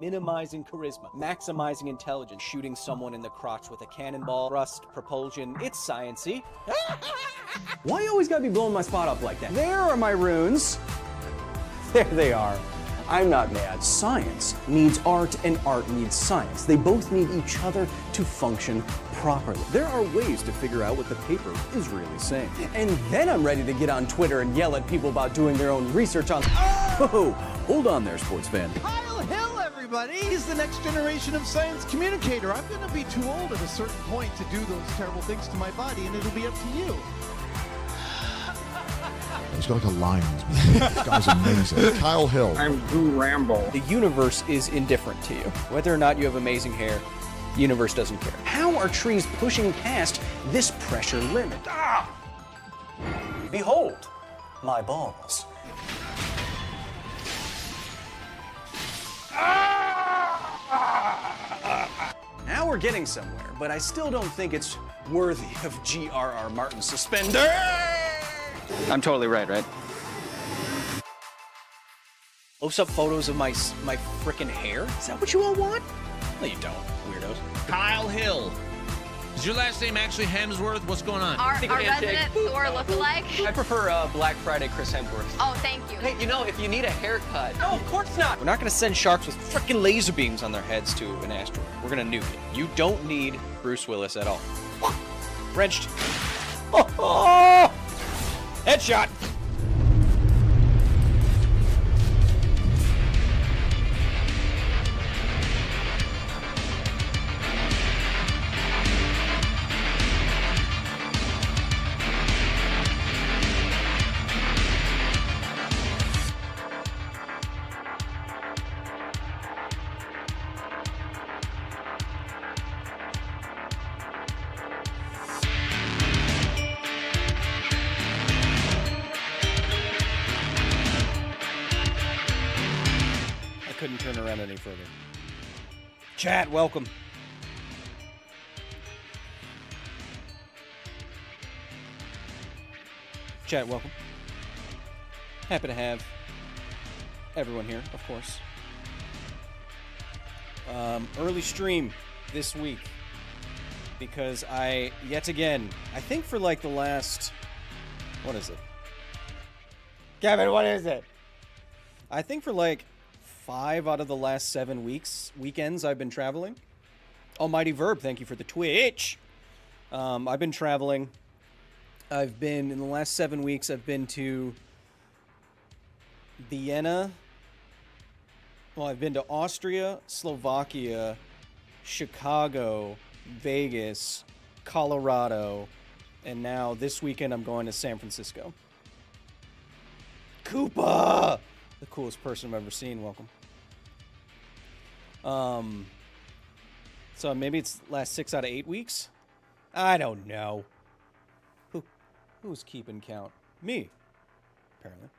minimizing charisma, maximizing intelligence, shooting someone in the crotch with a cannonball, thrust, propulsion. It's science-y. Why you always gotta be blowing my spot up like that? There are my runes. There they are. I'm not mad. Science needs art and art needs science. They both need each other to function properly. There are ways to figure out what the paper is really saying. And then I'm ready to get on Twitter and yell at people about doing their own research on... Oh, hold on there, sports fan. Kyle Hill, everybody! He's the next generation of science communicator. I'm gonna be too old at a certain point to do those terrible things to my body, and it'll be up to you. He's got like a lion's mane. This guy's amazing. Kyle Hill. I'm Boo Rambo. The universe is indifferent to you. Whether or not you have amazing hair, the universe doesn't care. How are trees pushing past this pressure limit? Ah! Behold, my balls. Now we're getting somewhere, but I still don't think it's worthy of G.R.R. Martin's suspender. I'm totally right? Post up photos of my frickin' hair? Is that what you all want? No, you don't, weirdos. Kyle Hill. Is your last name actually Hemsworth? What's going on? Our resident Thor lookalike? I prefer Black Friday Chris Hemsworth. Oh, thank you. Hey, you know, if you need a haircut... No, of course not! We're not gonna send sharks with frickin' laser beams on their heads to an asteroid. We're gonna nuke it. You don't need Bruce Willis at all. Wrenched. Oh! Headshot! Couldn't turn around any further. Chat, welcome. Chat, welcome. Happy to have everyone here, of course. Early stream this week because yet again, I think for like the last, what is it? Kevin, what is it? I think for like 5 out of the last 7 weekends I've been traveling. Almighty Verb, thank you for the Twitch. I've been traveling. I've been, in the last 7 weeks, I've been to Vienna. Well, I've been to Austria, Slovakia, Chicago, Vegas, Colorado, and now this weekend I'm going to San Francisco. Koopa! The coolest person I've ever seen. Welcome. So maybe it's last 6 out of 8 weeks. I don't know. Who's keeping count? Me, apparently.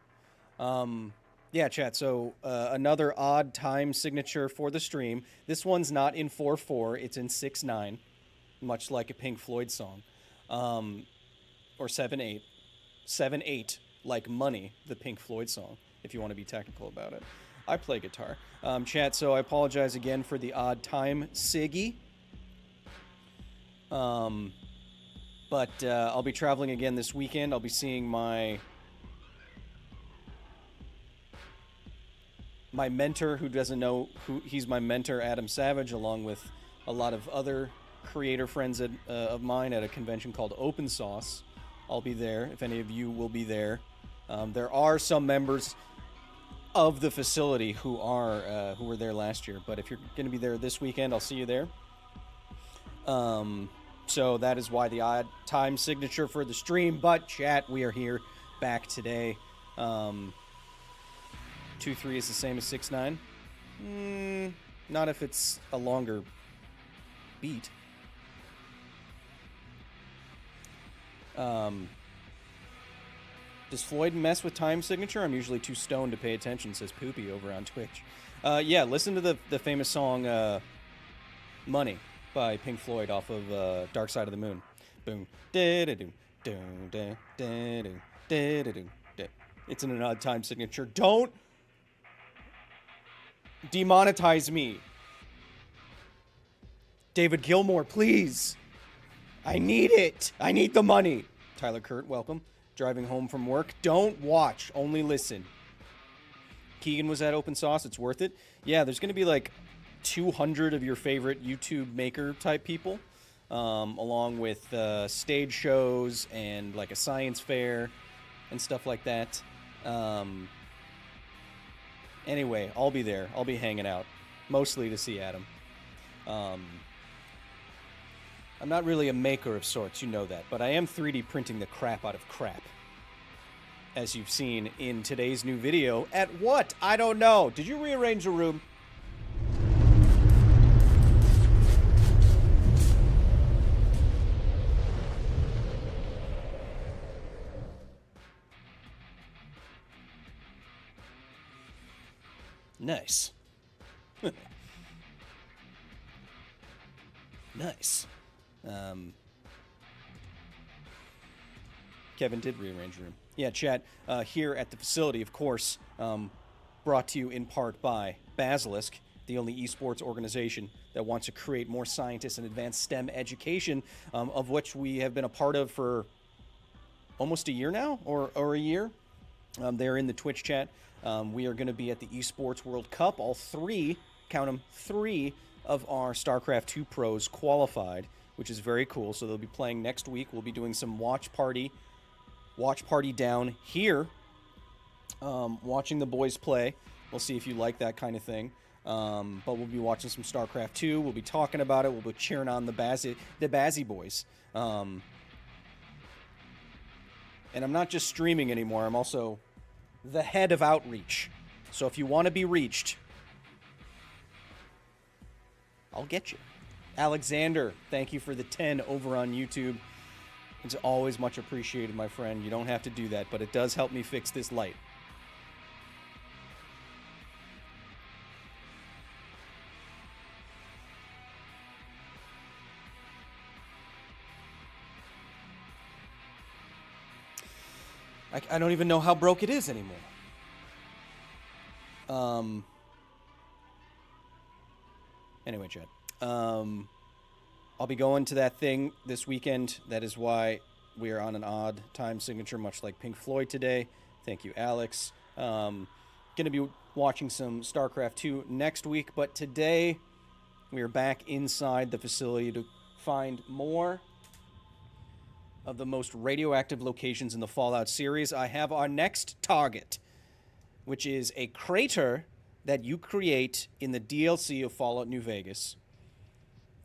Yeah, chat. So another odd time signature for the stream. This one's not in 4/4. It's in 6/9, much like a Pink Floyd song, or 7/8. 7/8, like Money, the Pink Floyd song, if you want to be technical about it. I play guitar. Chat, so I apologize again for the odd time siggy. But I'll be traveling again this weekend. I'll be seeing my mentor, who doesn't know who he's my mentor, Adam Savage, along with a lot of other creator friends of mine at a convention called Open Sauce. I'll be there, if any of you will be there. There are some members of the facility who were there last year, but if you're going to be there this weekend, I'll see you there. So that is why the odd time signature for the stream. But chat, we are here back today. 2/3 is the same as 6/9. Not if it's a longer beat. Does Floyd mess with time signature? I'm usually too stoned to pay attention, says Poopy over on Twitch. Yeah, listen to the famous song Money by Pink Floyd off of Dark Side of the Moon. Boom. It's in an odd time signature. Don't demonetize me. David Gilmour, please. I need it. I need the money. Tyler Kurt, welcome. Driving home from work. Don't watch, only listen. Keegan was at Open Sauce. It's worth it. Yeah, there's going to be like 200 of your favorite YouTube maker type people, along with stage shows and like a science fair and stuff like that. Anyway, I'll be there. I'll be hanging out, mostly to see Adam. I'm not really a maker of sorts, you know that, but I am 3D printing the crap out of crap. As you've seen in today's new video. At what? I don't know. Did you rearrange the room? Nice. Nice. Kevin did rearrange the room. Yeah, chat, here at the facility, of course, brought to you in part by Basilisk, the only esports organization that wants to create more scientists and advance STEM education, of which we have been a part of for almost a year now, or a year. They're in the Twitch chat. We are going to be at the Esports World Cup. All three, count them, three of our StarCraft 2 pros qualified, which is very cool. So they'll be playing next week. We'll be doing some watch party down here, watching the boys play. We'll see if you like that kind of thing. But we'll be watching some StarCraft 2. We'll be talking about it. We'll be cheering on the Bazzy boys. And I'm not just streaming anymore. I'm also the head of outreach. So if you want to be reached, I'll get you. Alexander, thank you for the 10 over on YouTube. It's always much appreciated, my friend. You don't have to do that, but it does help me fix this light. I don't even know how broke it is anymore. Anyway, Chad. I'll be going to that thing this weekend. That is why we are on an odd time signature, much like Pink Floyd today. Thank you, Alex. Going to be watching some StarCraft 2 next week, but today we are back inside the facility to find more of the most radioactive locations in the Fallout series. I have our next target, which is a crater that you create in the DLC of Fallout New Vegas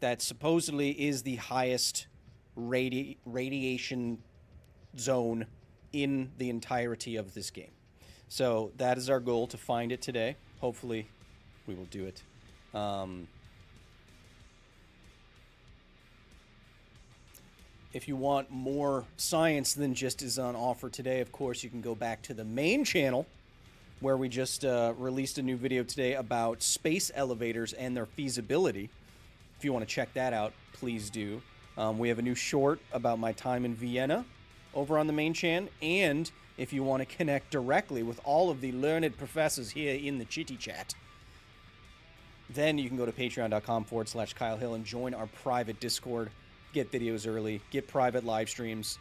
that supposedly is the highest radiation zone in the entirety of this game. So that is our goal, to find it today. Hopefully we will do it. If you want more science than just is on offer today, of course, you can go back to the main channel, where we just released a new video today about space elevators and their feasibility. If you want to check that out, please do. We have a new short about my time in Vienna over on the main channel. And if you want to connect directly with all of the learned professors here in the chitty chat, then you can go to patreon.com/Kyle Hill and join our private Discord. Get videos early, get private live streams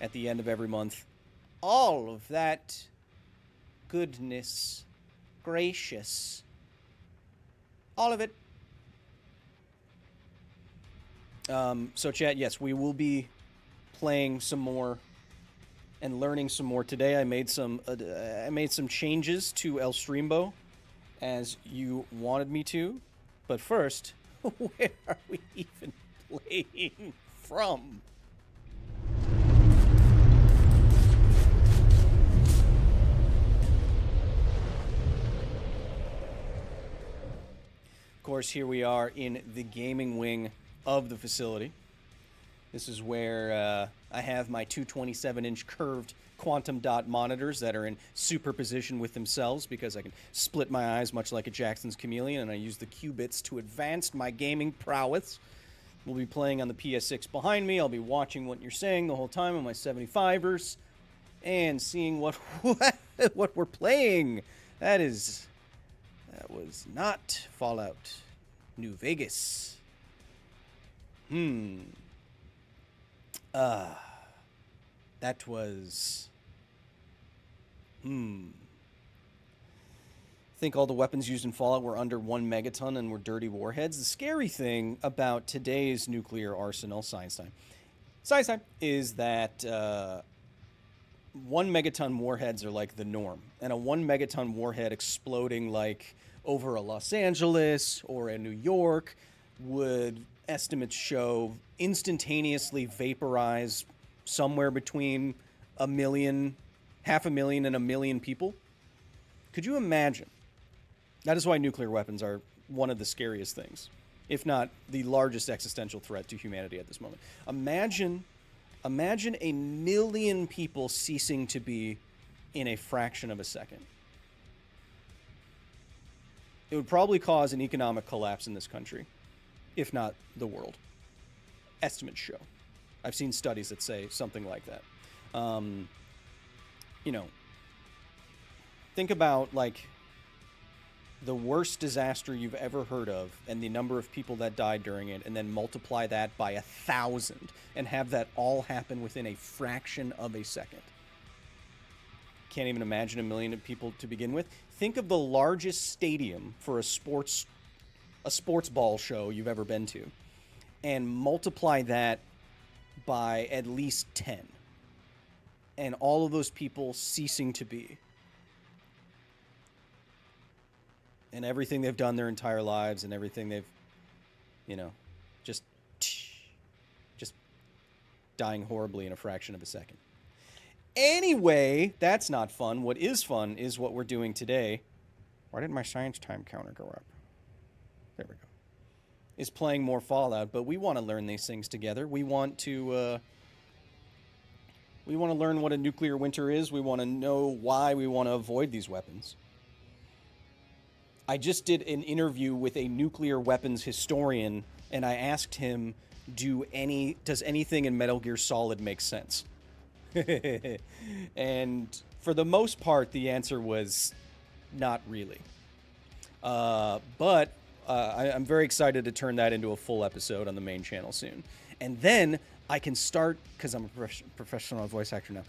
at the end of every month. All of that goodness gracious. All of it. So chat, yes, we will be playing some more and learning some more today. I made some changes to El Streambo, as you wanted me to. But first, where are we even playing from? Of course, here we are in the gaming wing of the facility. This is where I have my two 27-inch curved quantum dot monitors that are in superposition with themselves, because I can split my eyes much like a Jackson's chameleon, and I use the qubits to advance my gaming prowess. We'll be playing on the PS6 behind me. I'll be watching what you're saying the whole time on my 75ers and seeing what we're playing. That is That was not Fallout New Vegas. That was... I think all the weapons used in Fallout were under 1 megaton and were dirty warheads. The scary thing about today's nuclear arsenal, science time, is that 1 megaton warheads are like the norm. And a 1 megaton warhead exploding like over a Los Angeles or a New York would, estimates show, instantaneously vaporize somewhere between 1 million, 500,000 and 1 million people. Could you imagine? That is why nuclear weapons are one of the scariest things, if not the largest existential threat to humanity at this moment. Imagine 1 million people ceasing to be in a fraction of a second. It would probably cause an economic collapse in this country, if not the world. Estimates show. I've seen studies that say something like that. Think about, like, the worst disaster you've ever heard of and the number of people that died during it, and then multiply that by 1,000 and have that all happen within a fraction of a second. Can't even imagine 1 million people to begin with. Think of the largest stadium for a sports ball show you've ever been to, and multiply that by at least 10. And all of those people ceasing to be. And everything they've done their entire lives, and everything they've, just dying horribly in a fraction of a second. Anyway, that's not fun. What is fun is what we're doing today. Why didn't my science time counter go up? There we go. Is playing more Fallout, but we want to learn these things together. We want to learn what a nuclear winter is. We want to know why we want to avoid these weapons. I just did an interview with a nuclear weapons historian, and I asked him, does anything in Metal Gear Solid make sense? And for the most part, the answer was not really. But I'm very excited to turn that into a full episode on the main channel soon. And then I can start, because I'm a professional voice actor now,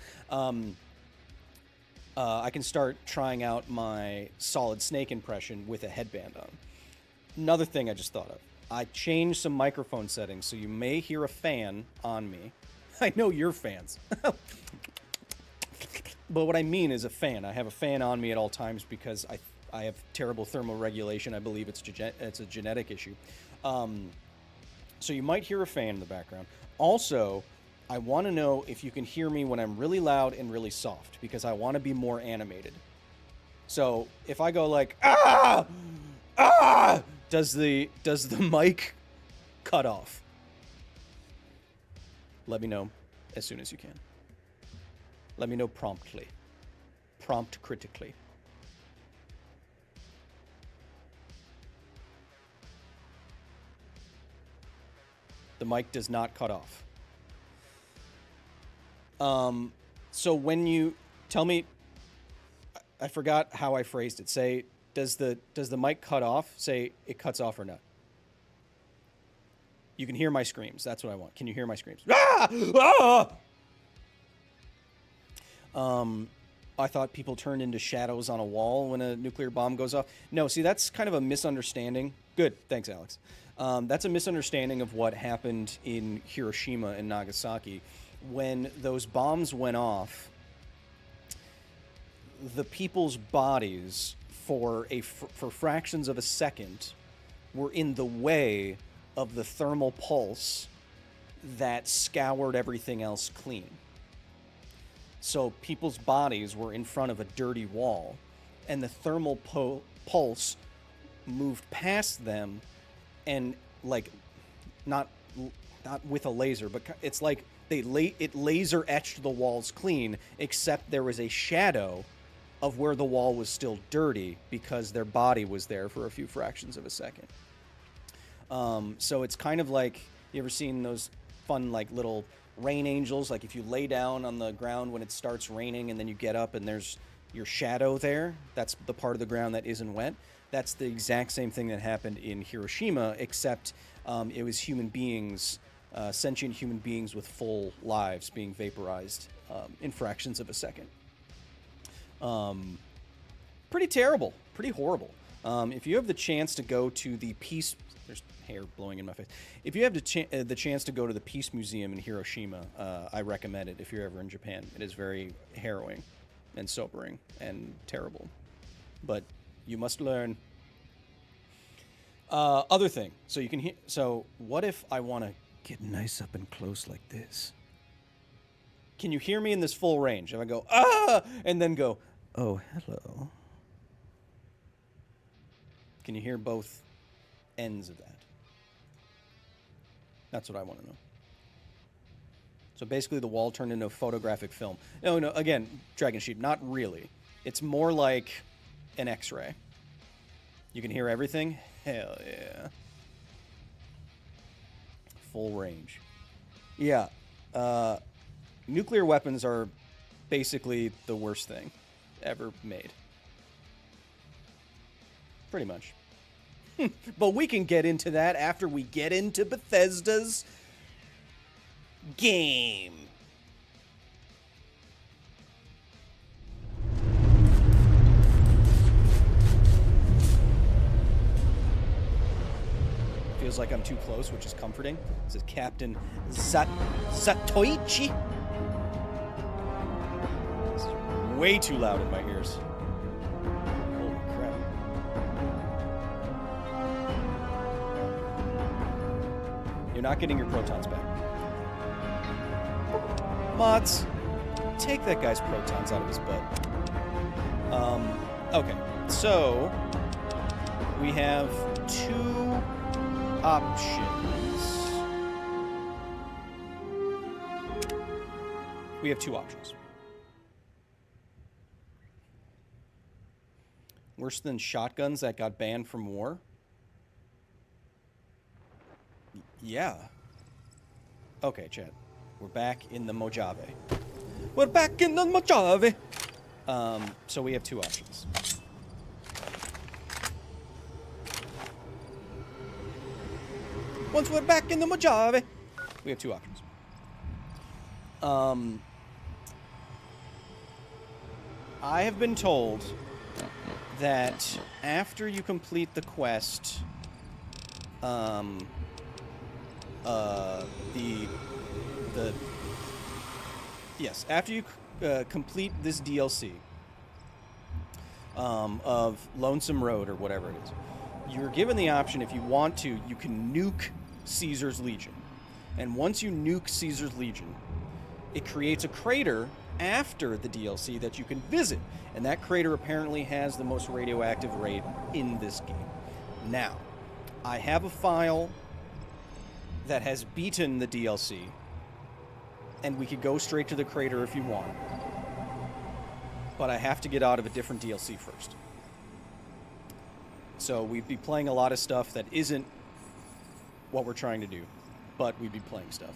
I can start trying out my Solid Snake impression with a headband on. Another thing I just thought of. I changed some microphone settings, so you may hear a fan on me. I know you're fans. But what I mean is a fan. I have a fan on me at all times because I have terrible thermal regulation. I believe it's a genetic issue. So you might hear a fan in the background. Also, I want to know if you can hear me when I'm really loud and really soft, because I want to be more animated. So if I go like, ah, ah, does the mic cut off? Let me know as soon as you can. Let me know promptly. Prompt critically. The mic does not cut off. So when you tell me, I forgot how I phrased it. Say, does the mic cut off? Say it cuts off or not. You can hear my screams. That's what I want. Can you hear my screams? Ah! Ah! I thought people turned into shadows on a wall when a nuclear bomb goes off. No, see, that's kind of a misunderstanding. Good. Thanks, Alex. That's a misunderstanding of what happened in Hiroshima and Nagasaki. When those bombs went off, the people's bodies, for fractions of a second, were in the way of the thermal pulse that scoured everything else clean. So people's bodies were in front of a dirty wall, and the thermal pulse moved past them, and like not with a laser, but it's like it laser etched the walls clean, except there was a shadow of where the wall was still dirty because their body was there for a few fractions of a second. So it's kind of like, you ever seen those fun like little rain angels? Like if you lay down on the ground when it starts raining and then you get up and there's your shadow there. That's the part of the ground that isn't wet. That's the exact same thing that happened in Hiroshima, except it was human beings, sentient human beings with full lives being vaporized in fractions of a second. Pretty terrible, pretty horrible. If you have the chance to go to the Peace... There's hair blowing in my face. If you have the chance to go to the Peace Museum in Hiroshima, I recommend it if you're ever in Japan. It is very harrowing and sobering and terrible. But you must learn. Other thing. So you can hear... So what if I want to get nice up and close like this? Can you hear me in this full range? If I go, ah, and then go, oh, hello. Can you hear both ends of that? That's what I want to know. So basically the wall turned into a photographic film. No, again, Dragon Sheep, not really. It's more like an X-ray. You can hear everything? Hell yeah. Full range. Yeah. Nuclear weapons are basically the worst thing ever made. Pretty much. But we can get into that after we get into Bethesda's game. Feels like I'm too close, which is comforting. This is Captain Satoichi. This is way too loud in my ears. Holy crap. You're not getting your protons back. Mods, take that guy's protons out of his butt. Okay, so we have two options. We have two options. Worse than shotguns that got banned from war? Yeah. Okay, chat. We're back in the Mojave. We're back in the Mojave! So we have two options. Once we're back in the Mojave, we have two options. I have been told that after you complete the quest, after you complete this DLC of Lonesome Road or whatever it is, you're given the option, if you want to, you can nuke Caesar's Legion. And once you nuke Caesar's Legion, it creates a crater after the DLC that you can visit. And that crater apparently has the most radioactive rate in this game. Now, I have a file that has beaten the DLC, and we could go straight to the crater if you want. But I have to get out of a different DLC first. So we'd be playing a lot of stuff that isn't what we're trying to do, but we'd be playing stuff.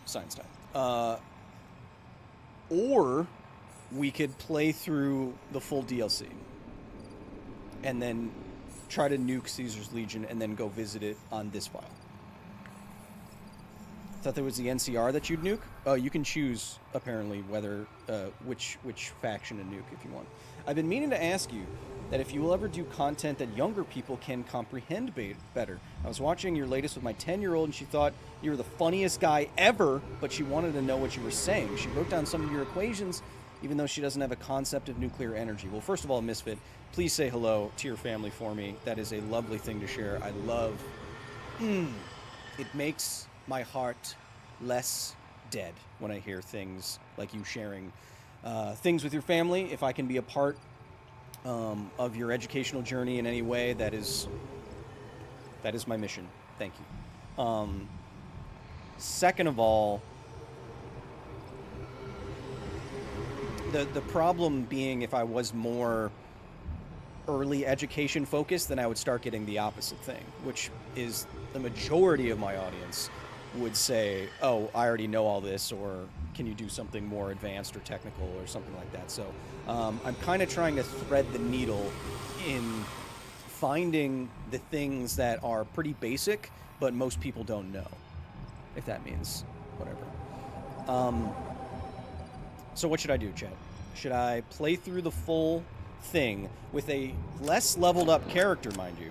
Science time. Or we could play through the full DLC and then try to nuke Caesar's Legion and then go visit it on this file. Thought there was the NCR that you'd nuke? Oh, you can choose, apparently, whether which faction to nuke if you want. I've been meaning to ask you that if you will ever do content that younger people can comprehend better. I was watching your latest with my 10-year-old, and she thought you were the funniest guy ever, but she wanted to know what you were saying. She wrote down some of your equations, even though she doesn't have a concept of nuclear energy. Well, first of all, Misfit, please say hello to your family for me. That is a lovely thing to share. I love... It makes my heart less dead when I hear things like you sharing things with your family. If I can be a part of your educational journey in any way, that is my mission. Thank you. Second of all, the problem being, if I was more early education focused, then I would start getting the opposite thing, which is the majority of my audience would say, oh, I already know all this, or can you do something more advanced or technical or something like that. So I'm kind of trying to thread the needle in finding the things that are pretty basic, but most people don't know, if that means whatever. So what should I do, Chad? Should I play through the full thing with a less leveled up character, mind you?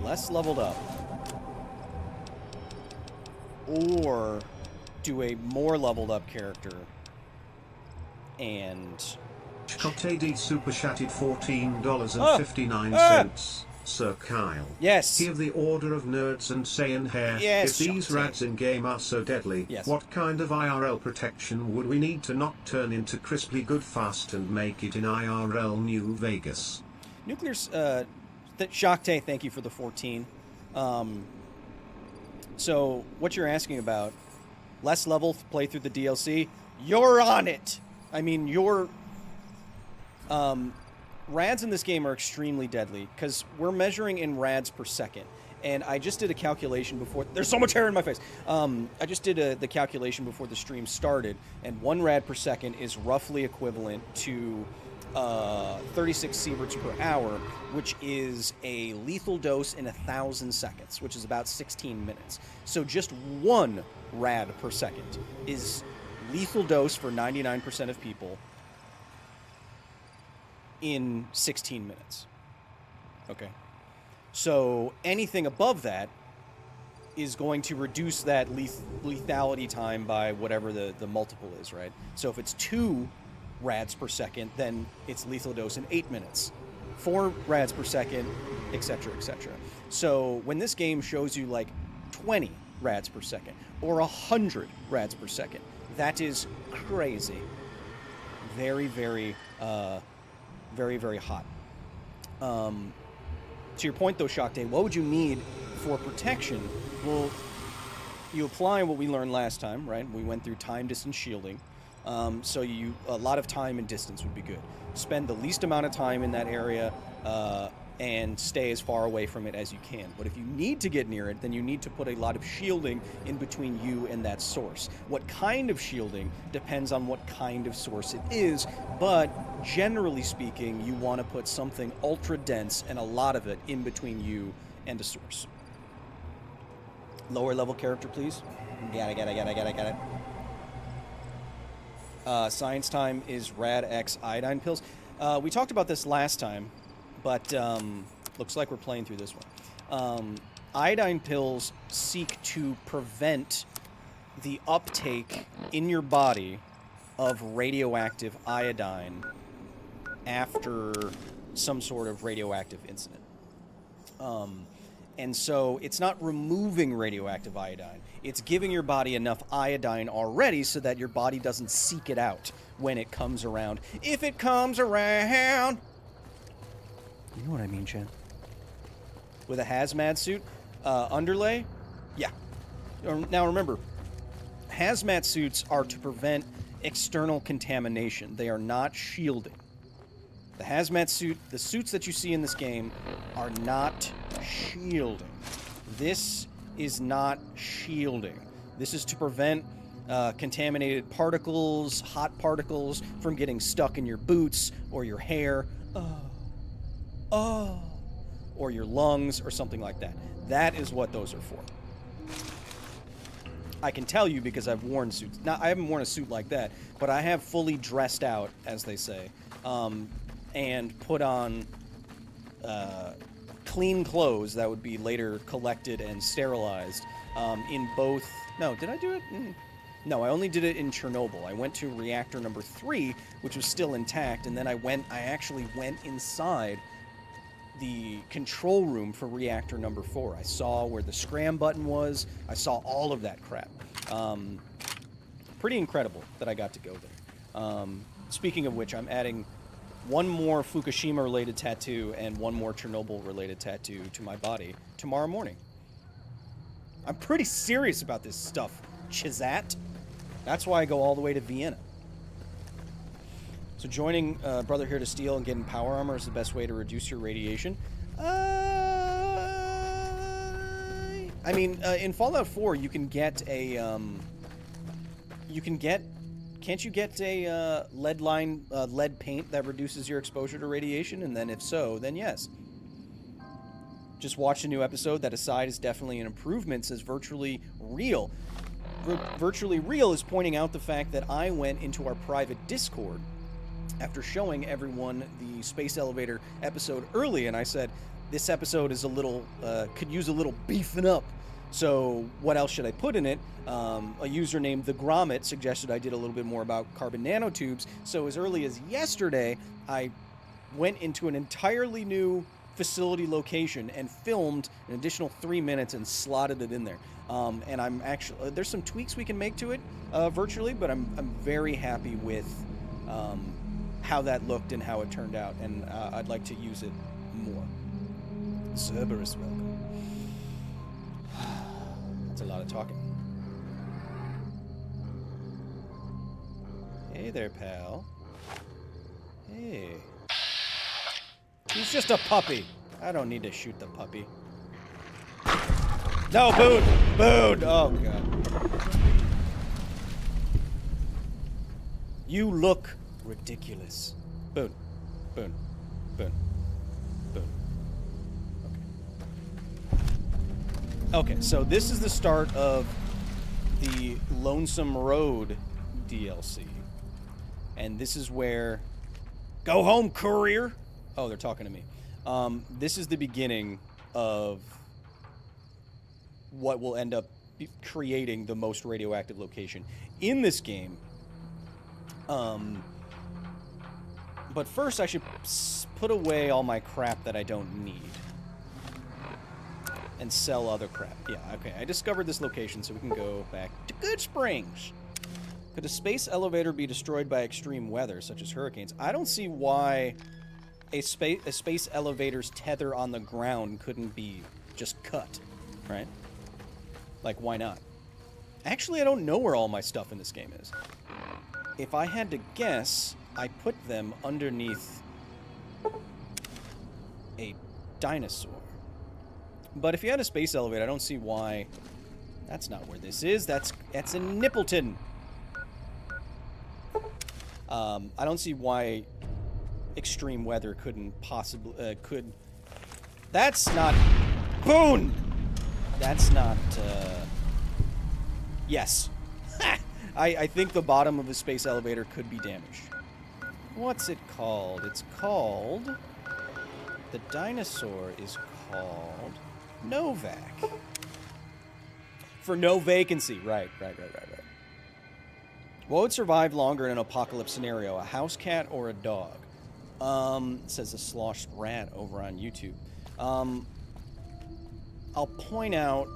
Less leveled up. Or do a more leveled up character and... Scott D super chatted $14.59. Sir Kyle. Yes. Hear the order of nerds and saying hair. Yes, if these Shattuck. rads in game are so deadly, Yes. what kind of IRL protection would we need to not turn into crisply good fast and make it in IRL New Vegas? Nuclear's, Shakte, thank you for the 14. So, what you're asking about, less level, play through the DLC, you're on it! I mean, rads in this game are extremely deadly, because we're measuring in rads per second. And I just did a calculation before... There's so much hair in my face! I just did the calculation before the stream started, and 1 rad per second is roughly equivalent to 36 sieverts per hour, which is a lethal dose in 1,000 seconds, which is about 16 minutes. So just 1 rad per second is lethal dose for 99% of people in 16 minutes. Okay. So anything above that is going to reduce that lethality time by whatever the multiple is, right? So if it's 2 rads per second, then it's lethal dose in 8 minutes. 4 rads per second, etc., etc. So when this game shows you like 20 rads per second or 100 rads per second, that is crazy. Very, very, very, very hot. To your point, though, Shakte, what would you need for protection? Well, you apply what we learned last time, right? We went through time, distance, shielding. So a lot of time and distance would be good. Spend the least amount of time in that area and stay as far away from it as you can. But if you need to get near it, then you need to put a lot of shielding in between you and that source. What kind of shielding depends on what kind of source it is, but generally speaking, you want to put something ultra dense and a lot of it in between you and a source. Lower level character, please. Got it. Science time is Rad X iodine pills. We talked about this last time, but looks like we're playing through this one. Iodine pills seek to prevent the uptake in your body of radioactive iodine after some sort of radioactive incident. And so it's not removing radioactive iodine. It's giving your body enough iodine already so that your body doesn't seek it out when it comes around. If it comes around! You know what I mean, Chad? With a hazmat suit underlay? Yeah. Now remember, hazmat suits are to prevent external contamination. They are not shielding. The hazmat suit, the suits that you see in this game, are not shielding. This is not shielding. This is to prevent contaminated particles, hot particles, from getting stuck in your boots or your hair, or your lungs or something like that. That is what those are for. I can tell you because I've worn suits. Now, I haven't worn a suit like that, but I have fully dressed out, as they say, and put on clean clothes that would be later collected and sterilized in both... No, did I do it? No, I only did it in Chernobyl. I went to reactor number 3, which was still intact, and then I actually went inside the control room for reactor number 4. I saw where the scram button was. I saw all of that crap. Pretty incredible that I got to go there. Speaking of which, I'm adding one more Fukushima-related tattoo and one more Chernobyl-related tattoo to my body tomorrow morning. I'm pretty serious about this stuff, Chizat. That's why I go all the way to Vienna. So joining Brother Here to Steal and getting power armor is the best way to reduce your radiation. I mean, in Fallout 4, you can get a, can't you get a lead paint that reduces your exposure to radiation? And then if so, then yes. Just watched a new episode that aside is definitely an improvement, says Virtually Real. Virtually Real is pointing out the fact that I went into our private Discord after showing everyone the space elevator episode early, and I said, this episode is a little, could use a little beefing up. So what else should I put in it? A user named The Grommet suggested I did a little bit more about carbon nanotubes. So as early as yesterday, I went into an entirely new facility location and filmed an additional 3 minutes and slotted it in there. And I'm actually, there's some tweaks we can make to it virtually, but I'm very happy with how that looked and how it turned out, and I'd like to use it more. Cerberus, welcome. That's a lot of talking. Hey there, pal. Hey. He's just a puppy. I don't need to shoot the puppy. No, Boone! Boone! Oh, God. You look ridiculous. Boone. Boone. Boone. Boone. Okay, so this is the start of the Lonesome Road DLC. And this is where... Go home, courier! Oh, they're talking to me. This is the beginning of what will end up creating the most radioactive location in this game. But first I should put away all my crap that I don't need. And sell other crap. Yeah, okay. I discovered this location, so we can go back to Good Springs. Could a space elevator be destroyed by extreme weather, such as hurricanes? I don't see why a space elevator's tether on the ground couldn't be just cut, right? Like, why not? Actually, I don't know where all my stuff in this game is. If I had to guess, I put them underneath a dinosaur. But if you had a space elevator, I don't see why... That's not where this is. That's in Nippleton. I don't see why extreme weather couldn't possibly... That's not... Boone! That's not... Yes. I think the bottom of a space elevator could be damaged. What's it called? It's called... The dinosaur is called... Novak. For no vacancy. Right. What would survive longer in an apocalypse scenario? A house cat or a dog? Says a sloshed rat over on YouTube. I'll point out,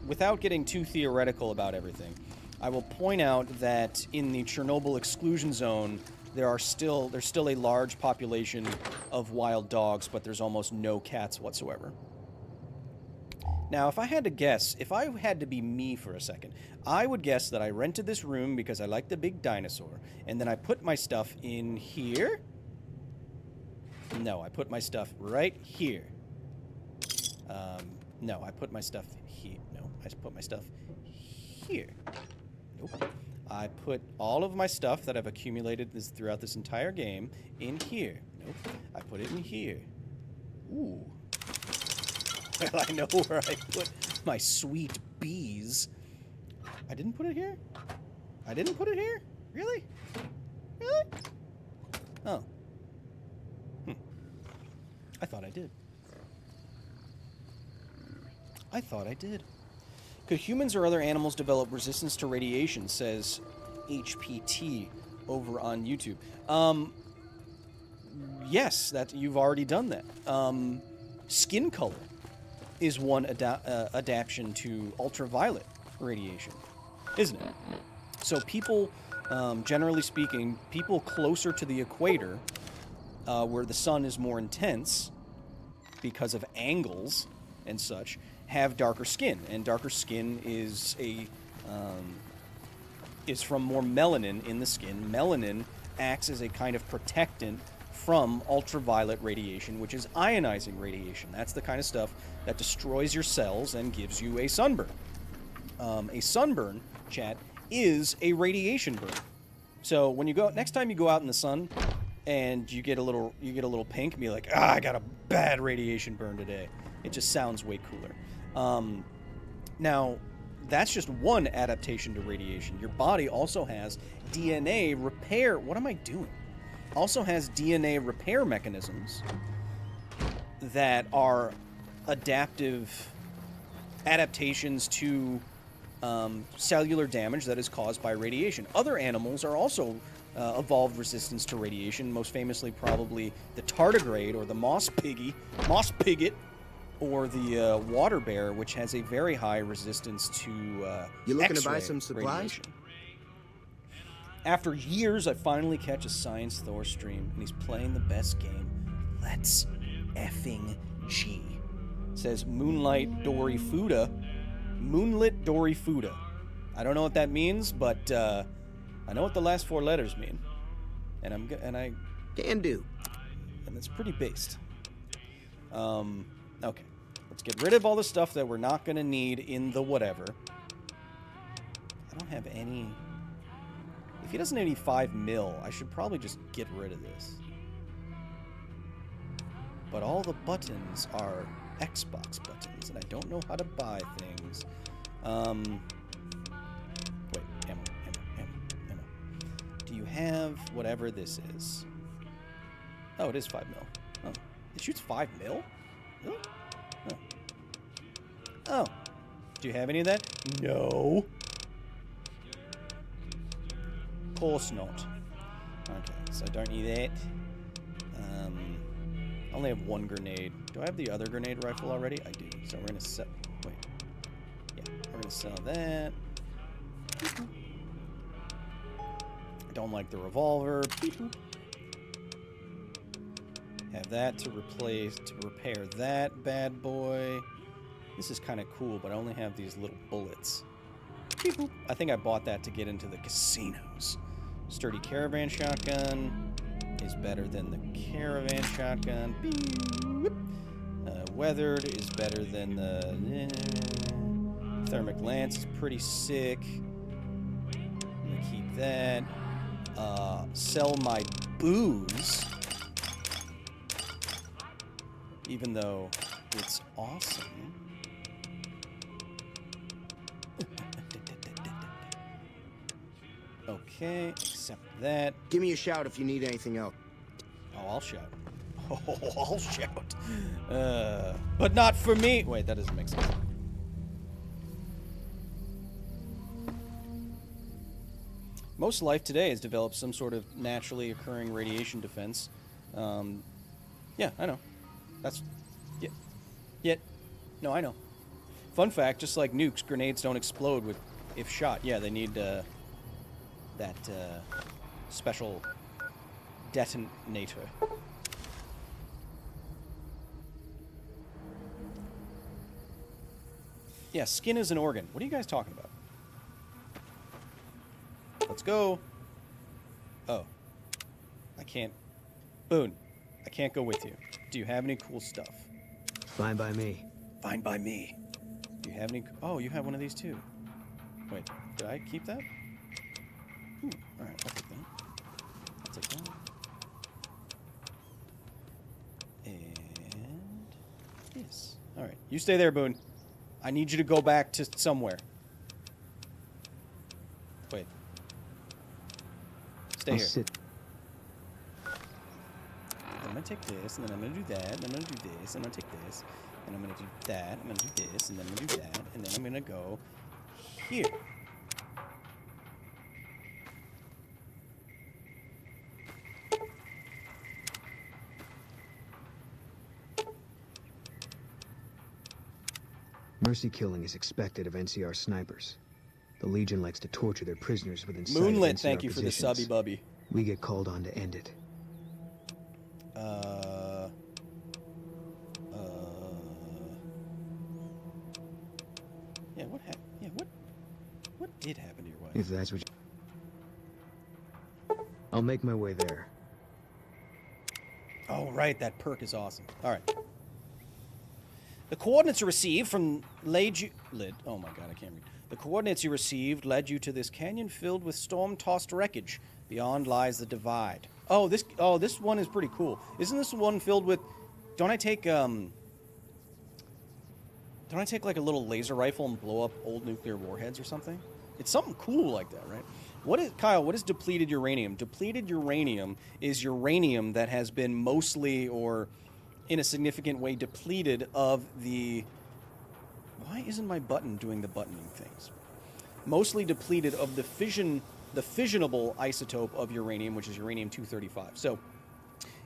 without getting too theoretical about everything, I will point out that in the Chernobyl exclusion zone, there's still a large population of wild dogs, but there's almost no cats whatsoever. Now, if I had to guess, if I had to be me for a second, I would guess that I rented this room because I like the big dinosaur, and then I put my stuff in here. No, I put my stuff right here. No, I put my stuff here. No, I put my stuff here. Nope. I put all of my stuff that I've accumulated throughout this entire game in here. Nope. I put it in here. Ooh. Well, I know where I put my sweet bees. I didn't put it here? I didn't put it here? Really? Really? Oh. I thought I did. I thought I did. Could humans or other animals develop resistance to radiation, says HPT over on YouTube. Yes, you've already done that. Skin color is one adaptation to ultraviolet radiation, isn't it? So people, generally speaking, people closer to the equator, where the sun is more intense because of angles and such, have darker skin, and darker skin is from more melanin in the skin. Melanin acts as a kind of protectant from ultraviolet radiation, which is ionizing radiation. That's the kind of stuff that destroys your cells and gives you a sunburn. A sunburn, chat, is a radiation burn. So when you go next time you go out in the sun and you get a little pink, be like, I got a bad radiation burn today. It just sounds way cooler. Now, that's just one adaptation to radiation. Your body also has DNA repair. What am I doing? Also has DNA repair mechanisms that are adaptations to cellular damage that is caused by radiation. Other animals are also evolved resistance to radiation, most famously probably the tardigrade or the moss pigget, or the water bear, which has a very high resistance to You looking to X-ray buy some supplies? radiation. After years, I finally catch a Science Thor stream, and he's playing the best game. Let's effing G. Says Moonlit Dory Fuda. I don't know what that means, but I know what the last 4 letters mean, and I can do. And it's pretty based. Okay, let's get rid of all the stuff that we're not gonna need in the whatever. I don't have any. If he doesn't have any 5 mil, I should probably just get rid of this. But all the buttons are Xbox buttons, and I don't know how to buy things. Wait, ammo. Do you have whatever this is? Oh, it is 5 mil. Oh, it shoots 5 mil? Really? Oh. Do you have any of that? No. Of course not. Okay, so I don't need that. I only have 1 grenade. Do I have the other grenade rifle already? I do. So we're gonna sell. Wait. Yeah, we're gonna sell that. I don't like the revolver. Have that to repair that bad boy. This is kind of cool, but I only have these little bullets. I think I bought that to get into the casinos. Sturdy caravan shotgun is better than the caravan shotgun. Weathered is better than the thermic lance. Is pretty sick. I'm gonna keep that. Sell my booze, even though it's awesome. Okay, accept that. Give me a shout if you need anything else. Oh, I'll shout. Oh, I'll shout. But not for me. Wait, that doesn't make sense. Most life today has developed some sort of naturally occurring radiation defense. Yeah, I know. That's... Yeah. No, I know. Fun fact, just like nukes, grenades don't explode if shot. Yeah, they need that special detonator. Yeah, skin is an organ. What are you guys talking about? Let's go. Oh. I can't. Boone, I can't go with you. Do you have any cool stuff? Fine by me. Fine by me. Do you have any... Oh, you have one of these too. Wait, did I keep that? Alright, I'll take that. I'll take that. And... Yes. Alright, you stay there, Boone. I need you to go back to somewhere. Wait. Stay here. Sit. I'm gonna take this, and then I'm gonna do that, and I'm gonna do this, and I'm gonna take this, and I'm gonna do that, I'm gonna do this, and then I'm gonna do that, and then I'm gonna go here. Mercy killing is expected of NCR snipers. The Legion likes to torture their prisoners within sight of Moonlit, NCR thank you for the positions. subby bubby. We get called on to end it. Yeah, what happened? Yeah, what did happen to your wife? If that's what you... I'll make my way there. Oh, right, that perk is awesome. All right. The coordinates you received from oh my god, I can't read. The coordinates you received led you to this canyon filled with storm-tossed wreckage. Beyond lies the divide. Oh, this one is pretty cool. Isn't this one filled with... Don't I take like a little laser rifle and blow up old nuclear warheads or something? It's something cool like that, right? Kyle, what is depleted uranium? Depleted uranium is uranium that has been mostly or in a significant way depleted of the... Why isn't my button doing the buttoning things? Mostly depleted of the fissionable isotope of uranium, which is uranium-235. So,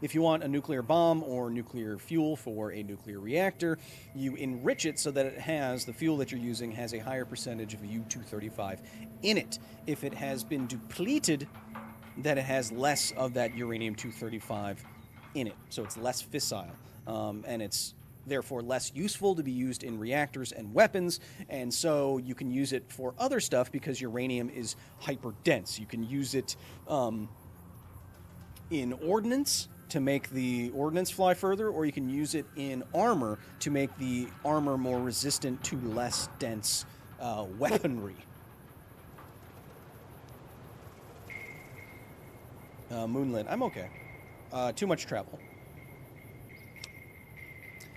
if you want a nuclear bomb or nuclear fuel for a nuclear reactor, you enrich it so that it has, the fuel that you're using has a higher percentage of U-235 in it. If it has been depleted, then it has less of that uranium-235 in it. So it's less fissile, and it's therefore less useful to be used in reactors and weapons, and so you can use it for other stuff because uranium is hyper-dense. You can use it in ordnance to make the ordnance fly further, or you can use it in armor to make the armor more resistant to less dense weaponry. Moonlit, I'm okay. Too much travel.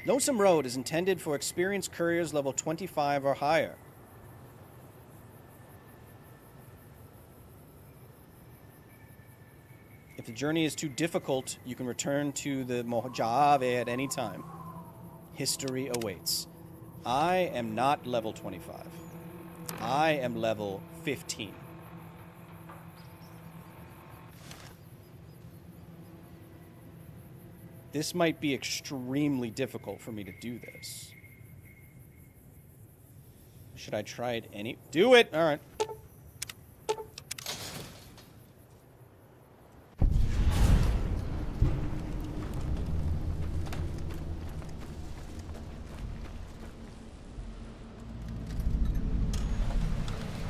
Lonesome Road is intended for experienced couriers level 25 or higher. If the journey is too difficult, you can return to the Mojave at any time. History awaits. I am not level 25. I am level 15. This might be extremely difficult for me to do this. Should I try it Do it! Alright.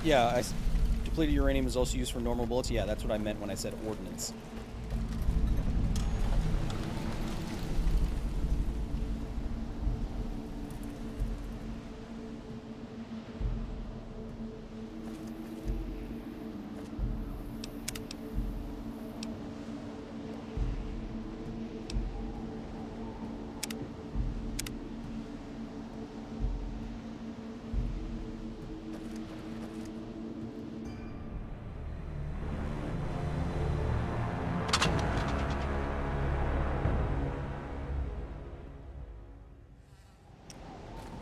Yeah, depleted uranium is also used for normal bullets. Yeah, that's what I meant when I said ordnance.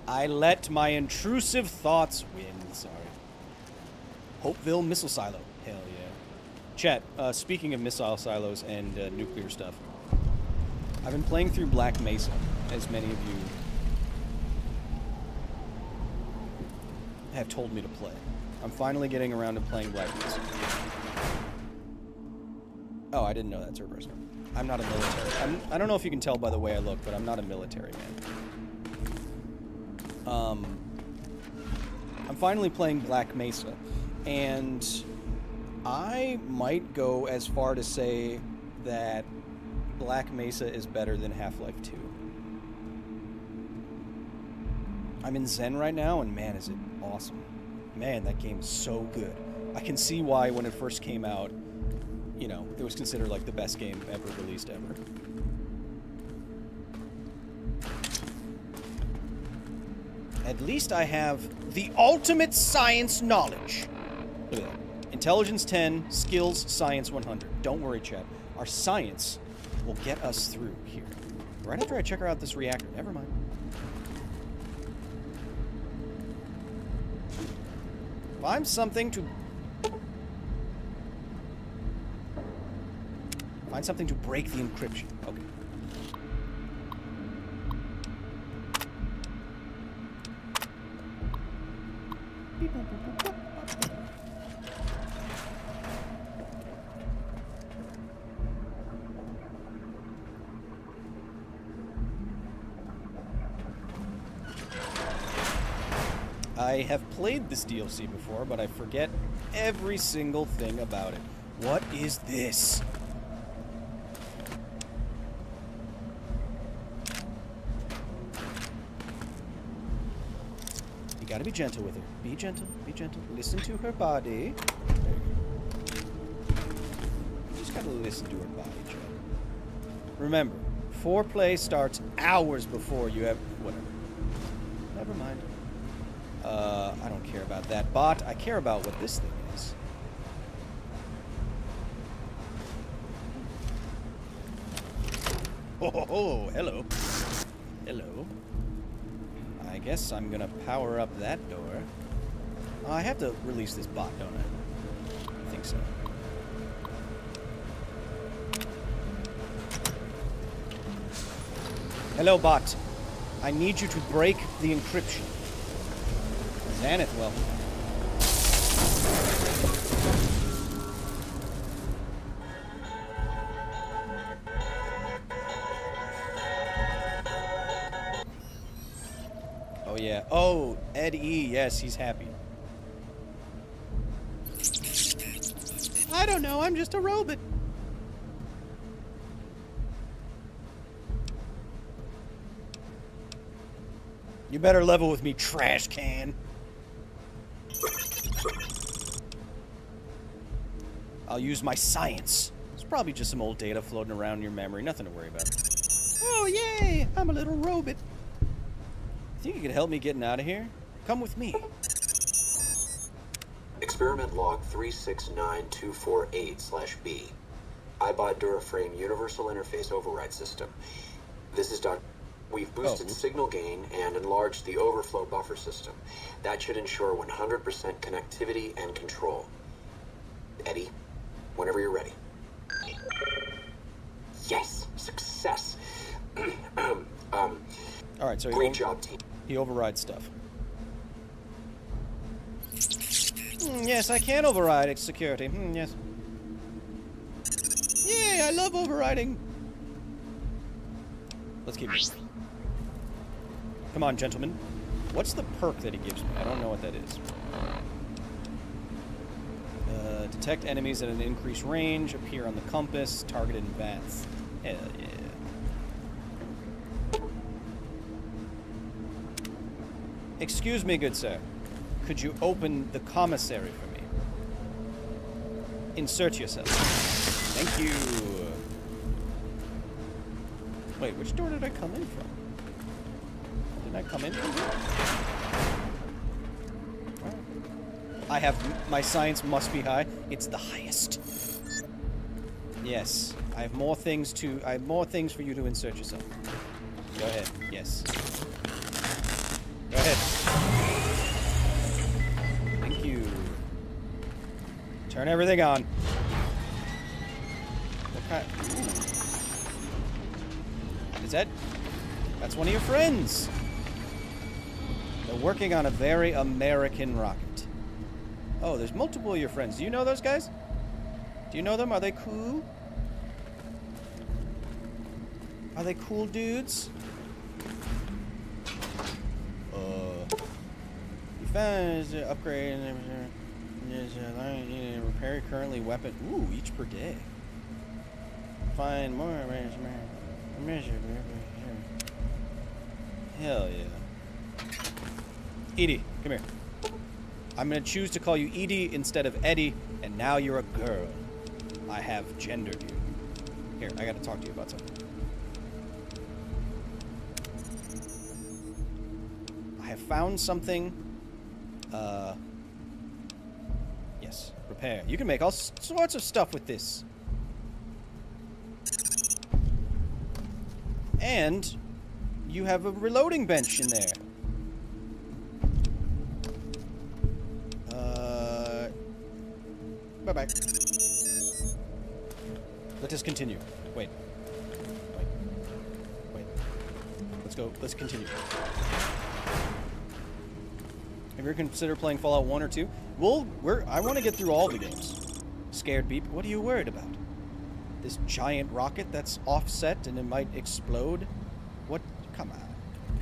I let my intrusive thoughts win. Sorry. Hopeville Missile Silo. Hell yeah. Chat, speaking of missile silos and nuclear stuff, I've been playing through Black Mesa, as many of you have told me to play. I'm finally getting around to playing Black Mesa. Oh, I didn't know that's reverse. I'm not a military. I don't know if you can tell by the way I look, but I'm not a military man. I'm finally playing Black Mesa, and I might go as far to say that Black Mesa is better than Half-Life 2. I'm in Zen right now, and man, is it awesome. Man, that game is so good. I can see why when it first came out, you know, it was considered like the best game ever released ever. At least I have the ultimate science knowledge. Look at that. Intelligence 10, skills, science 100. Don't worry, chat. Our science will get us through here. Right after I check out this reactor. Never mind. Find something to break the encryption. Okay. I have played this DLC before, but I forget every single thing about it. What is this? You gotta be gentle with her. Be gentle, be gentle. Listen to her body. You just gotta listen to her body, Joe. Remember, foreplay starts hours before you have... Whatever. Never mind. I don't care about that bot. I care about what this thing is. Oh, hello. Hello. I guess I'm gonna power up that door. I have to release this bot, don't I? I think so. Hello, bot. I need you to break the encryption. Xanath, welcome. Oh, yeah. Oh, Ed E. Yes, he's happy. I don't know. I'm just a robot. You better level with me, trash can. I'll use my science. It's probably just some old data floating around in your memory. Nothing to worry about. Oh, yay! I'm a little robot. Think you could help me getting out of here? Come with me. Experiment log 369248/B. iBot Duraframe Universal Interface Override System. This is Dr. We've boosted signal gain and enlarged the overflow buffer system. That should ensure 100% connectivity and control. Eddie, whenever you're ready. Yes, success. Alright, so great job, team. He overrides stuff. Yes, I can override security. Yes. Yay, I love overriding. Let's keep it. Come on, gentlemen. What's the perk that he gives me? I don't know what that is. Detect enemies at an increased range, appear on the compass, target in advance. Hell yeah. Excuse me, good sir. Could you open the commissary for me? Insert yourself. Thank you. Wait, which door did I come in from? Did I come in from here? I have... My science must be high. It's the highest. Yes. I have more things to... I have more things for you to insert yourself. Go ahead. Yes. Go ahead. Thank you. Turn everything on. What kind... Is that... That's one of your friends. They're working on a very American rocket. Oh, there's multiple of your friends. Do you know those guys? Do you know them? Are they cool? Are they cool dudes? You found upgrade and repair currently weapon. Ooh, each per day. Find more measure. Hell yeah. Edie, come here. I'm gonna choose to call you Edie instead of Eddie, and now you're a girl. I have gendered you. Here, I gotta talk to you about something. I have found something. Yes, repair. You can make all sorts of stuff with this. And you have a reloading bench in there. Bye-bye. Let us continue. Wait. Let's go. Let's continue. Have you ever considered playing Fallout 1 or 2? Well, I want to get through all the games. Scared Beep, what are you worried about? This giant rocket that's offset and it might explode? What? Come on.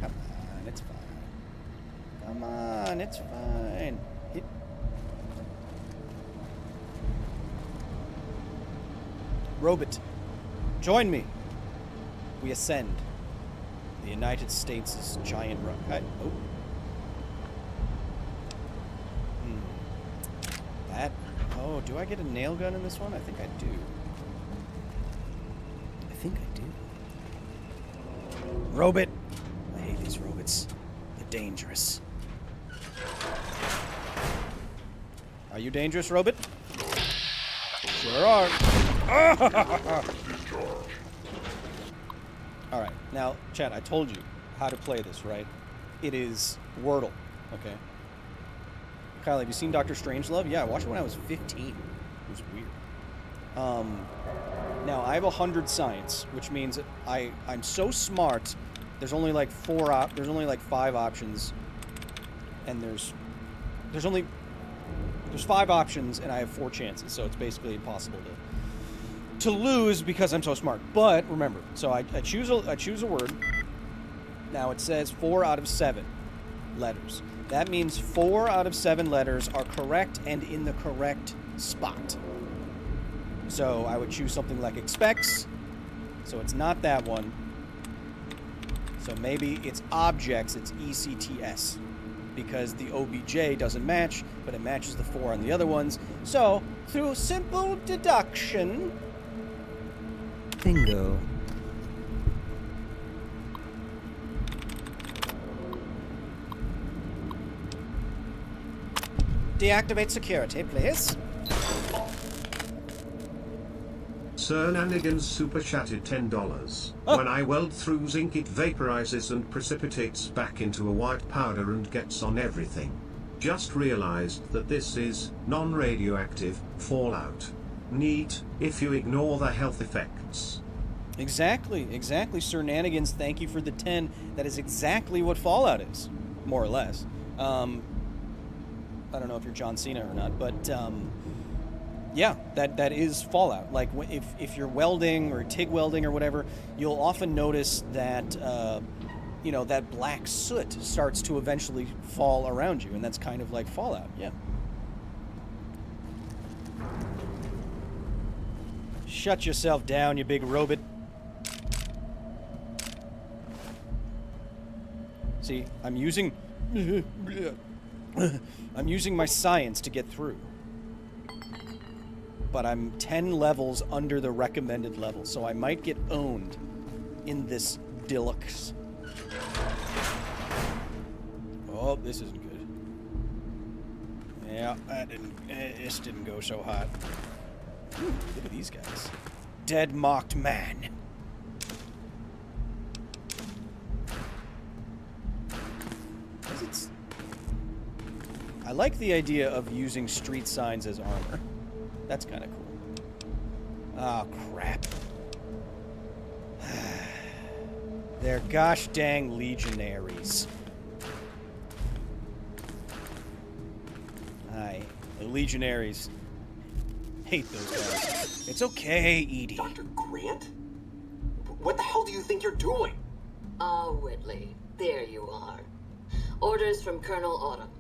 Come on. It's fine. Come on. It's fine. Robot, join me. We ascend. The United States' giant rocket. Oh. do I get a nail gun in this one? I think I do. I think I do. Robot! I hate these robots. They're dangerous. Are you dangerous, robot? Sure are. Alright, now, chat, I told you how to play this, right? It is Wordle, okay? Kyle, have you seen Dr. Strangelove? Yeah, I watched it when I was 15. It was weird. Now, I have 100 science, which means I'm so smart, there's only like 5 options, and there's 5 options, and I have 4 chances, so it's basically impossible to lose because I'm so smart. But remember, so I choose a word. Now it says 4 out of 7 letters. That means 4 out of 7 letters are correct and in the correct spot. So I would choose something like expects. So it's not that one. So maybe it's objects, it's ECTS. Because the OBJ doesn't match, but it matches the 4 on the other ones. So, through simple deduction... Bingo. Deactivate security, please. Sir Nanigans super chatted $10. Oh. When I weld through zinc it vaporizes and precipitates back into a white powder and gets on everything. Just realized that this is non-radioactive fallout. Neat, if you ignore the health effects. Exactly, Sir Nanigans, thank you for the 10. That is exactly what Fallout is, more or less. I don't know if you're John Cena or not, but yeah, that is Fallout. Like if you're welding or TIG welding or whatever, you'll often notice that that black soot starts to eventually fall around you, and that's kind of like Fallout. Yeah. Shut yourself down, you big robot. See, I'm using my science to get through. But I'm 10 levels under the recommended level, so I might get owned in this deluxe. Oh, this isn't good. Yeah, this didn't go so hot. Ooh, look at these guys. Dead marked man. I like the idea of using street signs as armor. That's kind of cool. Oh, crap. They're gosh dang legionaries. Aye, the legionaries. Hate those guys. It's okay, Edie. Dr. Grant? What the hell do you think you're doing? Ah, Whitley. There you are. Orders from Colonel Autumn.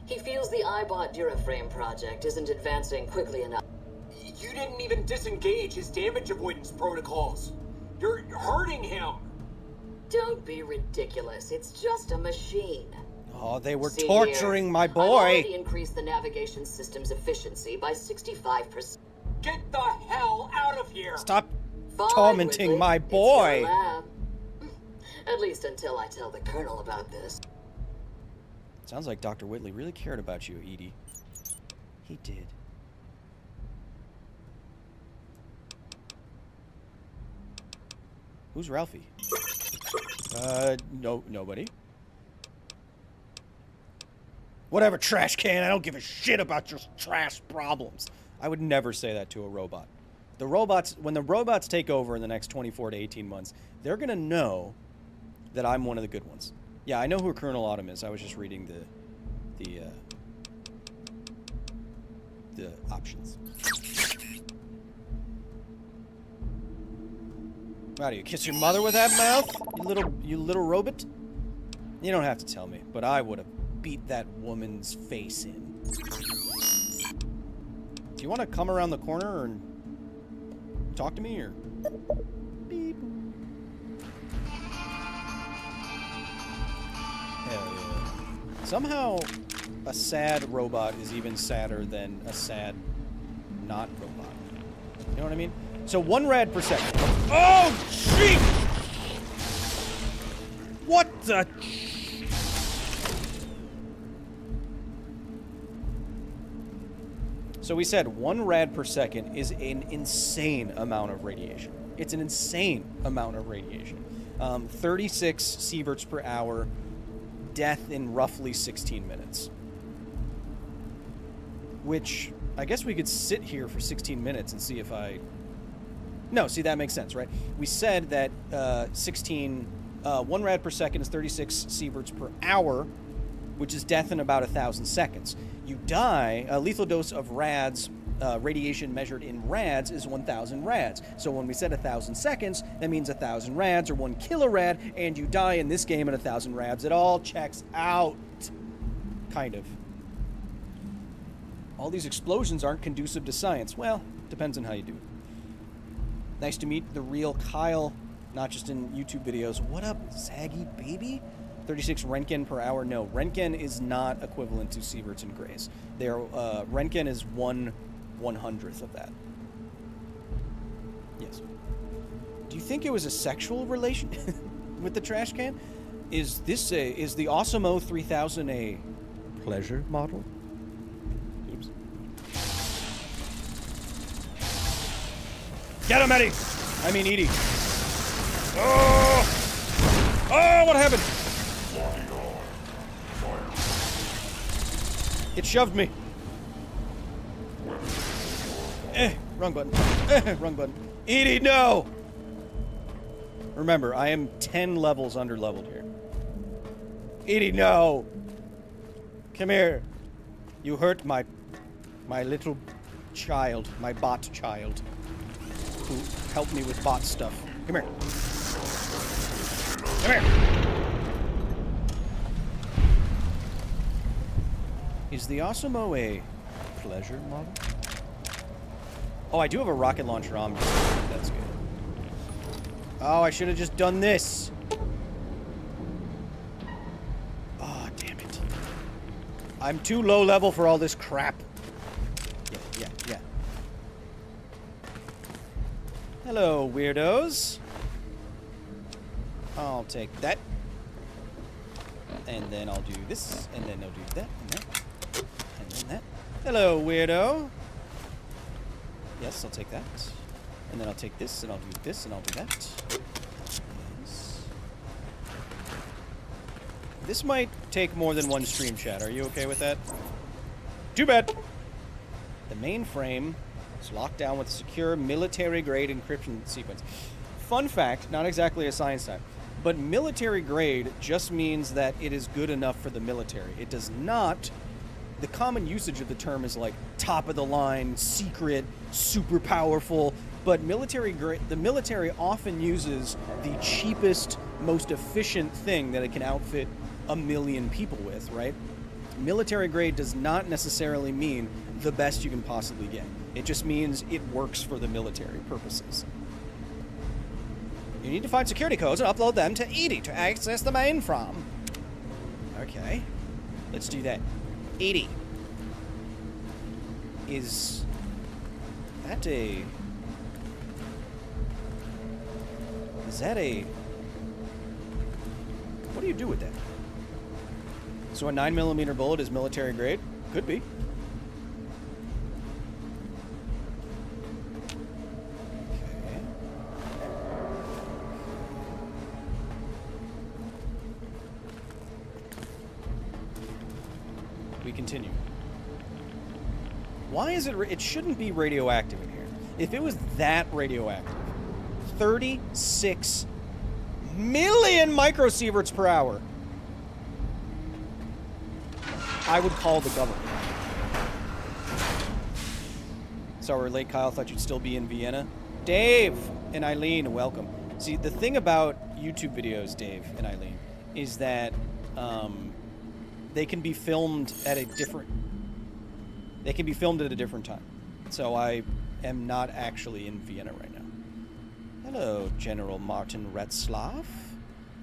He feels the iBot Duraframe project isn't advancing quickly enough. You didn't even disengage his damage avoidance protocols. You're hurting him. Don't be ridiculous. It's just a machine. Oh, they were See torturing here, my boy. I've already increased the navigation system's efficiency by 65%. Get the hell out of here. Stop Fine, tormenting Whitley. my It's boy. your lab. At least until I tell the Colonel about this. Sounds like Dr. Whitley really cared about you, Edie. He did. Who's Ralphie? No, nobody. Whatever, trash can. I don't give a shit about your trash problems. I would never say that to a robot. The robots, when the robots take over in the next 24 to 18 months, they're gonna know that I'm one of the good ones. Yeah, I know who Colonel Autumn is. I was just reading the options. How do you kiss your mother with that mouth? You little robot? You don't have to tell me, but I would have beat that woman's face in. Do you want to come around the corner and talk to me, or? Beep. Hell yeah. Somehow, a sad robot is even sadder than a sad not robot. You know what I mean? So 1 rad per second. Oh, jeez! What the? So we said 1 rad per second is an insane amount of radiation. It's an insane amount of radiation. 36 sieverts per hour, death in roughly 16 minutes. Which, I guess we could sit here for 16 minutes and see if I... No, see, that makes sense, right? We said that 1 rad per second is 36 sieverts per hour, which is death in about 1,000 seconds. You die, a lethal dose of rads, radiation measured in rads, is 1,000 rads. So when we said 1,000 seconds, that means 1,000 rads, or 1 kilorad, and you die in this game at 1,000 rads. It all checks out. Kind of. All these explosions aren't conducive to science. Well, depends on how you do it. Nice to meet the real Kyle, not just in YouTube videos. What up, Zaggy baby? 36 Roentgen per hour. No, Roentgen is not equivalent to sieverts and grays. Roentgen is 1/100th of that. Yes. Do you think it was a sexual relation with the trash can? Is the Osmo 3000 a pleasure model? Oops. Get him, Eddie! I mean, Edie. Oh! Oh, what happened? It shoved me. Wrong button. Wrong button. Edie, no! Remember, I am 10 levels under-leveled here. Edie, no! Come here. You hurt my little child, my bot child, who helped me with bot stuff. Come here. Come here. Is the Osmo a pleasure model? Oh, I do have a rocket launcher on me. That's good. Oh, I should have just done this. Oh, damn it. I'm too low level for all this crap. Yeah. Hello, weirdos. I'll take that. And then I'll do this, and then I'll do that, and that. And then that. Hello, weirdo. Yes, I'll take that. And then I'll take this, and I'll do this, and I'll do that. Yes. This might take more than one stream chat. Are you okay with that? Too bad. The mainframe is locked down with a secure military-grade encryption sequence. Fun fact, not exactly a science type, but military-grade just means that it is good enough for the military. It does not... The common usage of the term is like top-of-the-line, secret, super powerful, but the military often uses the cheapest, most efficient thing that it can outfit 1 million people with, right? Military grade does not necessarily mean the best you can possibly get. It just means it works for the military purposes. You need to find security codes and upload them to Edie to access the mainframe. Okay. Let's do that. Edie. Is that a... Is that a... What do you do with that? So a 9mm bullet is military grade? Could be. Okay. We continue. Why is it... It shouldn't be radioactive in here. If it was that radioactive, 36 million microsieverts per hour, I would call the government. Sorry, late Kyle. Thought you'd still be in Vienna. Dave and Eileen, welcome. See, the thing about YouTube videos, Dave and Eileen, is that they can be filmed at a different... They can be filmed at a different time. So I am not actually in Vienna right now. Hello, General Martin Retzlaff.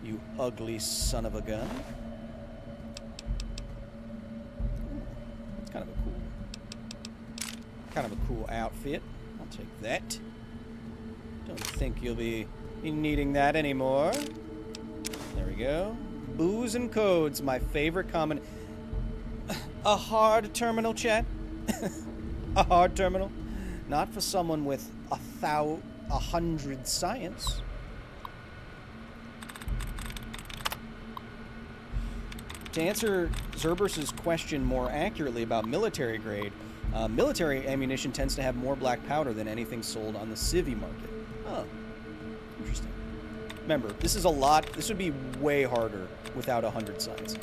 You ugly son of a gun. It's kind of a cool... Kind of a cool outfit. I'll take that. Don't think you'll be needing that anymore. There we go. Booze and codes, my favorite common. A hard terminal, chat. A hard terminal. Not for someone with 100 science. To answer Zerberus's question more accurately about military grade, military ammunition tends to have more black powder than anything sold on the civvy market. Oh, interesting. Remember, this is a lot. This would be way harder without 100 science.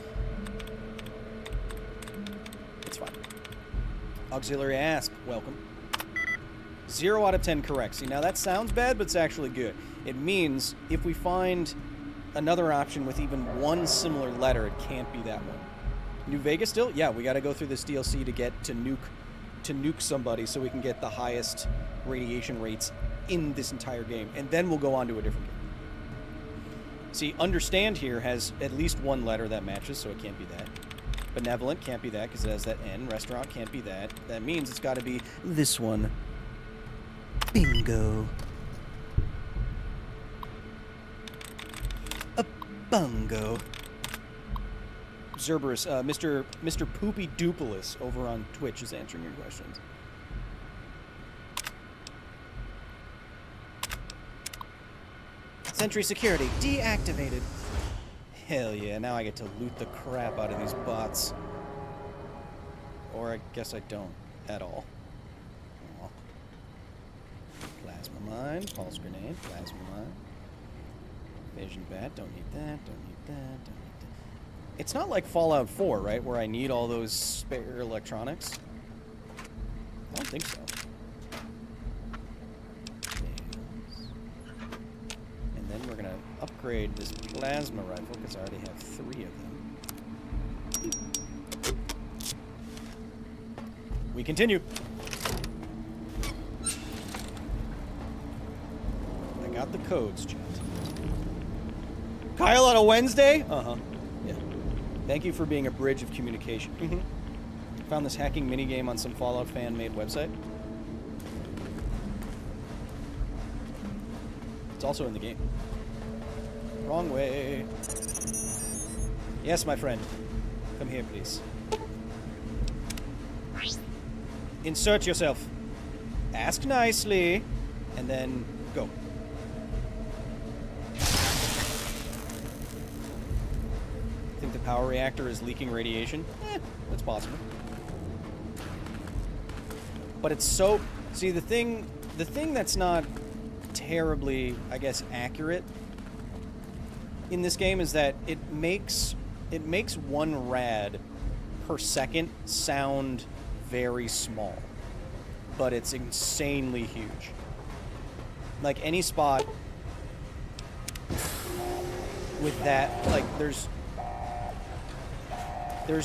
It's fine. Auxiliary Asp, welcome. 0 out of 10 correct. See, now that sounds bad, but it's actually good. It means if we find another option with even one similar letter, it can't be that one. New Vegas still? Yeah, we got to go through this DLC to get to nuke somebody so we can get the highest radiation rates in this entire game, and then we'll go on to a different game. See, understand here has at least one letter that matches, so it can't be that. Benevolent can't be that because it has that N. Restaurant can't be that. That means it's got to be this one. Bingo. A bungo. Zerberus, Mr. Poopy Dupelis over on Twitch is answering your questions. Sentry security deactivated. Hell yeah, now I get to loot the crap out of these bots. Or I guess I don't at all. Aw. Plasma mine, pulse grenade, plasma mine. Vision bat, don't need that, don't need that, don't need that. It's not like Fallout 4, right, where I need all those spare electronics. I don't think so. And then we're gonna upgrade this plasma rifle because I already have 3 of them. We continue. I got the codes, chat. Kyle on a Wednesday? Uh-huh. Yeah. Thank you for being a bridge of communication. Found this hacking minigame on some Fallout fan-made website. It's also in the game. Wrong way. Yes, my friend. Come here, please. Insert yourself. Ask nicely, and then go. Think the power reactor is leaking radiation? That's possible. But it's so... See, the thing that's not terribly, I guess, accurate in this game is that it makes 1 rad per second sound very small, but it's insanely huge. Like any spot with that, like there's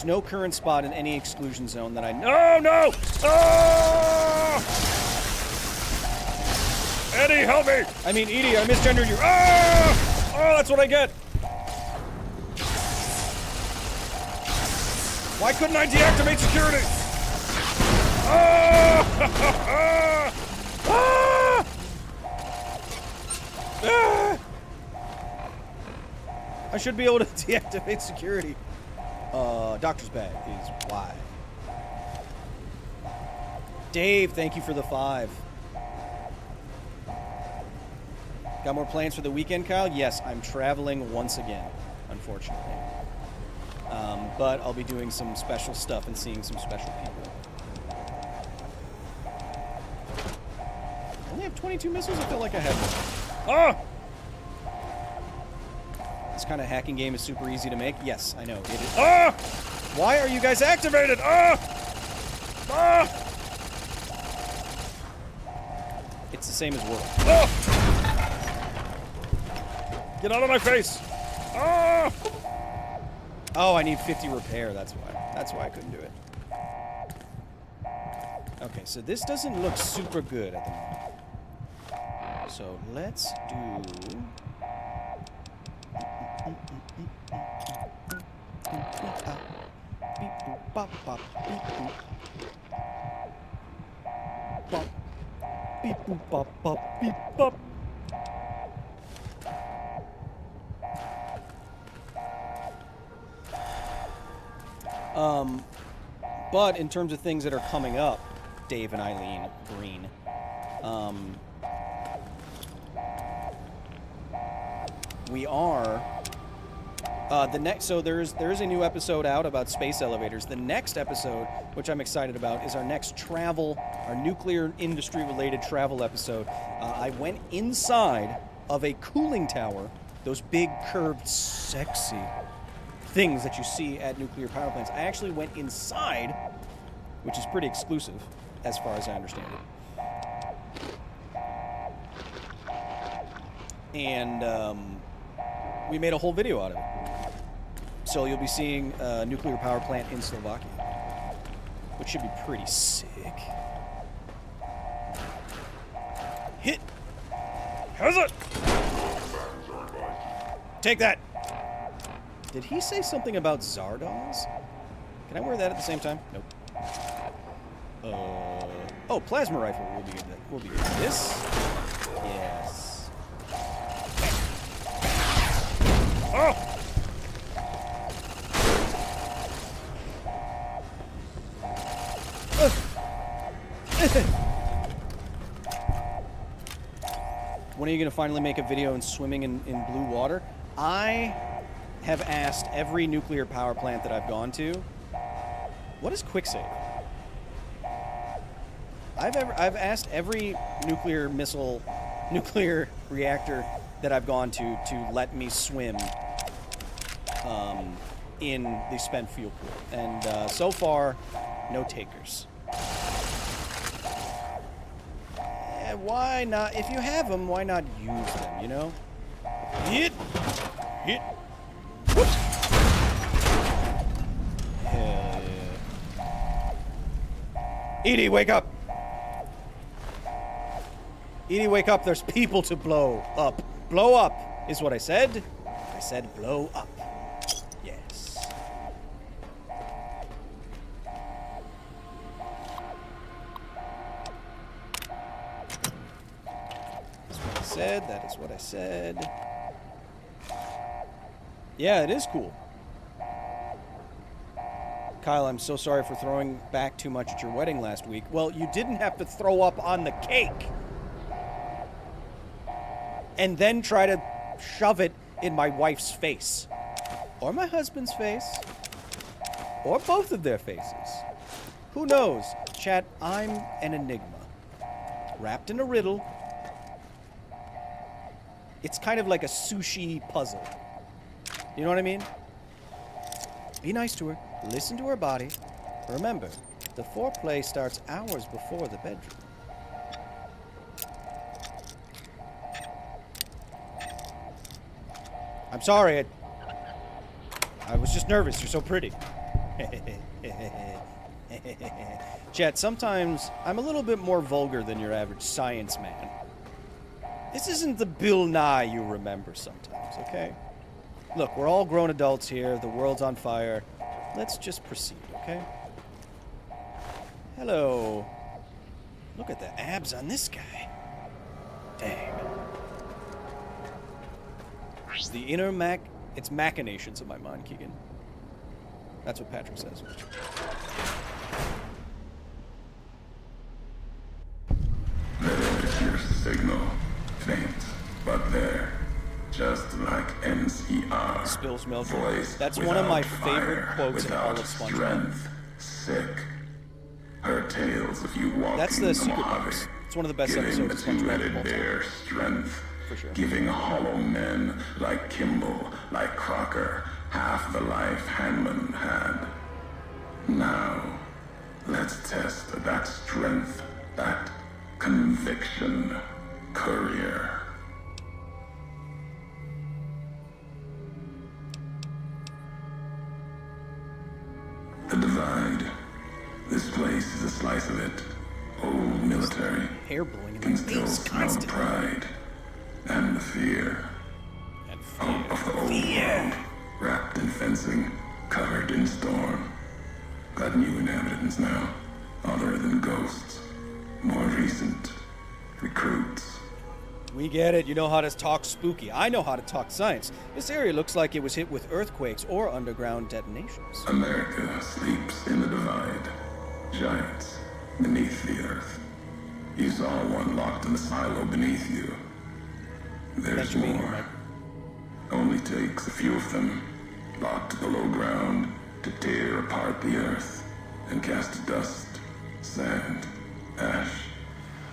no current spot in any exclusion zone that I know. No! Oh! Eddie, help me! I mean, Edie, I misgendered you. Oh! Oh, that's what I get. Why couldn't I deactivate security? Oh! Ah! Ah! I should be able to deactivate security. Doctor's bag is why. Dave, thank you for the 5. Got more plans for the weekend, Kyle? Yes, I'm traveling once again, unfortunately. But I'll be doing some special stuff and seeing some special people. I only have 22 missiles? I feel like I have more. Ah! This kind of hacking game is super easy to make. Yes, I know. It is. Ah! Why are you guys activated? Ah! Ah! It's the same as World. Ah! Get out of my face! Ah! Oh, I need 50 repair. That's why. That's why I couldn't do it. Okay, so this doesn't look super good at the moment. So let's do... Boop, bop, bop, beep, bop. But in terms of things that are coming up, Dave and Eileen Green, we are the next. So there's a new episode out about space elevators. The next episode, which I'm excited about, is our next travel, our nuclear industry related travel episode. I went inside of a cooling tower, those big curved, sexy things that you see at nuclear power plants. I actually went inside, which is pretty exclusive, as far as I understand it. And we made a whole video out of it. So you'll be seeing a nuclear power plant in Slovakia, which should be pretty sick. Hit! How's it? Take that! Did he say something about Zardoz? Can I wear that at the same time? Nope. Oh, plasma rifle will be good. We'll be good. This? Yes. Oh! When are you going to finally make a video in swimming in blue water? I have asked every nuclear power plant that I've gone to, what is quicksave? I've asked every nuclear reactor that I've gone to let me swim in the spent fuel pool, and so far, no takers. Why not? If you have them, why not use them? You know? Hit. Whoop. Hell yeah. Edie, wake up! Edie, wake up. There's people to blow up. Blow up is what I said. I said blow up. Yes. That's what I said. That is what I said. Yeah, it is cool. Kyle, I'm so sorry for throwing back too much at your wedding last week. Well, you didn't have to throw up on the cake and then try to shove it in my wife's face. Or my husband's face. Or both of their faces. Who knows? Chat, I'm an enigma. Wrapped in a riddle. It's kind of like a sushi puzzle. You know what I mean? Be nice to her. Listen to her body. Remember, the foreplay starts hours before the bedroom. I'm sorry. I was just nervous. You're so pretty. Chat, sometimes I'm a little bit more vulgar than your average science man. This isn't the Bill Nye you remember sometimes, okay? Look, we're all grown adults here. The world's on fire. Let's just proceed, okay? Hello. Look at the abs on this guy. Dang. The inner it's machinations of my mind, Keegan. That's what Patrick says. There's your signal. Faint, but there. Just like NCR. Spills milk. Voice That's one of my fire, favorite quotes in all of without SpongeBob. Strength, sick. Her tales of you walking That's the secret Mojave, box. It's one of the best giving episodes the of SpongeBob two-headed of all time. bear strength. For sure. Giving hollow men like Kimball, like Crocker, half the life Hanman had. Now, let's test that strength, that conviction, courier. The Divide. This place is a slice of it. Old military. Hair blowing in Can my still face smell constantly. pride. And the fear. Out of the old world. Wrapped in fencing. Covered in storm. Got new inhabitants now. Other than ghosts. More recent. recruits. We get it. You know how to talk spooky. I know how to talk science. This area looks like it was hit with earthquakes or underground detonations. America sleeps in the divide. Giants beneath the earth. You saw one locked in the silo beneath you. There's more. Only takes a few of them, locked below ground, to tear apart the earth and cast dust, sand, ash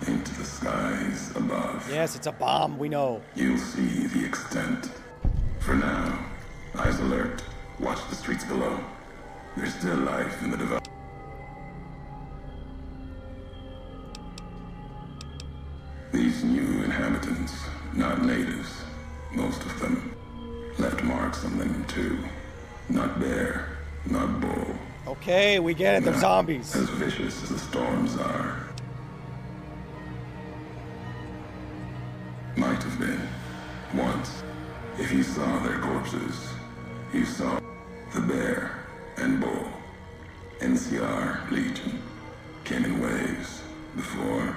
into the skies above. Yes, it's a bomb, we know. You'll see the extent. For now, eyes alert. Watch the streets below. There's still life in the divide. These new inhabitants, not natives, most of them, left marks on them too. Not bear, not bull. Okay, we get it, they're zombies. As vicious as the storms are. Might have been. Once, if you saw their corpses, you saw the bear and bull. NCR Legion came in waves, before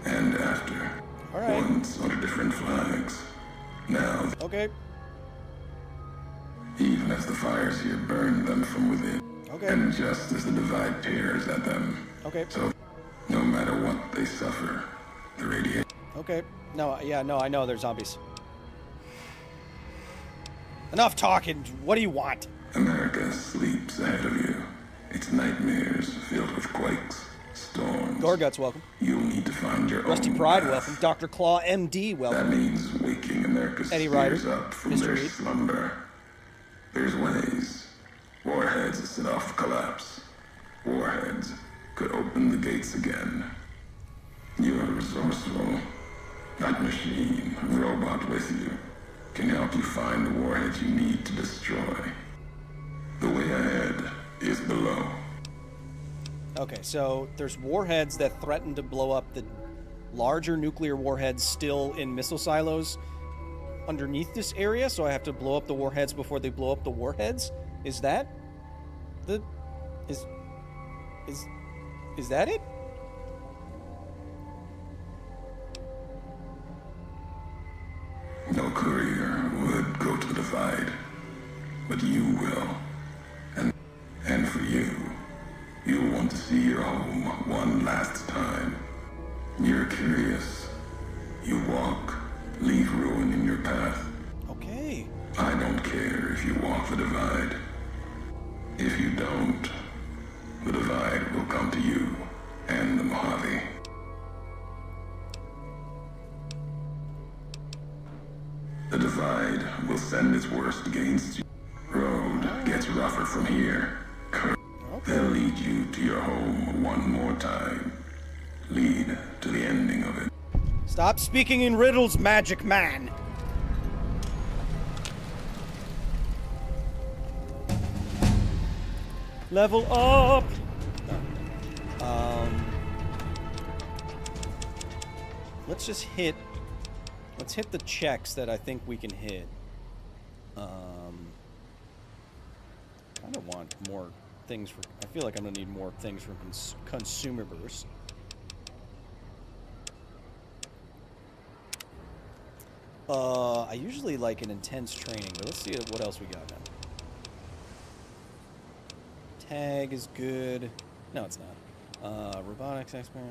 and after. All right. Once under different flags. Now, okay. Even as the fires here burn them from within. Okay. And just as the divide tears at them. Okay. So, no matter what they suffer, the radiation. Okay. No, yeah, no, I know they're zombies. Enough talking. What do you want? America sleeps ahead of you. Its nightmares filled with quakes, storms. Gorguts, welcome. You'll need to find your Rusty own Pride, path. welcome. Dr. Claw, MD, welcome. That means waking America's Eddie spirits Ryder, up from Mr. their Reed. slumber. There's ways. Warheads set off collapse. Warheads could open the gates again. You're resourceful. That machine, robot with you, can help you find the warheads you need to destroy. The way ahead is below. Okay, so there's warheads that threaten to blow up the larger nuclear warheads still in missile silos underneath this area, so I have to blow up the warheads before they blow up the warheads? Is that the... Is that it? No courier would go to the divide, but you will. And for you, you'll want to see your home one last time. You're curious. You walk, leave ruin in your path. Okay. I don't care if you walk the divide. If you don't, the divide will come to you and the Mojave. The divide will send its worst against you. Road gets rougher from here. They'll lead you to your home one more time. Lead to the ending of it. Stop speaking in riddles, magic man. Level up. Let's just hit. Let's hit the checks that I think we can hit. I don't want more things for. I feel like I'm gonna need more things from consumers. I usually like an intense training, but let's see what else we got now. Tag is good. No, it's not. Robotics expert.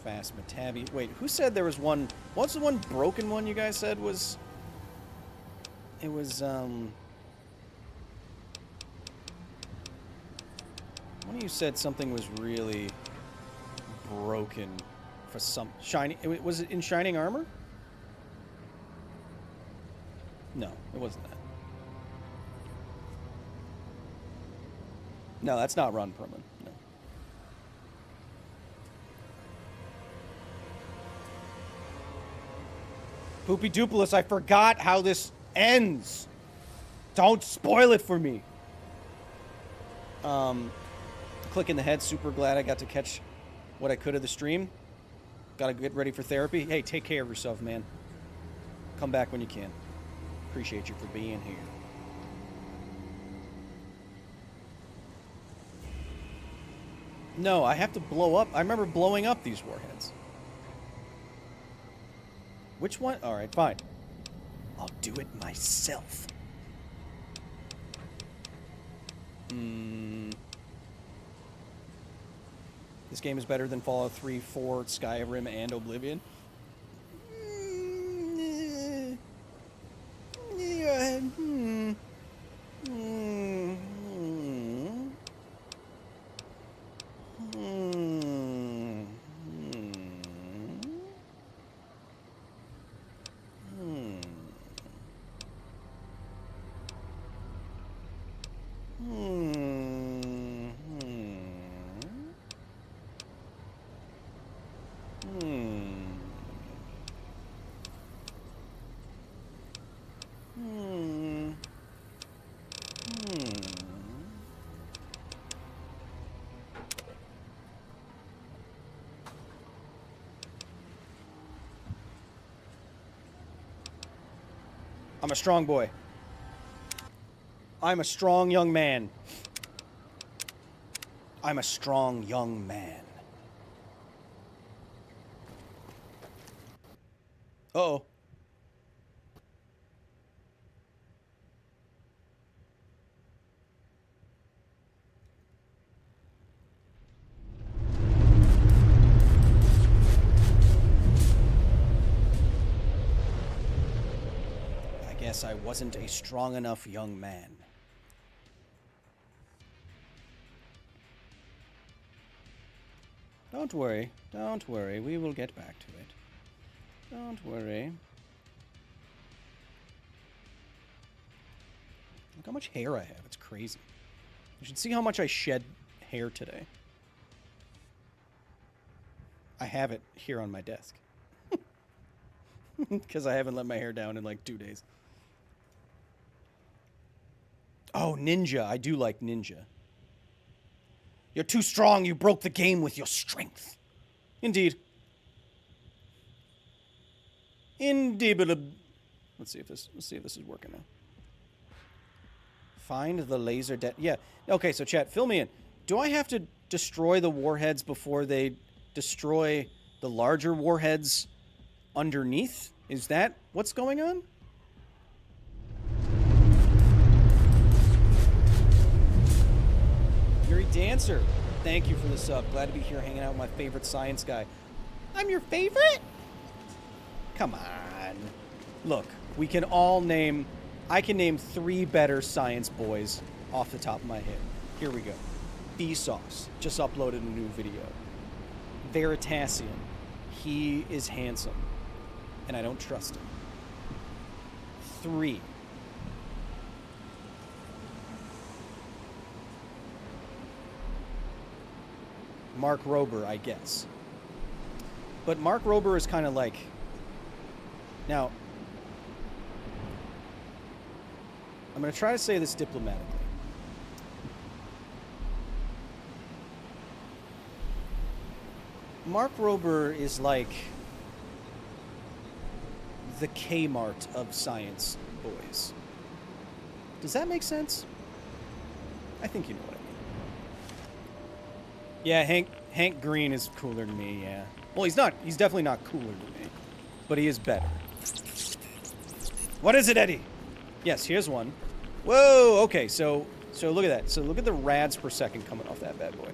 Fast metabi. Wait, who said there was one? What's the one broken one you guys said was? It was one of you said something was really broken for some shiny. Was it in shining armor? No, it wasn't that. No, that's not Ron Perlman. No. Poopy Dupless, I forgot how this ends. Don't spoil it for me. Click in the head. Super glad I got to catch what I could of the stream. Gotta get ready for therapy. Hey, take care of yourself, man. Come back when you can. Appreciate you for being here. No, I have to blow up. I remember blowing up these warheads. Which one? Alright, fine. I'll do it myself. This game is better than Fallout 3, 4, Skyrim, and Oblivion. I'm a strong boy. I'm a strong young man. I'm a strong young man. Uh-oh. I guess I wasn't a strong enough young man. Don't worry, we will get back to it. Don't worry. Look how much hair I have, it's crazy. You should see how much I shed hair today. I have it here on my desk. Because I haven't let my hair down in like 2 days. Oh, ninja. I do like ninja. You're too strong. You broke the game with your strength. Indeed. Indeed. Let's see if this is working now. Find the laser yeah. Okay, so chat, fill me in. Do I have to destroy the warheads before they destroy the larger warheads underneath? Is that what's going on? Yuri Dancer, thank you for the sub. Glad to be here hanging out with my favorite science guy. I'm your favorite? Come on. Look, we can all name... I can name 3 better science boys off the top of my head. Here we go. Vsauce just uploaded a new video. Veritasium. He is handsome. And I don't trust him. 3. Mark Rober, I guess. But Mark Rober is kind of like... Now, I'm going to try to say this diplomatically. Mark Rober is like the Kmart of science boys. Does that make sense? I think you know what I mean. Yeah, Hank Green is cooler than me, yeah. Well, he's not. He's definitely not cooler than me. But he is better. What is it, Eddie? Yes, here's one. Whoa, okay, so look at that. So look at the rads per second coming off that bad boy.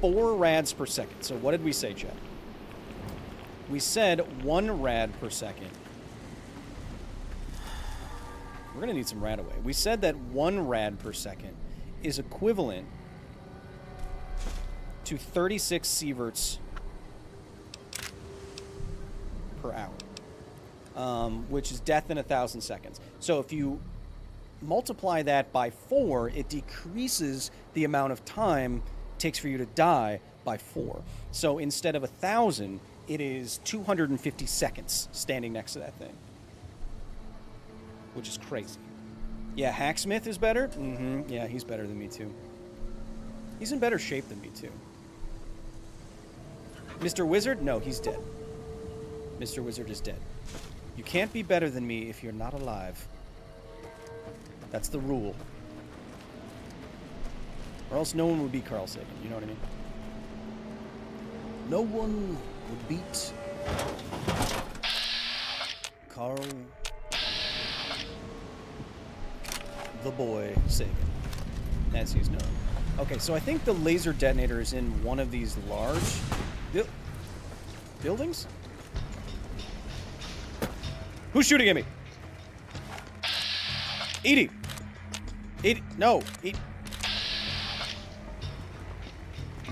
4 rads per second. So what did we say, Chad? We said 1 rad per second. We're going to need some rad away. We said that 1 rad per second is equivalent to 36 sieverts per hour, which is death in 1,000 seconds. So if you multiply that by 4, it decreases the amount of time it takes for you to die by 4. So instead of 1,000, it is 250 seconds standing next to that thing, which is crazy. Yeah, Hacksmith is better? Mm-hmm. Yeah, he's better than me, too. He's in better shape than me, too. Mr. Wizard? No, he's dead. Mr. Wizard is dead. You can't be better than me if you're not alive. That's the rule. Or else no one would beat Carl Sagan, you know what I mean? No one would beat... Carl the boy Sagan, as he's known. Okay, so I think the laser detonator is in one of these large buildings? Who's shooting at me? Edie! Edie, no! Edie.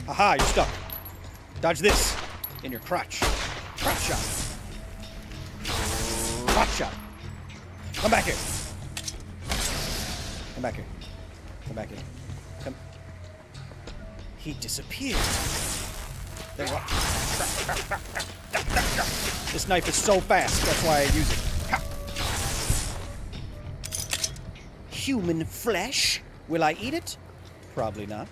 Aha, you're stuck. Dodge this in your crotch. Crotch shot. Crotch shot. Come back here. Come back here. Come back here. Come. He disappeared. There you are. This knife is so fast, that's why I use it. Human flesh? Will I eat it? Probably not.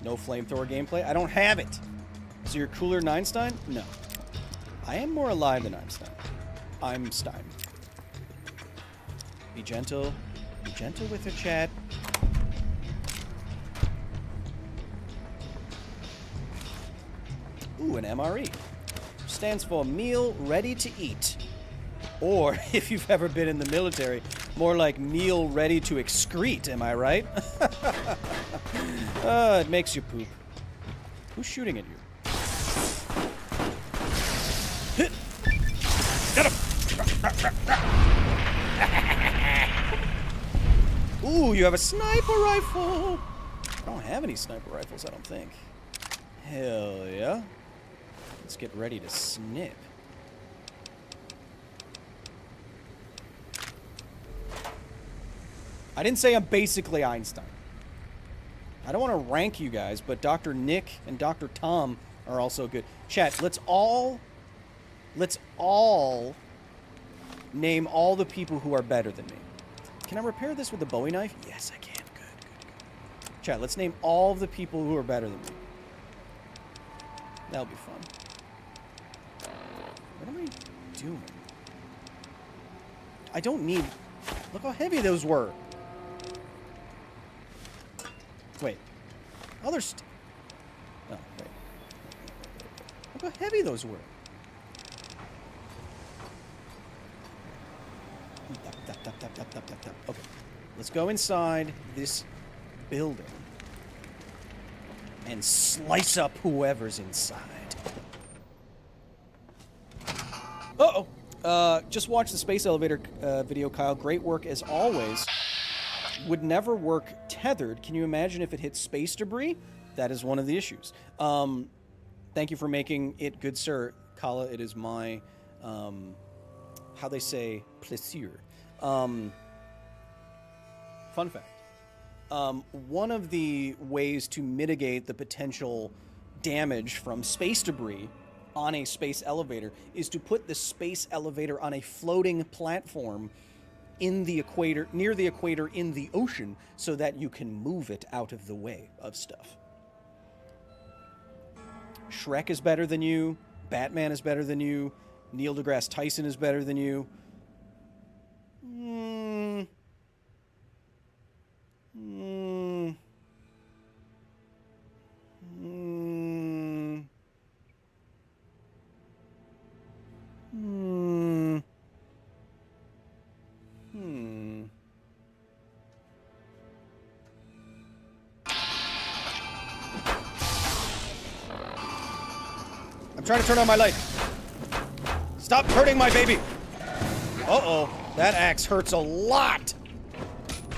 No flamethrower gameplay? I don't have it. So you're cooler than Einstein? No. I am more alive than Einstein. I'm Stein. Be gentle. Be gentle with her, chat. Ooh, an MRE. Stands for meal ready to eat. Or, if you've ever been in the military, more like meal ready to excrete, am I right? It makes you poop. Who's shooting at you? Hit! Get him! Ooh, you have a sniper rifle! I don't have any sniper rifles, I don't think. Hell yeah. Let's get ready to snip. I didn't say I'm basically Einstein. I don't want to rank you guys, but Dr. Nick and Dr. Tom are also good. Chat, let's all name all the people who are better than me. Can I repair this with a Bowie knife? Yes, I can. Good. Chat, let's name all of the people who are better than me. That'll be fun. What am I doing? I don't need... Look how heavy those were. Wait. Oh, there's... Oh, wait. Look how heavy those were. Okay. Let's go inside this building and slice up whoever's inside. Uh-oh. Just watch the space elevator video, Kyle. Great work as always. Would never work tethered. Can you imagine if it hit space debris? That is one of the issues. Thank you for making it good, sir. Kala, it is my, how they say, plaisir. Fun fact. One of the ways to mitigate the potential damage from space debris on a space elevator is to put the space elevator on a floating platform in the equator, near the equator in the ocean, so that you can move it out of the way of stuff. Shrek is better than you. Batman is better than you. Neil deGrasse Tyson is better than you. I'm trying to turn on my light. Stop hurting my baby. Uh-oh. That axe hurts a lot.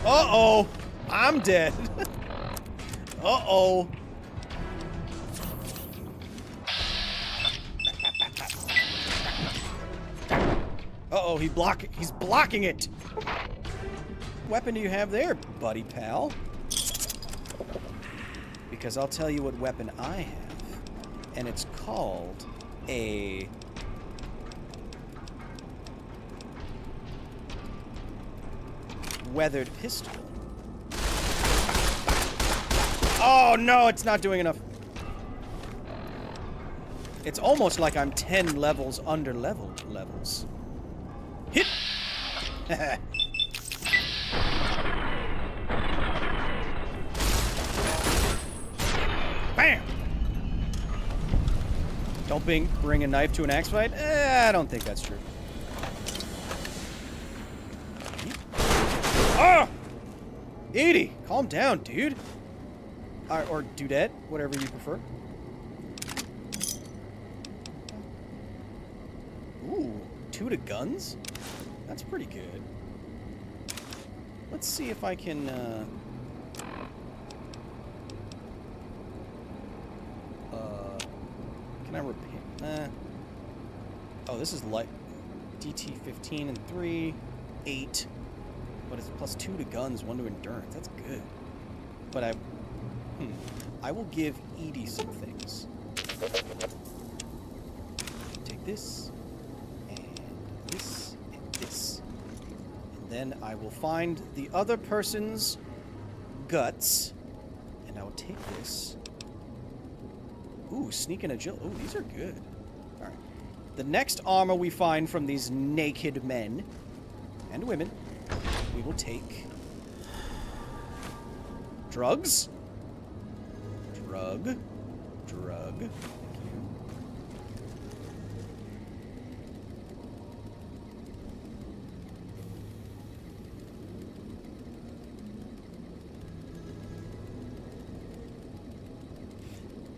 Uh-oh. I'm dead. Uh-oh. Uh-oh, he's blocking it. What weapon do you have there, buddy pal? Because I'll tell you what weapon I have. And it's called a... weathered pistol. Oh no, it's not doing enough. It's almost like I'm 10 levels under levels. Hit! Bam! Don't bring a knife to an axe fight? I don't think that's true. Ah! Edie, calm down, dude. Or dudette, whatever you prefer. Ooh, 2 to guns? That's pretty good. Let's see if I can, can I repair? Oh, this is light. DT 15 and 3, 8. But it's plus 2 to guns, 1 to endurance. That's good. But I will give Edie some things. Take this, and this, and this. And then I will find the other person's guts, and I will take this. Ooh, sneak and agility. Ooh, these are good. Alright. The next armor we find from these naked men and women, we will take drugs. Drug. Thank you.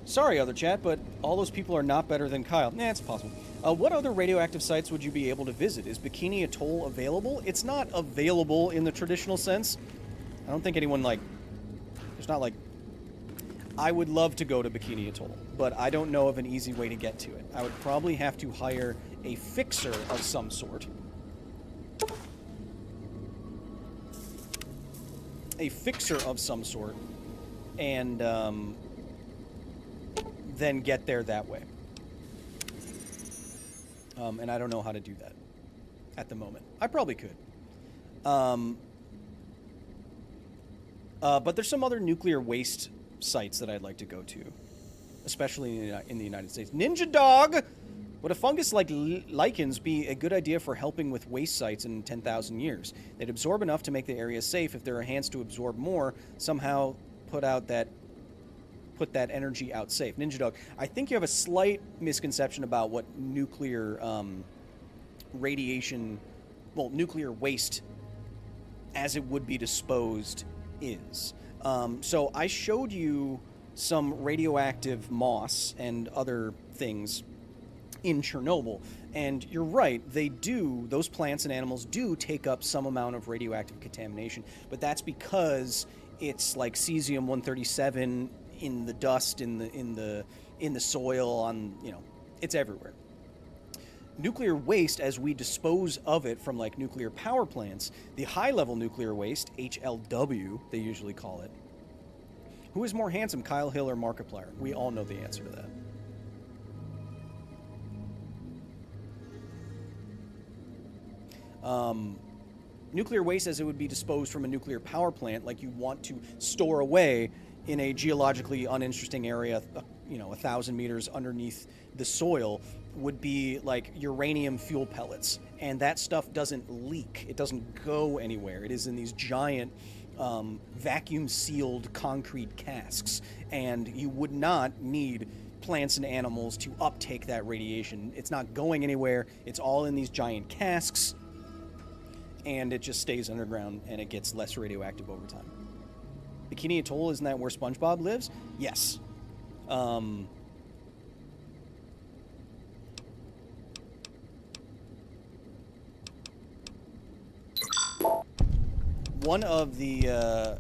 Sorry, other chat, but all those people are not better than Kyle. Nah, it's possible. What other radioactive sites would you be able to visit? Is Bikini Atoll available? It's not available in the traditional sense. I don't think anyone, like... There's not, like... I would love to go to Bikini Atoll, but I don't know of an easy way to get to it. I would probably have to hire a fixer of some sort. A fixer of some sort. And, then get there that way. And I don't know how to do that at the moment. I probably could. But there's some other nuclear waste sites that I'd like to go to, especially in the United States. Ninja Dog! Would a fungus like lichens be a good idea for helping with waste sites in 10,000 years? They'd absorb enough to make the area safe. If there are hands to absorb more, somehow put that energy out safe. Ninja Dog, I think you have a slight misconception about what nuclear radiation, well, nuclear waste as it would be disposed is. So I showed you some radioactive moss and other things in Chernobyl, and you're right, those plants and animals do take up some amount of radioactive contamination, but that's because it's like cesium-137 in the dust, in the soil, it's everywhere. Nuclear waste, as we dispose of it from like nuclear power plants, the high-level nuclear waste, HLW, they usually call it. Who is more handsome, Kyle Hill or Markiplier? We all know the answer to that. Nuclear waste, as it would be disposed from a nuclear power plant, like you want to store away in a geologically uninteresting area, 1,000 meters underneath the soil, would be like uranium fuel pellets. And that stuff doesn't leak. It doesn't go anywhere. It is in these giant vacuum-sealed concrete casks. And you would not need plants and animals to uptake that radiation. It's not going anywhere. It's all in these giant casks. And it just stays underground, and it gets less radioactive over time. Bikini Atoll, isn't that where SpongeBob lives? Yes. One of the, I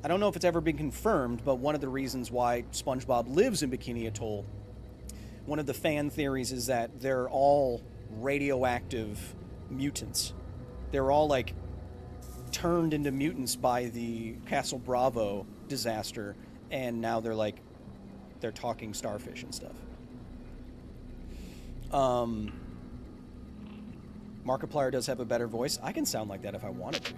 don't know if it's ever been confirmed, but one of the reasons why SpongeBob lives in Bikini Atoll, one of the fan theories is that they're all radioactive mutants. They're all, like, turned into mutants by the Castle Bravo disaster, and now they're talking starfish and stuff. Markiplier does have a better voice. I can sound like that if I wanted to.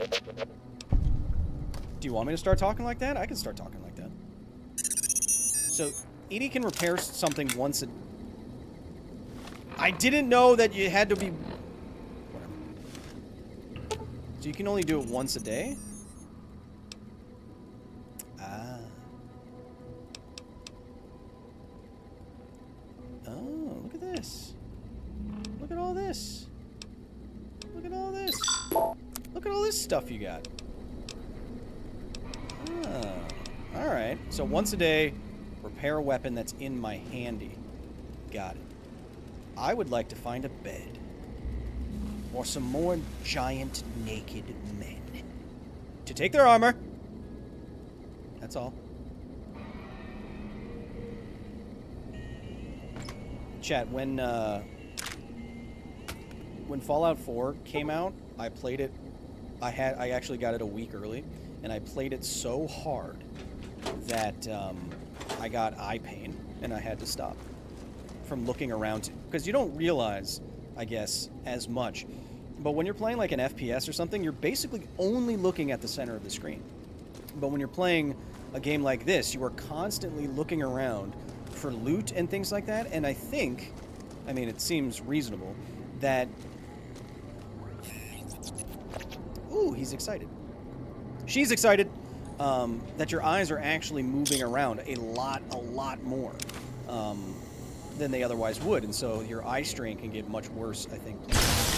Do you want me to start talking like that? I can start talking like that. So, Edie can repair something once a... I didn't know that you had to be... Whatever. So you can only do it once a day? Ah. this. Look at all this. Look at all this stuff you got. Ah, alright. So once a day, repair a weapon that's in my handy. Got it. I would like to find a bed. Or some more giant naked men. To take their armor. That's all. Chat, when Fallout 4 came out, I played it. I actually got it a week early, and I played it so hard that I got eye pain, and I had to stop from looking around. Because you don't realize, I guess, as much. But when you're playing like an FPS or something, you're basically only looking at the center of the screen. But when you're playing a game like this, you are constantly looking around for loot and things like that. And I think, I mean, it seems reasonable that... Ooh, he's excited. She's excited that your eyes are actually moving around a lot more than they otherwise would. And so your eye strain can get much worse, I think.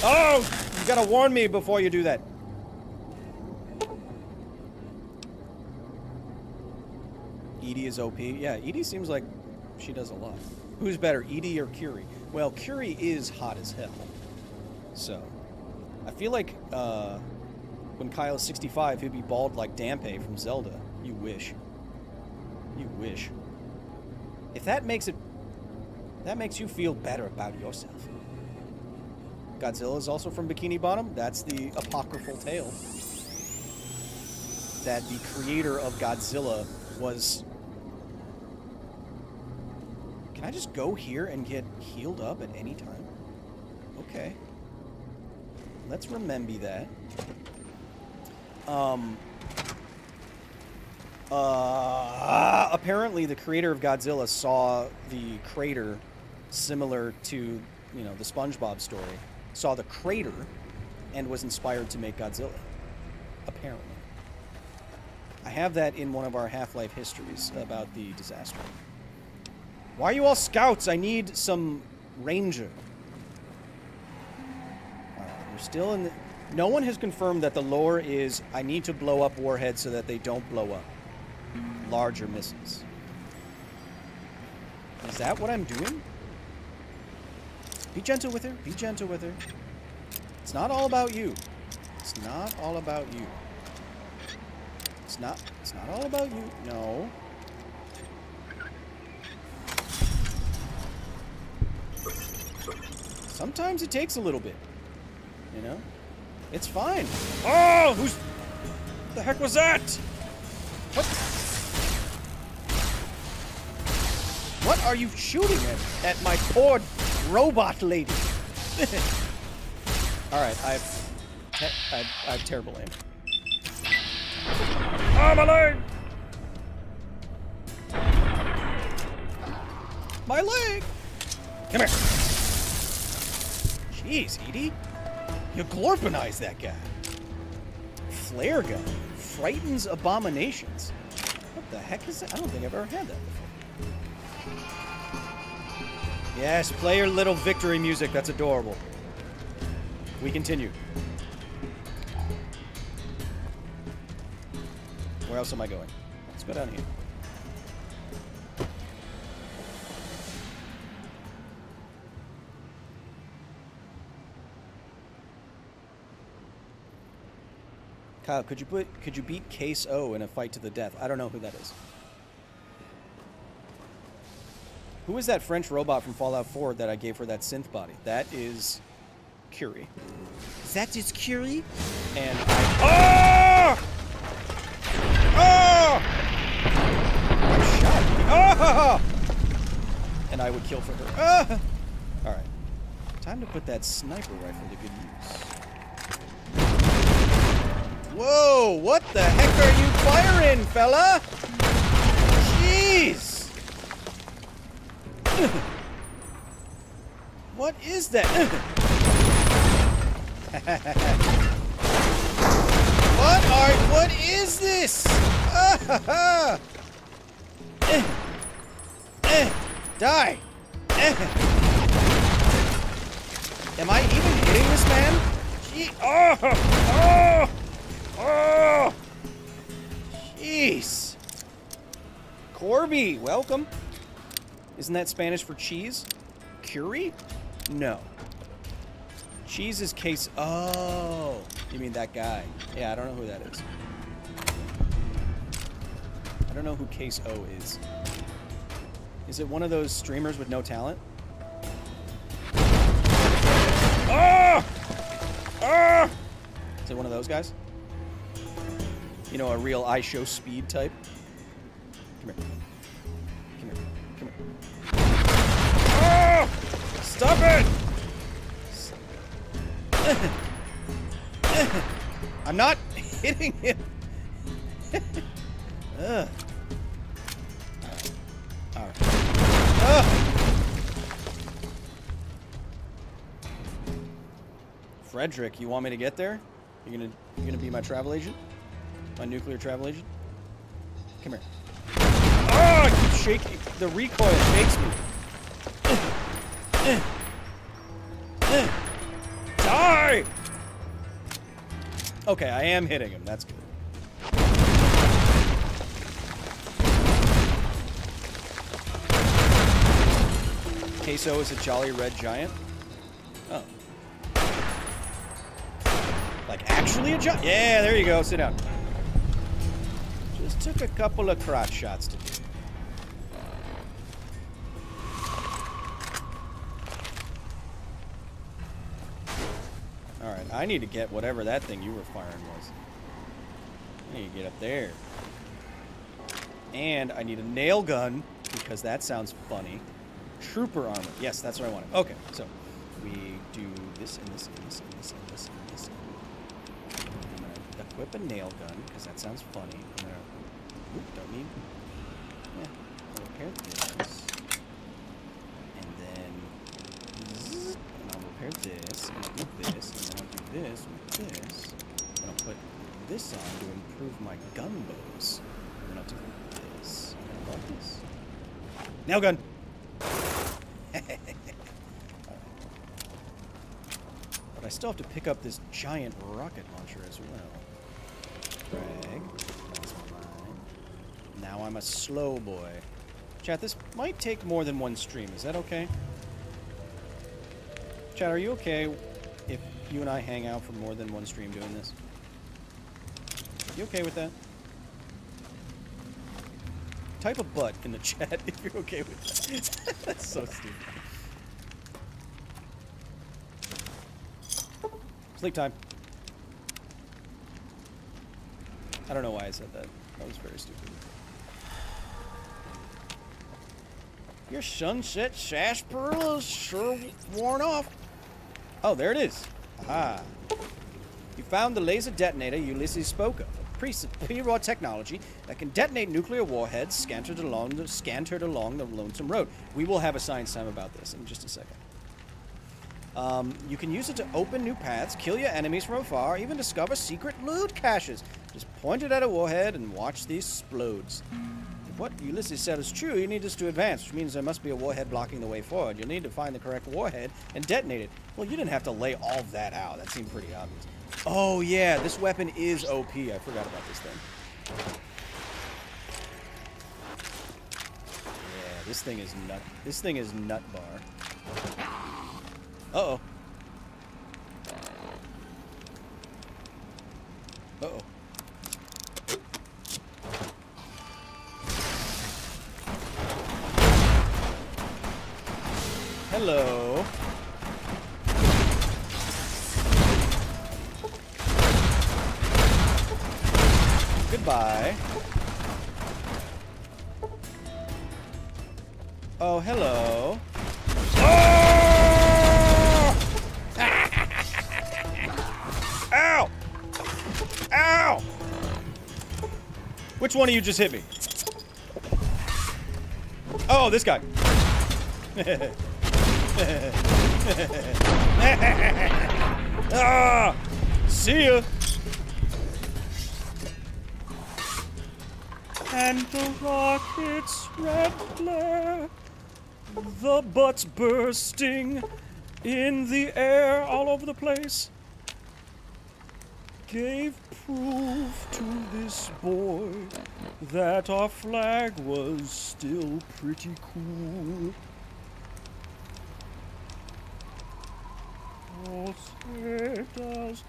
Oh! You gotta warn me before you do that. Edie is OP. Yeah, Edie seems like she does a lot. Who's better, Edie or Curie? Well, Curie is hot as hell. So, I feel like when Kyle is 65, he'll be bald like Dampé from Zelda. You wish. You wish. If that makes you feel better about yourself. Godzilla is also from Bikini Bottom. That's the apocryphal tale. That the creator of Godzilla was... Can I just go here and get healed up at any time? Okay. Let's remember that. Apparently the creator of Godzilla saw the crater similar to, you know, the SpongeBob story. Saw the crater and was inspired to make Godzilla. Apparently. I have that in one of our Half-Life histories about the disaster. Why are you all scouts? I need some ranger. We're still in the... No one has confirmed that the lore is I need to blow up warheads so that they don't blow up. Larger missiles. Is that what I'm doing? Be gentle with her. Be gentle with her. It's not all about you. It's not all about you. It's not all about you. No. Sometimes it takes a little bit. You know? It's fine. Oh! What the heck was that? What are you shooting at my poor robot lady? Alright, I have terrible aim. Oh, my leg! My leg! Come here! Jeez, Edie. You glorpinize that guy. Flare gun. Frightens abominations. What the heck is that? I don't think I've ever had that before. Yes, play your little victory music. That's adorable. We continue. Where else am I going? Let's go down here. Kyle, could you beat Case O in a fight to the death? I don't know who that is. Who is that French robot from Fallout 4 that I gave her that synth body? That is Curie. That is Curie? And I... Oh! Oh! I shot her. Oh! And I would kill for her. Oh! Alright. Time to put that sniper rifle to good use. Whoa! What the heck are you firing, fella? Jeez! What is that? What is this? Die! Am I even hitting this man? Oh! Jeez. Corby, welcome. Isn't that Spanish for cheese? Curie? No. Cheese is case... Oh. You mean that guy. Yeah, I don't know who that is. I don't know who Case O is. Is it one of those streamers with no talent? Oh! Oh! Is it one of those guys? You know, a real I show speed type? Come here. Come here. Come here. Oh! Stop it! I'm not hitting him. Ugh. All right. Frederick, you want me to get there? You're gonna be my travel agent? My nuclear travel agent? Come here. Oh, I keep shaking. The recoil shakes me. Die! Okay, I am hitting him. That's good. Queso is a jolly red giant? Oh. Like actually a giant? Yeah, there you go. Sit down. Just took a couple of crotch shots to do. Alright, I need to get whatever that thing you were firing was. I need to get up there. And I need a nail gun, because that sounds funny. Trooper armor. Yes, that's what I wanted. Okay, so we do this and this and this and this and this and this. I'm going to equip a nail gun, because that sounds funny. I'm going to... Oop, don't need... Yeah, I'll repair this. And then... And I'll repair this, and I'll do this, and then I'll do this with this. And I'll put this on to improve my gun bows. And then I'll do this. And then I'll this. Nail gun! But I still have to pick up this giant rocket launcher as well. Drag. That's mine. Now I'm a slow boy. Chat, this might take more than one stream. Is that okay? Chat, are you okay if you and I hang out for more than one stream doing this? You okay with that? Type a butt in the chat if you're okay with that. That's so stupid. Sleep time. I don't know why I said that. That was very stupid. Your sunset sarsaparilla is sure worn off. Oh, there it is. Ah. You found the laser detonator Ulysses spoke of. Pre-raw technology that can detonate nuclear warheads scattered along the lonesome road. We will have a science time about this in just a second. You can use it to open new paths, kill your enemies from afar, even discover secret loot caches. Just point it at a warhead and watch these explodes. If what Ulysses said is true, you need us to advance, which means there must be a warhead blocking the way forward. You'll need to find the correct warhead and detonate it. Well, you didn't have to lay all of that out. That seemed pretty obvious. Oh, yeah, this weapon is OP. I forgot about this thing. Yeah, this thing is nut. This thing is nut bar. Uh-oh. Uh-oh. Hello. Goodbye. Oh, hello. Oh! Ow! Ow! Which one of you just hit me? Oh, this guy. Ah! See ya! And the rocket's red glare, the butts bursting, in the air all over the place, gave proof to this boy that our flag was still pretty cool. Oh, say does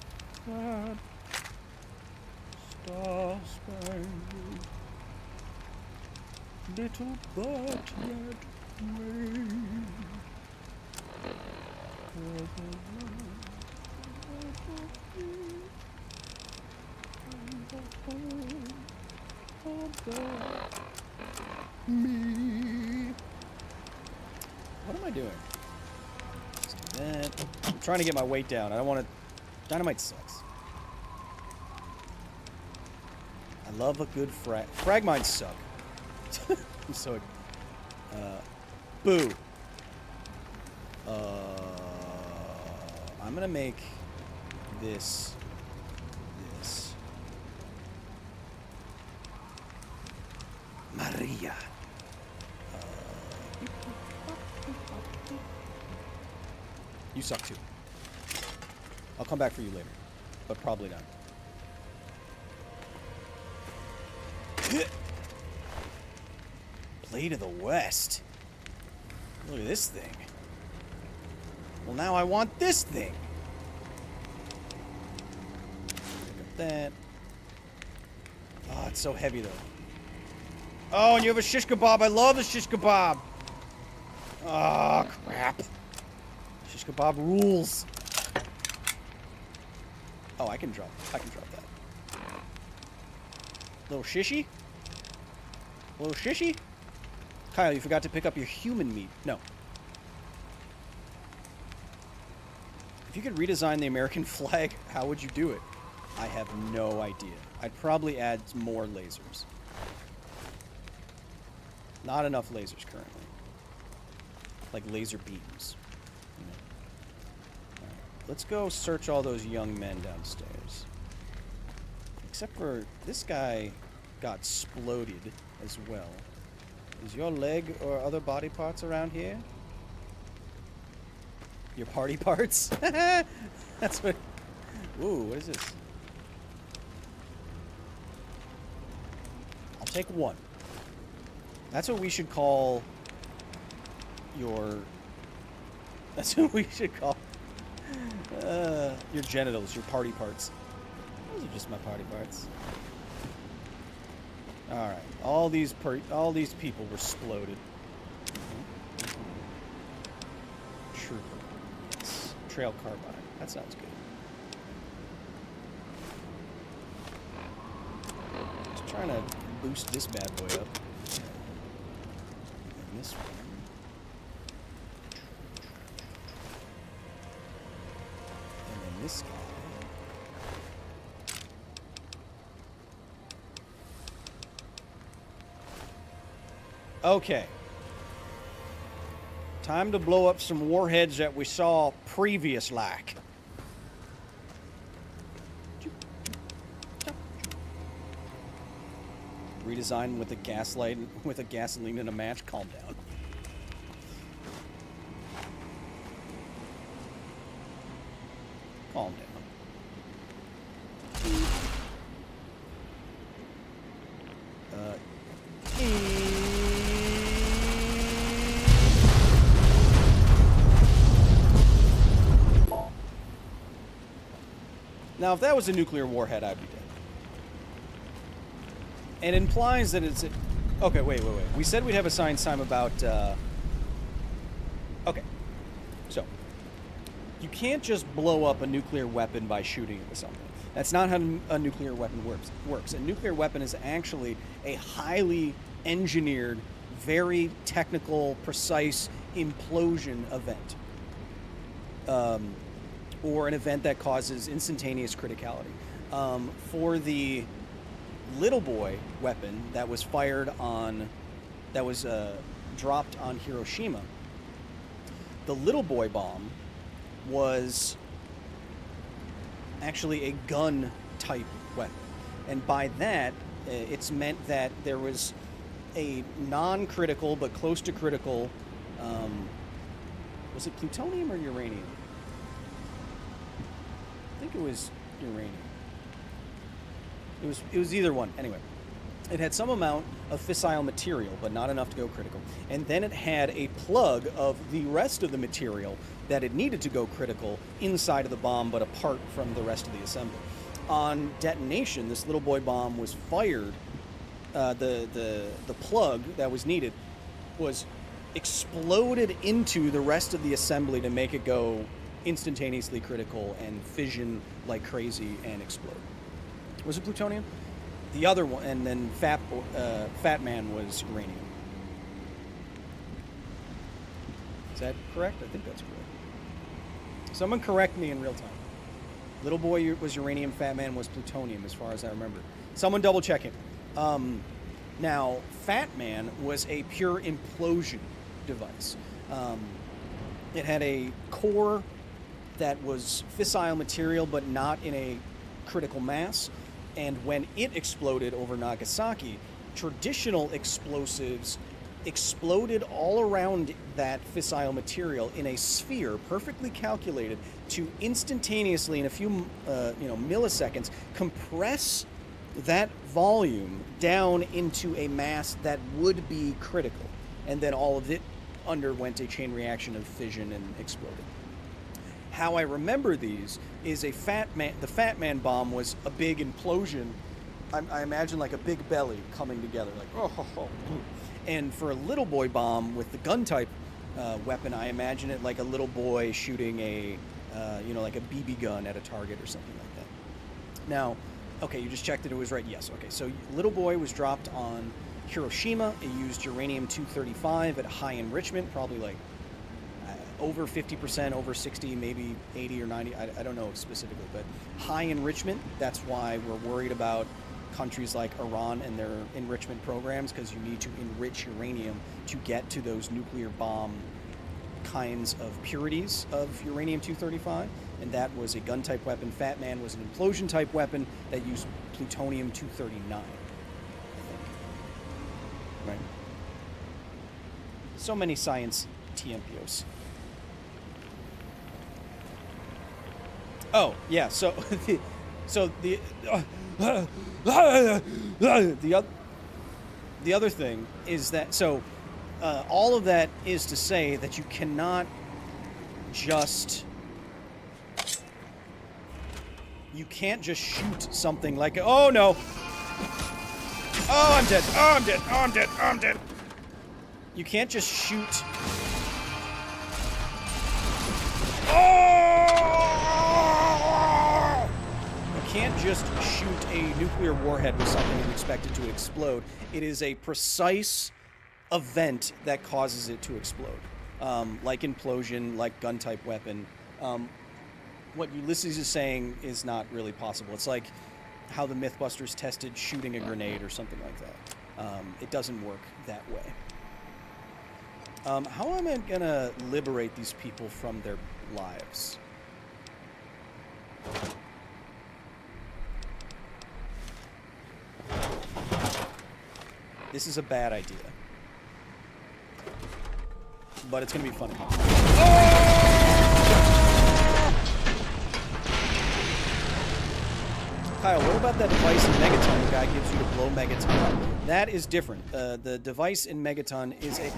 that star-spangled little bird yet wave? Me. What am I doing? Let's do that. I'm trying to get my weight down. I don't want to. Dynamite sucks. I love a good frag. Frag mines suck. I'm so. Boo. I'm gonna make this. Maria. You suck too. I'll come back for you later, but probably not. Blade of the West. Look at this thing. Well, now I want this thing. Pick up that. Oh, it's so heavy though. Oh, and you have a shish kebab. I love the shish kebab. Oh, crap. Shish kebab rules. Oh, I can drop that. Little shishy? Little shishy? Kyle, you forgot to pick up your human meat. No. If you could redesign the American flag, how would you do it? I have no idea. I'd probably add more lasers. Not enough lasers currently. Like laser beams. You know? All right. Let's go search all those young men downstairs. Except for this guy got exploded as well. Is your leg or other body parts around here? Your party parts? That's what... Ooh, what is this? I'll take one. That's what we should call your... That's what we should call... your genitals, your party parts. Those are just my party parts. Alright, all these people were exploded. Trooper. Yes. Trail carbine. That sounds good. Just trying to boost this bad boy up. And this one. And then this guy. Okay. Time to blow up some warheads that we saw previous like. Redesign with a gaslight, with a gasoline and a match. Calm down. Calm down. Now, if that was a nuclear warhead, I'd be dead. And it implies that it's... Okay, wait. We said we'd have a science time about... Okay. So, you can't just blow up a nuclear weapon by shooting it with something. That's not how a nuclear weapon works. A nuclear weapon is actually a highly engineered, very technical, precise implosion event. Or an event that causes instantaneous criticality. For the little boy weapon that was fired on, that was dropped on Hiroshima, the little boy bomb was actually a gun type weapon. And by that, it's meant that there was a non-critical but close to critical Was it plutonium or uranium? I think it was uranium. It was either one. Anyway, it had some amount of fissile material, but not enough to go critical. And then it had a plug of the rest of the material that it needed to go critical inside of the bomb, but apart from the rest of the assembly. On detonation, this little boy bomb was fired. The plug that was needed was exploded into the rest of the assembly to make it go instantaneously critical and fission like crazy and explode. Was it plutonium? The other one, and then Fat Man was uranium. Is that correct? I think that's correct. Someone correct me in real time. Little boy was uranium, Fat Man was plutonium, as far as I remember. Someone double check him. Now, Fat Man was a pure implosion device. It had a core that was fissile material, but not in a critical mass. And when it exploded over Nagasaki, traditional explosives exploded all around that fissile material in a sphere perfectly calculated to instantaneously, in a few milliseconds, compress that volume down into a mass that would be critical. And then all of it underwent a chain reaction of fission and exploded. How I remember these is the Fat Man bomb was a big implosion. I imagine like a big belly coming together, like oh. And for a little boy bomb with the gun type weapon, I imagine it like a little boy shooting a like a BB gun at a target or something like that. Now, okay, you just checked that it was right. Yes. Okay, so little boy was dropped on Hiroshima. It used uranium-235 at high enrichment, probably like over 50%, over 60, maybe 80 or 90. I don't know specifically, but high enrichment. That's why we're worried about countries like Iran and their enrichment programs, because you need to enrich uranium to get to those nuclear bomb kinds of purities of uranium-235. And that was a gun-type weapon. Fat Man was an implosion-type weapon that used plutonium-239, I think. Right. So many science TMPOs. Oh, yeah, so the other thing is that, all of that is to say that you cannot just, you can't just shoot something like, oh no, oh I'm dead, oh I'm dead, oh I'm dead, oh I'm dead. You can't just shoot, can't just shoot a nuclear warhead with something and expect it to explode. It is a precise event that causes it to explode. Like implosion, like gun-type weapon. What Ulysses is saying is not really possible. It's like how the Mythbusters tested shooting a grenade or something like that. It doesn't work that way. How am I gonna liberate these people from their lives? This is a bad idea. But it's gonna be funny. Kyle, what about that device in Megaton the guy gives you to blow Megaton up? That is different. The device in Megaton is a...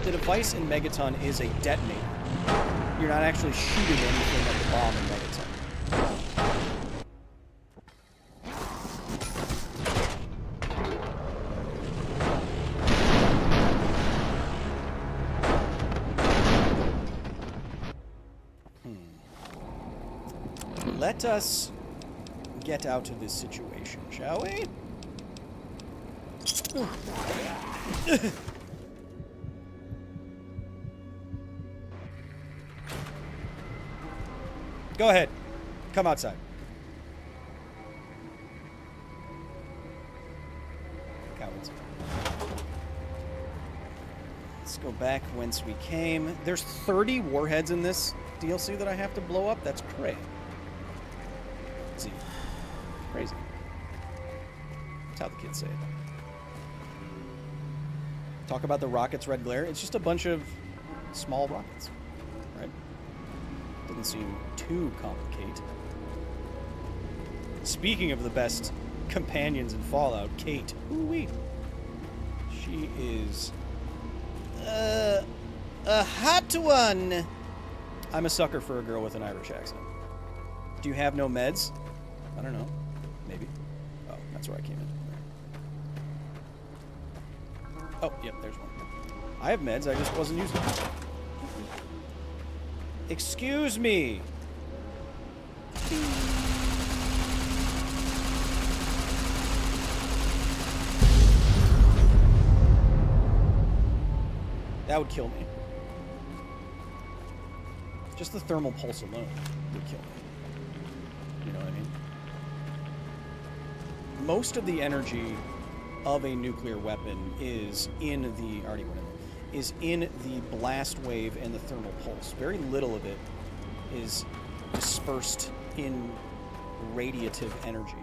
The device in Megaton is a detonator. You're not actually shooting anything at the bomb in Megaton. Let us get out of this situation, shall we? Go ahead. Come outside. Cowards. Let's go back whence we came. There's 30 warheads in this DLC that I have to blow up? That's crazy. Crazy. That's how the kids say it. Talk about the rocket's red glare. It's just a bunch of small rockets, right? Doesn't seem too complicated. Speaking of the best companions in Fallout, Kate. Ooh-wee. She is a hot one. I'm a sucker for a girl with an Irish accent. Do you have no meds? I don't know. Maybe. Oh, that's where I came in. Oh, yep, there's one. I have meds, I just wasn't using them. Excuse me. That would kill me. Just the thermal pulse alone would kill me. You know what I mean? Most of the energy of a nuclear weapon is in the the blast wave and the thermal pulse. Very little of it is dispersed in radiative energy.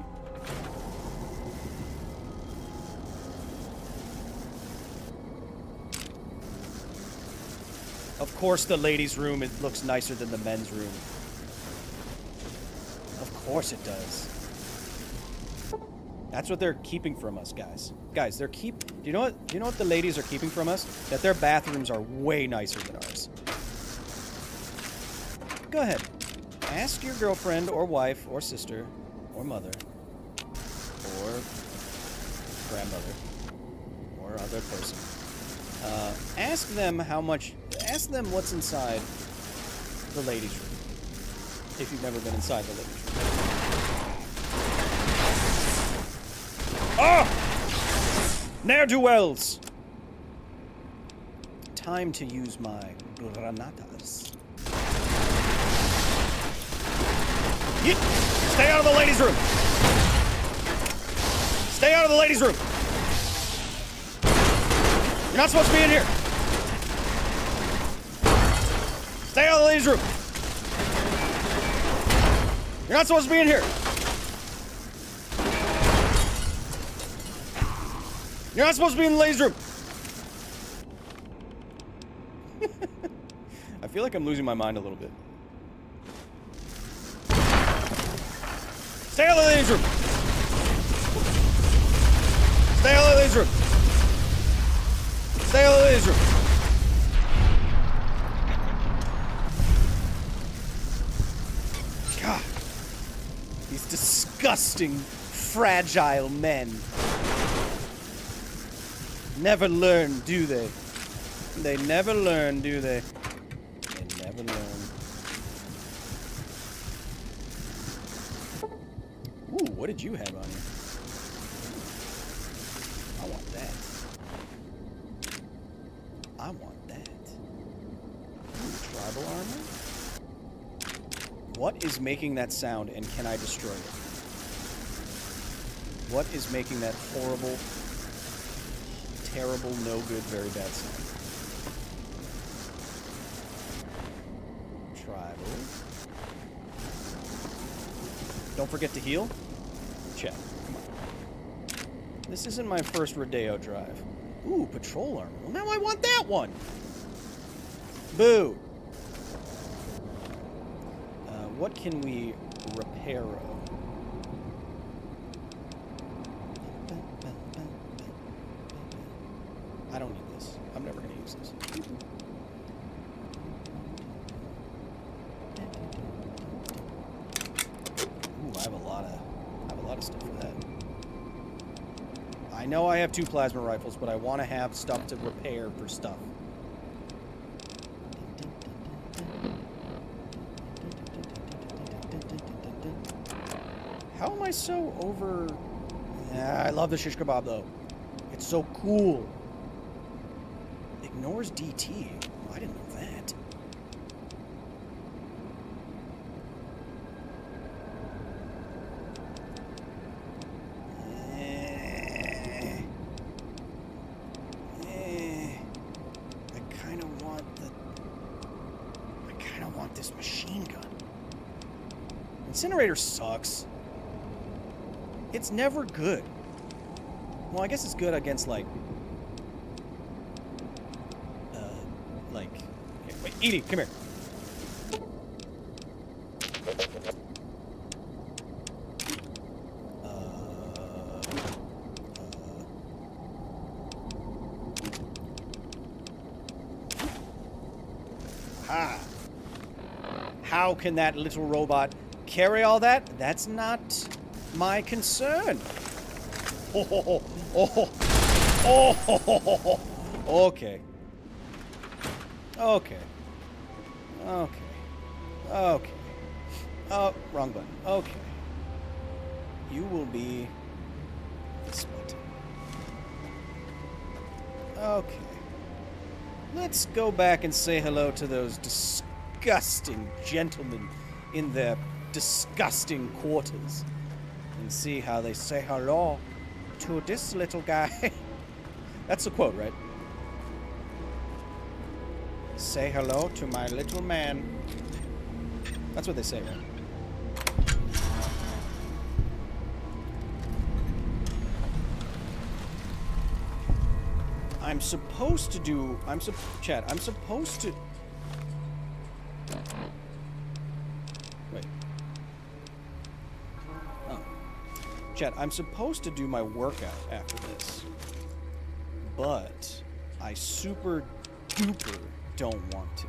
Of course the ladies' room, it looks nicer than the men's room. Of course it does. That's what they're keeping from us, guys. Guys, do you know what the ladies are keeping from us? That their bathrooms are way nicer than ours. Go ahead. Ask your girlfriend or wife or sister or mother or grandmother or other person. Ask them what's inside the ladies' room. If you've never been inside the ladies' room. Oh! Ne'er-do-wells! Time to use my granatas. Yeet! Stay out of the ladies' room! Stay out of the ladies' room! You're not supposed to be in here! Stay out of the ladies' room! You're not supposed to be in here! You're not supposed to be in the ladies' room! I feel like I'm losing my mind a little bit. Stay out of the ladies' room! Stay out of the ladies' room! Stay out of the ladies' room! God. These disgusting, fragile men. Never learn, do they? They never learn, do they? They never learn. Ooh, what did you have on you? I want that. I want that. Ooh, tribal armor? What is making that sound, and can I destroy it? What is making that horrible, terrible, no good, very bad sound? Tribal. Don't forget to heal. Check. Come on. This isn't my first Rodeo drive. Ooh, patrol armor. Well, now I want that one. Boo. What can we repair? I don't need this. I'm never going to use this. Ooh, I have a lot of stuff for that. I know I have 2 plasma rifles, but I want to have stuff to repair for stuff. How am I so over... Yeah, I love the shish kebab, though. It's so cool. Ignores DT. Oh, I didn't know that. I kind of want this machine gun. Incinerator sucks. It's never good. Well, I guess it's good against, like, Edie, come here. How can that little robot carry all that? That's not my concern. Oh, oh, oh, oh, okay. Okay. Okay. Okay. Oh, wrong button. Okay. You will be this button. Okay. Let's go back and say hello to those disgusting gentlemen in their disgusting quarters and see how they say hello to this little guy. That's a quote, right? Say hello to my little man. That's what they say, right? I'm supposed to do... Chat, I'm supposed to... Wait. Oh. Chat, I'm supposed to do my workout after this. But I super duper don't want to.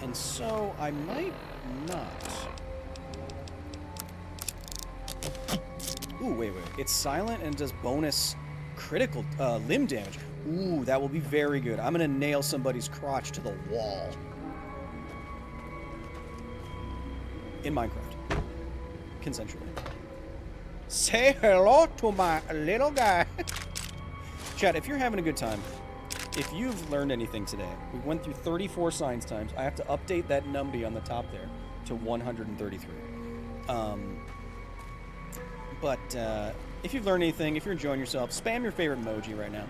And so I might not. Ooh, wait. It's silent and does bonus critical limb damage. Ooh, that will be very good. I'm gonna nail somebody's crotch to the wall. In Minecraft. Consensually. Say hello to my little guy. Chat, if you're having a good time, if you've learned anything today, we went through 34 science times. I have to update that numbie on the top there to 133. But if you've learned anything, if you're enjoying yourself, spam your favorite emoji right now.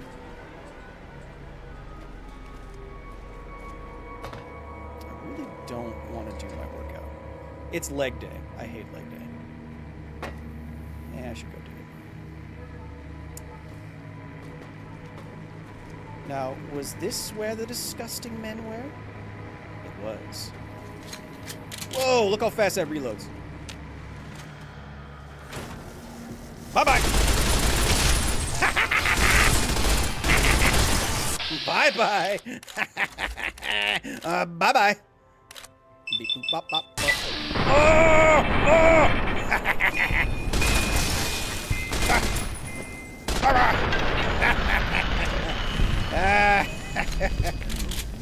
I really don't want to do my workout. It's leg day. I hate leg day. Yeah, I should go do it. Now, was this where the disgusting men were? It was. Whoa, look how fast that reloads. Bye-bye. Bye-bye. Bye-bye. Beep, boop, bop, bop, bop.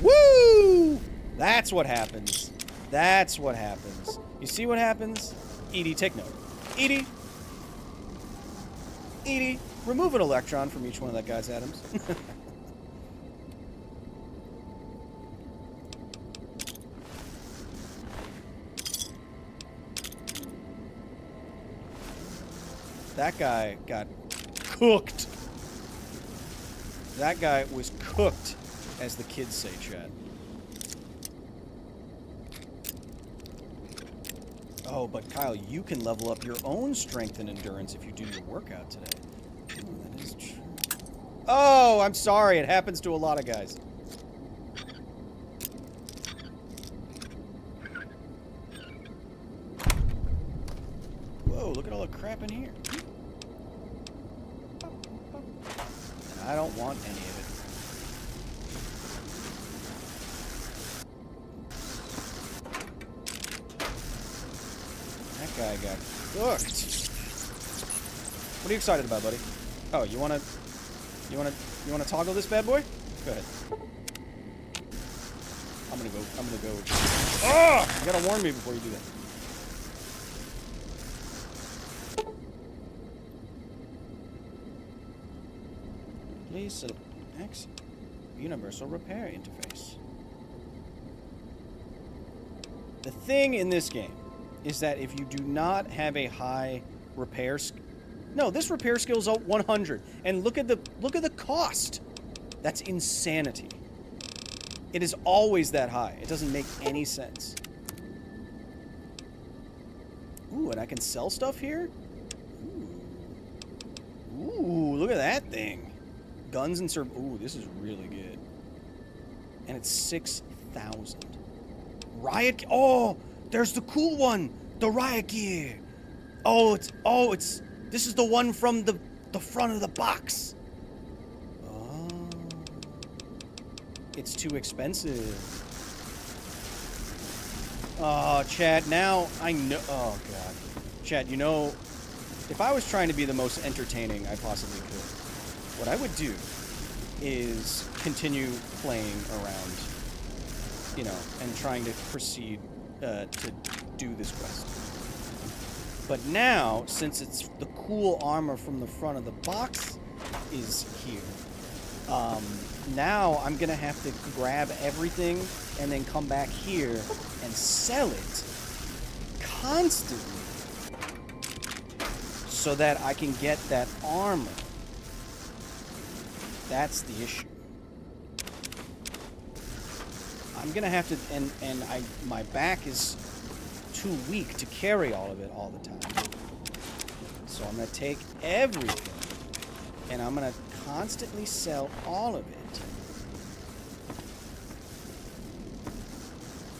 Woo! That's what happens. That's what happens. You see what happens? Edie, take note. Edie, remove an electron from each one of that guy's atoms. That guy got cooked. That guy was cooked, as the kids say, Chad. Oh, but Kyle, you can level up your own strength and endurance if you do your workout today. Ooh, that is true. Oh, I'm sorry. It happens to a lot of guys. Whoa, look at all the crap in here. I don't want any of it. That guy got cooked. What are you excited about, buddy? Oh, you wanna toggle this bad boy? Go ahead. I'm gonna go. Oh! You gotta warn me before you do that. Please select X Universal Repair Interface. The thing in this game is that if you do not have a high repair no, this repair skill is 100, and look at the cost. That's insanity. It is always that high. It doesn't make any sense. Ooh, and I can sell stuff here? Ooh, look at that thing. Guns and ooh, this is really good. and it's 6,000. Riot. Oh, there's the cool one. The riot gear. It's. This is the one from the front of the box. Oh. It's too expensive. Oh, Chad. Now I know. Oh God, Chad. You know, if I was trying to be the most entertaining I possibly could, what I would do is continue playing around, you know, and trying to proceed to do this quest. But now, since it's the cool armor from the front of the box is here, now I'm gonna have to grab everything and then come back here and sell it constantly so that I can get that armor. That's the issue. I'm gonna have to, my back is too weak to carry all of it all the time. So I'm gonna take everything and I'm gonna constantly sell all of it.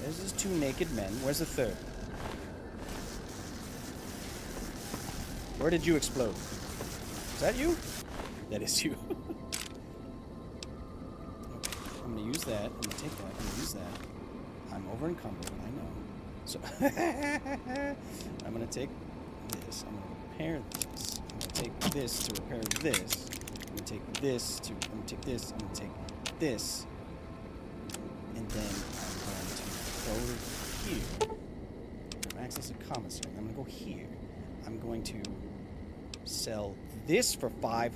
There's these 2 naked men. Where's the third? Where did you explode? Is that you? That is you. I'm gonna use that. I'm gonna take that. I'm gonna use that. I'm over encumbered. I know. So I'm gonna take this. I'm gonna repair this. I'm gonna take this to repair this. I'm gonna take this to. I'm gonna take this. I'm gonna take this. And then I'm going to go here. Access a commissary. I'm gonna go here. I'm going to sell this for $500.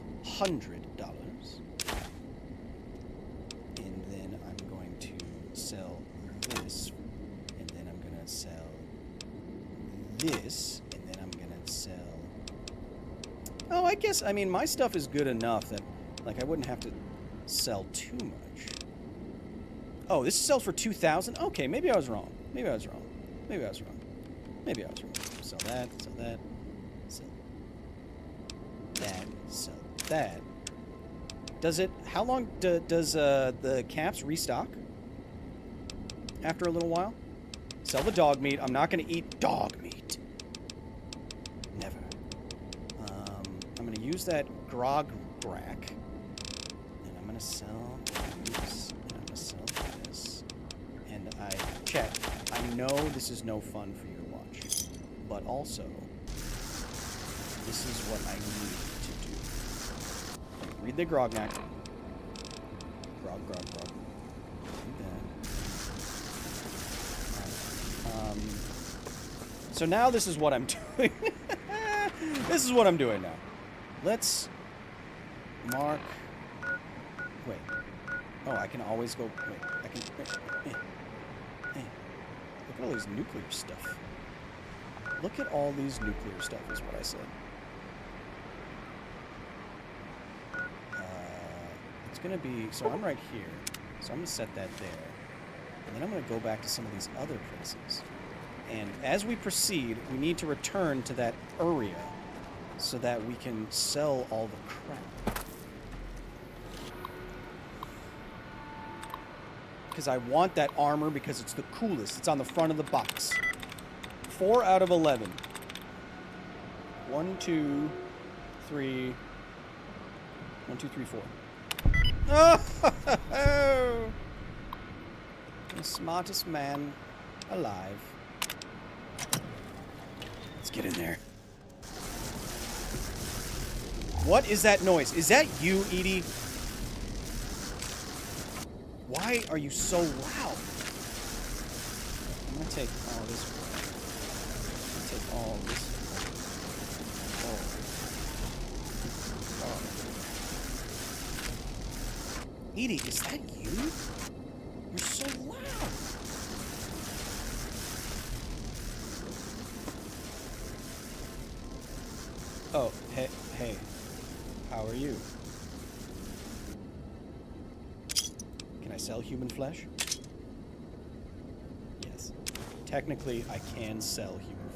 Sell this, and then I'm gonna sell this, and then I'm gonna sell. Oh, I guess, I mean, my stuff is good enough that, like, I wouldn't have to sell too much. Oh, this sells for 2,000? Okay, maybe I was wrong. Maybe I was wrong. Maybe I was wrong. Maybe I was wrong. Sell that, sell that, sell that, sell that. Does it, how long does the caps restock? After a little while? Sell the dog meat. I'm not going to eat dog meat. Never. I'm going to use that grog rack. And I'm going to sell this. And I'm going to sell this. And chat, I know this is no fun for you to watch. But also, this is what I need to do. Read the grog rack. Grog. Read that. So now this is what I'm doing. This is what I'm doing now. Let's mark. Wait. Oh, I can always go. Wait. I can. Look at all these nuclear stuff. Look at all these nuclear stuff, is what I said. It's gonna be. So I'm right here. So I'm gonna set that there. And then I'm going to go back to some of these other places. And as we proceed, we need to return to that area so that we can sell all the crap. Because I want that armor because it's the coolest. It's on the front of the box. 4 out of 11. 1, 2, 3. 1, 2, 3, 4. Oh! The smartest man alive. Let's get in there. What is that noise? Is that you, Edie? Why are you so loud? I'm gonna take all this away. I'm gonna take all this away. Oh. Edie, is that you? You're so loud. Oh, hey. How are you? Can I sell human flesh? Yes. Technically, I can sell human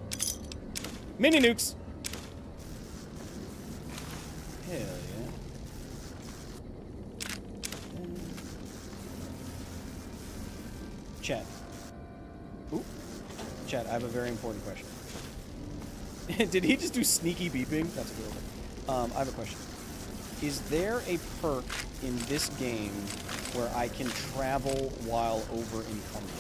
flesh. Mini nukes! Hell yeah. Chat. Ooh. Chat, I have a very important question. Did he just do sneaky beeping? That's adorable. I have a question. Is there a perk in this game where I can travel while over encumbered?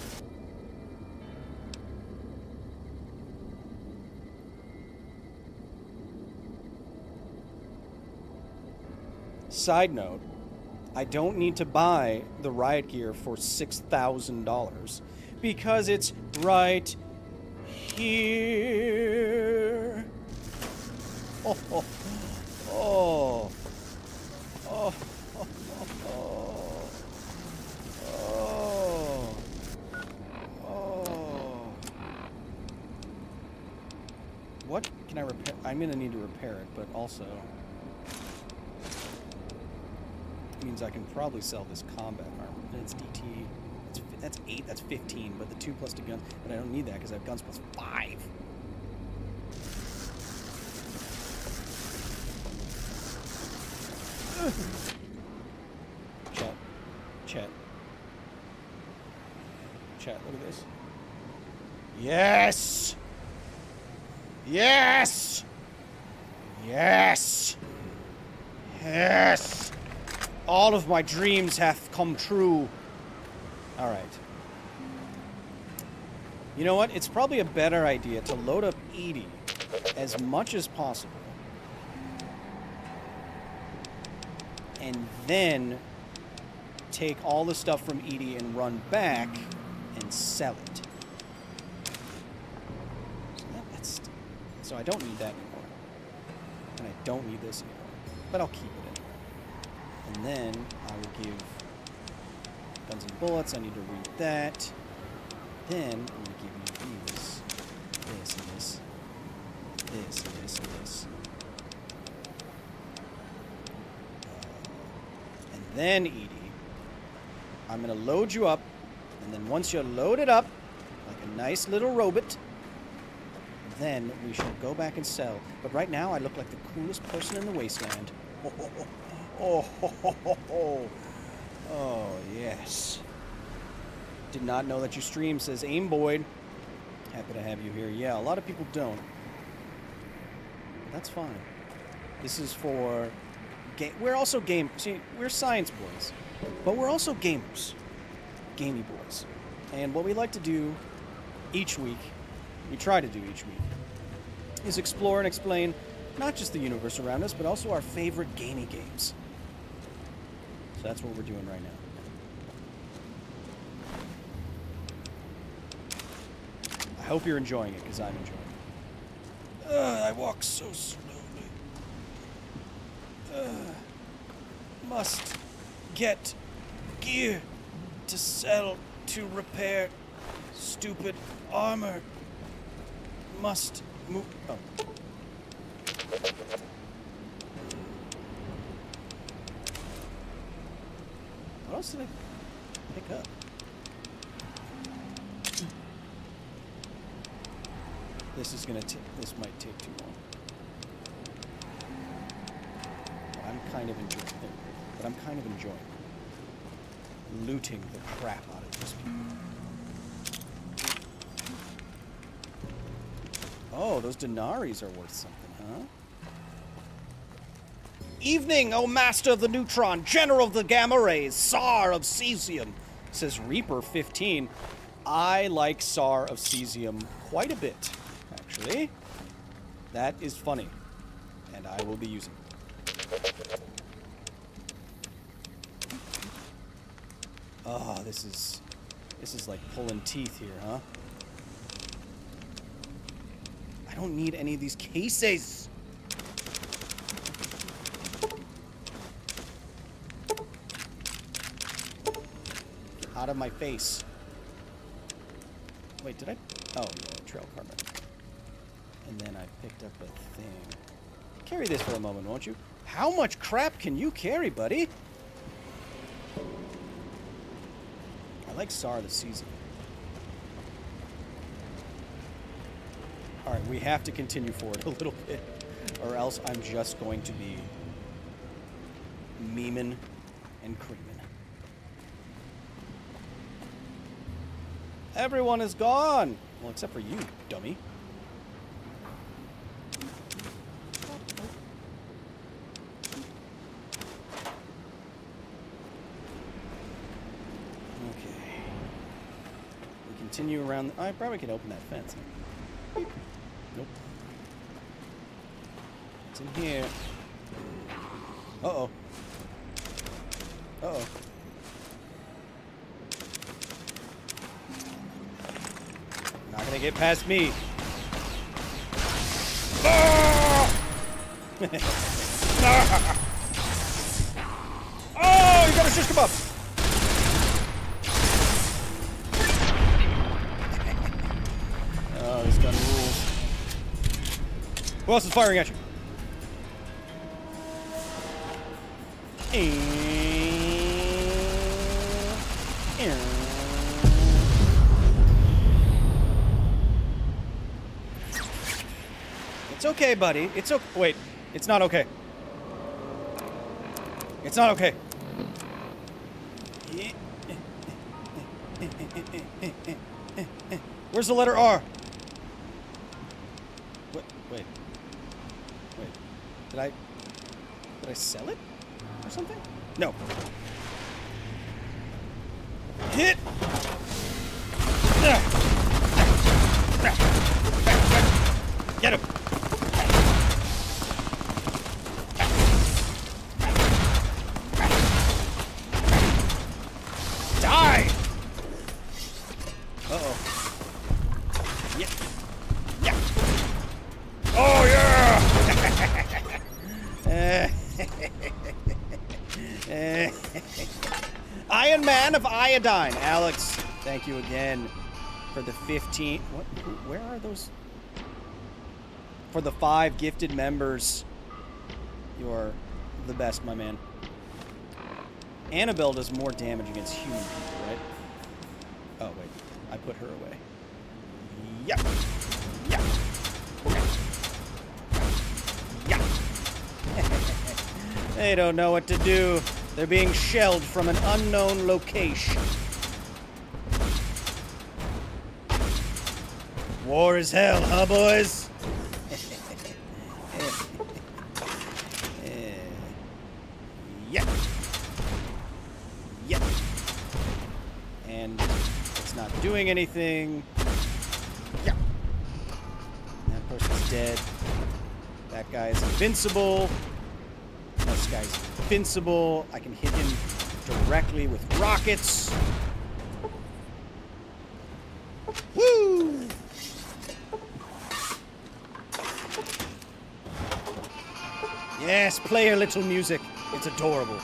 Side note, I don't need to buy the riot gear for $6,000 because it's right here. Oh, oh, oh, oh, oh, oh, oh. What can I repair? I'm gonna need to repair it, but also means I can probably sell this combat armor. And it's DT. That's 8. That's 15. But the 2 plus 2 guns. But I don't need that because I have guns plus 5. Chat. Chat. Chat. Look at this. Yes. Yes. Yes. Yes. All of my dreams have come true. All right. You know what? It's probably a better idea to load up Edie as much as possible. And then take all the stuff from Edie and run back and sell it. So I don't need that anymore. And I don't need this anymore. But I'll keep it anyway. And then I will give guns and bullets. I need to read that. Then I'm going to give you these. This and this. This and this and this. And then, Edie, I'm going to load you up. And then once you're loaded up, like a nice little robot, then we shall go back and sell. But right now, I look like the coolest person in the wasteland. Oh, oh, oh. Oh, ho, ho, ho, ho. Oh, yes. Did not know that you stream, says Aim Boyd. Happy to have you here. Yeah, a lot of people don't. That's fine. This is for... We're also game... See, we're science boys. But we're also gamers. Gamey boys. And what we like to do each week, we try to do each week, is explore and explain not just the universe around us, but also our favorite gamey games. So that's what we're doing right now. I hope you're enjoying it, because I'm enjoying it. I walk so slowly. Must get gear to sell to repair stupid armor. Must move. Oh. What else did I pick up? This is gonna this might take too long. I'm kind of enjoying it, but I'm kind of enjoying looting the crap out of these people. Oh, those denaries are worth something, huh? Evening, O Master of the Neutron, General of the Gamma Rays, Tsar of Cesium, says Reaper15. I like Tsar of Cesium quite a bit, actually. That is funny, and I will be using it. Oh, this is like pulling teeth here, huh? I don't need any of these cases. Out of my face. Wait, did I? Oh, yeah, trail carbon. And then I picked up a thing. Carry this for a moment, won't you? How much crap can you carry, buddy? I like Tsar the Season. Alright, we have to continue forward a little bit, or else I'm just going to be memeing and creaming. Everyone is gone. Well, except for you, dummy. Okay. We continue around. I probably can open that fence. Beep. Nope. It's in here. Uh-oh. Uh-oh. Not gonna get past me. Oh, you got a shish kebab. Oh, this gun rules. Who else is firing at you? It's okay, buddy. It's okay. Wait, it's not okay. It's not okay. Where's the letter R? What? Wait. Did I sell it or something? No. Hit. Get him. Die. Uh-oh. Yeah. Yeah. Oh, yeah. Iron Man of Iodine. Alex, thank you again for the 15. What? Where are those? For the 5 gifted members. You're the best, my man. Annabelle does more damage against human people, right? Oh, wait. I put her away. Yeah. Yeah. Yeah. They don't know what to do. They're being shelled from an unknown location. War is hell, huh, boys? Yeah. Yeah. And it's not doing anything. Yeah. That person's dead. That guy's invincible. This guy's invincible. I can hit him directly with rockets. Woo! Yes, play your little music. It's adorable.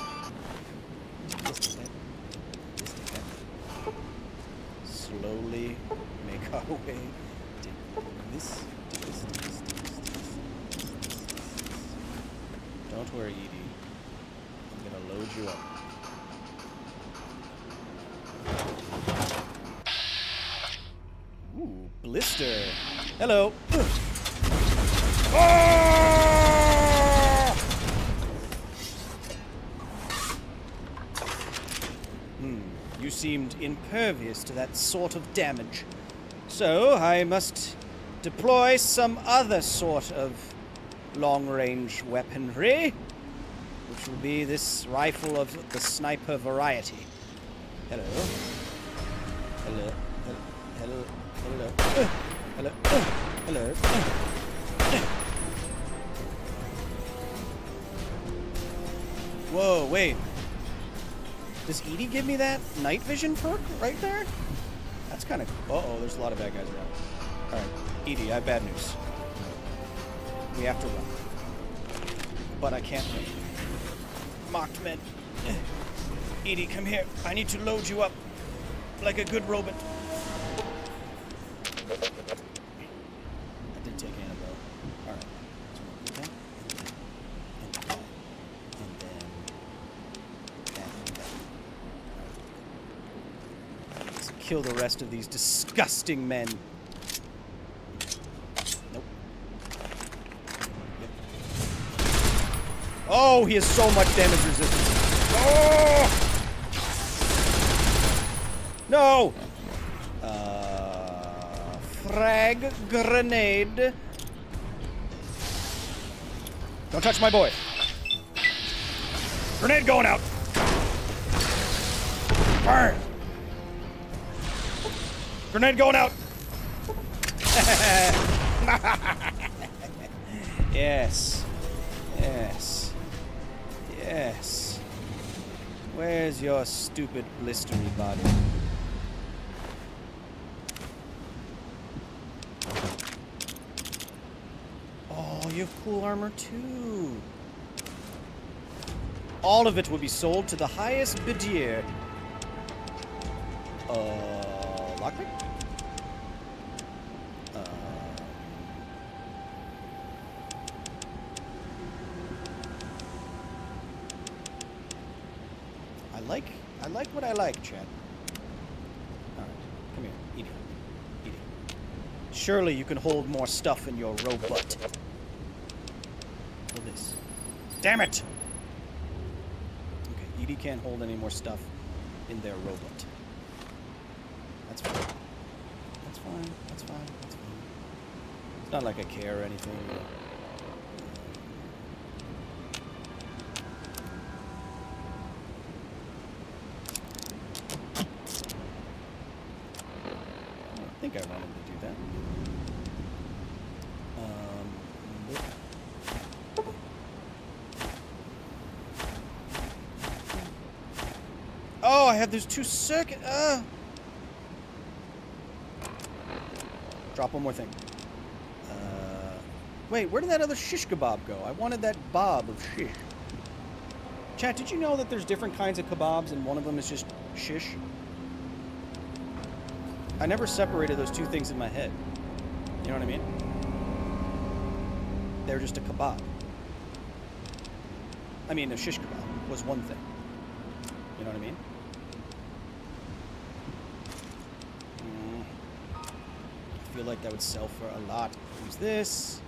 Slowly make our way. This. Don't worry, Edie. I'm gonna load you up. Ooh, blister. Hello. You seemed impervious to that sort of damage. So I must deploy some other sort of long-range weaponry, which will be this rifle of the sniper variety. Hello. Hello. Hello. Hello. Hello. Hello. Whoa, wait. Does Edie give me that night vision perk right there? That's kind of... Uh-oh, there's a lot of bad guys around. Alright, Edie, I have bad news. We have to run. But I can't run. Mocked men. Edie, come here. I need to load you up. Like a good robot. I did take Annabelle. Alright. Let's kill the rest of these disgusting men. Nope. Yep. Oh, he has so much damage resistance. Oh! No! Frag grenade. Don't touch my boy. Grenade going out. Burn. Grenade going out. Yes. Yes. Yes. Where's your stupid blistery body? Oh, you have cool armor too. All of it will be sold to the highest bidder. Lockpick? I like what I like, Chad. Alright, come here. Eat it. Eat it. Surely you can hold more stuff in your robot. Hold this. Damn it! Okay, Edie can't hold any more stuff in their robot. That's fine. That's fine. That's fine. That's fine. It's not like I care or anything. I think I wanted to do that. Oh, I have those 2 circuit. Drop one more thing. Wait, where did that other shish kebab go? I wanted that bob of shish. Chat, did you know that there's different kinds of kebabs and one of them is just shish? I never separated those two things in my head. You know what I mean? They're just a kebab. I mean, a shish kebab was one thing. You know what I mean? I feel like that would sell for a lot. Use this.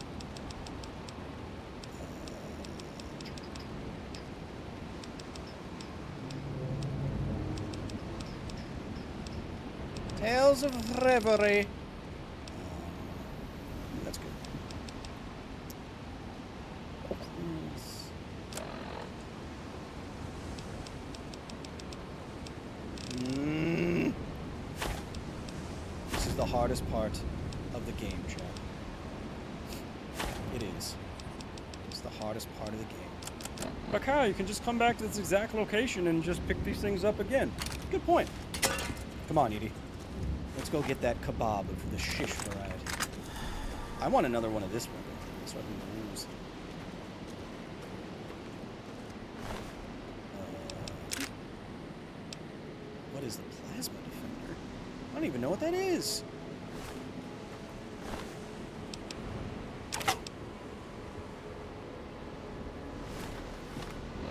Tales of Reverie. That's good. This is the hardest part of the game, chat. It is. It's the hardest part of the game. But Kyle, you can just come back to this exact location and just pick these things up again. Good point. Come on, Edie. Let's go get that kebab of the shish variety. I want another one of this one, so I can lose. What is the plasma defender? I don't even know what that is.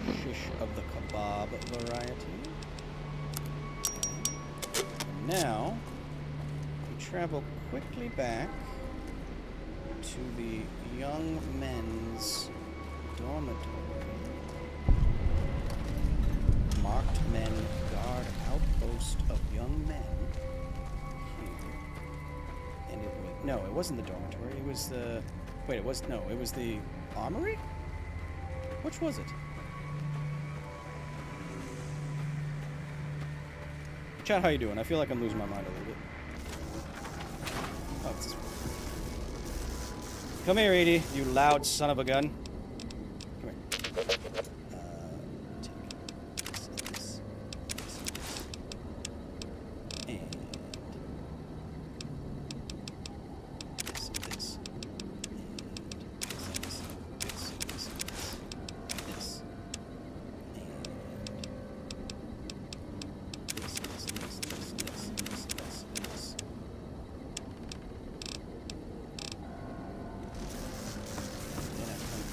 Shish of the kebab variety. And now, we travel quickly back to the young men's dormitory. Marked men guard outpost of young men here. And it was, no, it wasn't the dormitory. It was the, wait, it was, no, it was the armory? Which was it? Chat, how you doing? I feel like I'm losing my mind a little bit. Oh, it's this one. Come here, Edie, you loud son of a gun. Come here. Take this, and this, and this,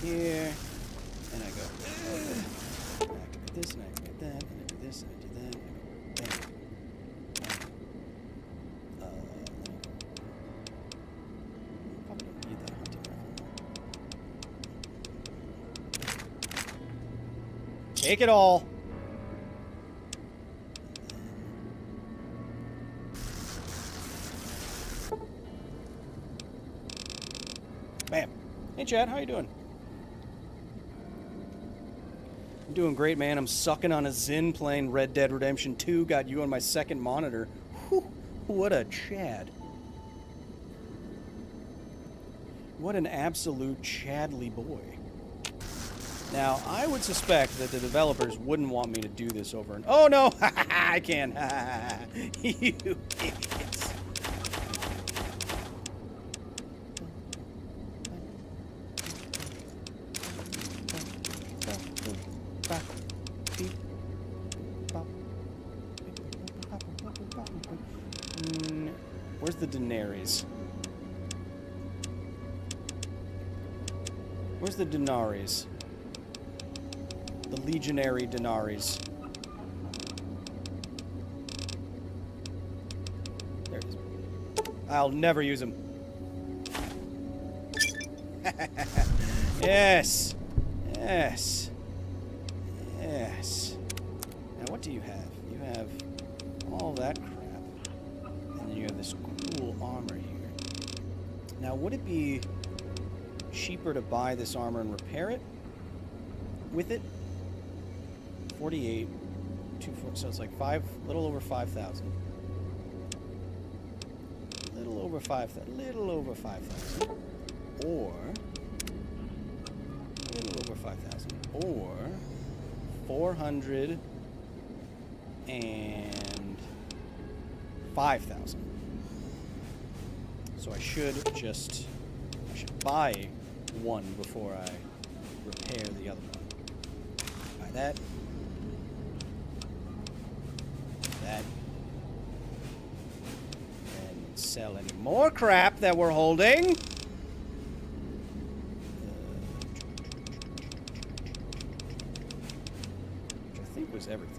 here, and I go, I activate this, and I activate that, and I do this, and I do that, and I go, probably don't need that hunting rifle. Take it all. Bam. Hey, Chad, how you doing? I'm doing great, man. I'm sucking on a Zin playing Red Dead Redemption 2. Got you on my second monitor. Whew, what a Chad. What an absolute Chadly boy. Now, I would suspect that the developers wouldn't want me to do this over and... Oh, no! I can. You idiots. Where's the denaries? Where's the denaries? The legionary denaries. There it is. I'll never use them. Yes. Yes. Yes. Now, what do you have? You have all that crap. And then you have this cool armor here. Now, would it be cheaper to buy this armor and repair it with it? 48, 240, so it's like little over 5,000. Little over 5,000. Or, little over 5,000. Or, 400 and 5,000. So I should buy one before I repair the other one. Buy that. That. And sell any more crap that we're holding. Which I think was everything.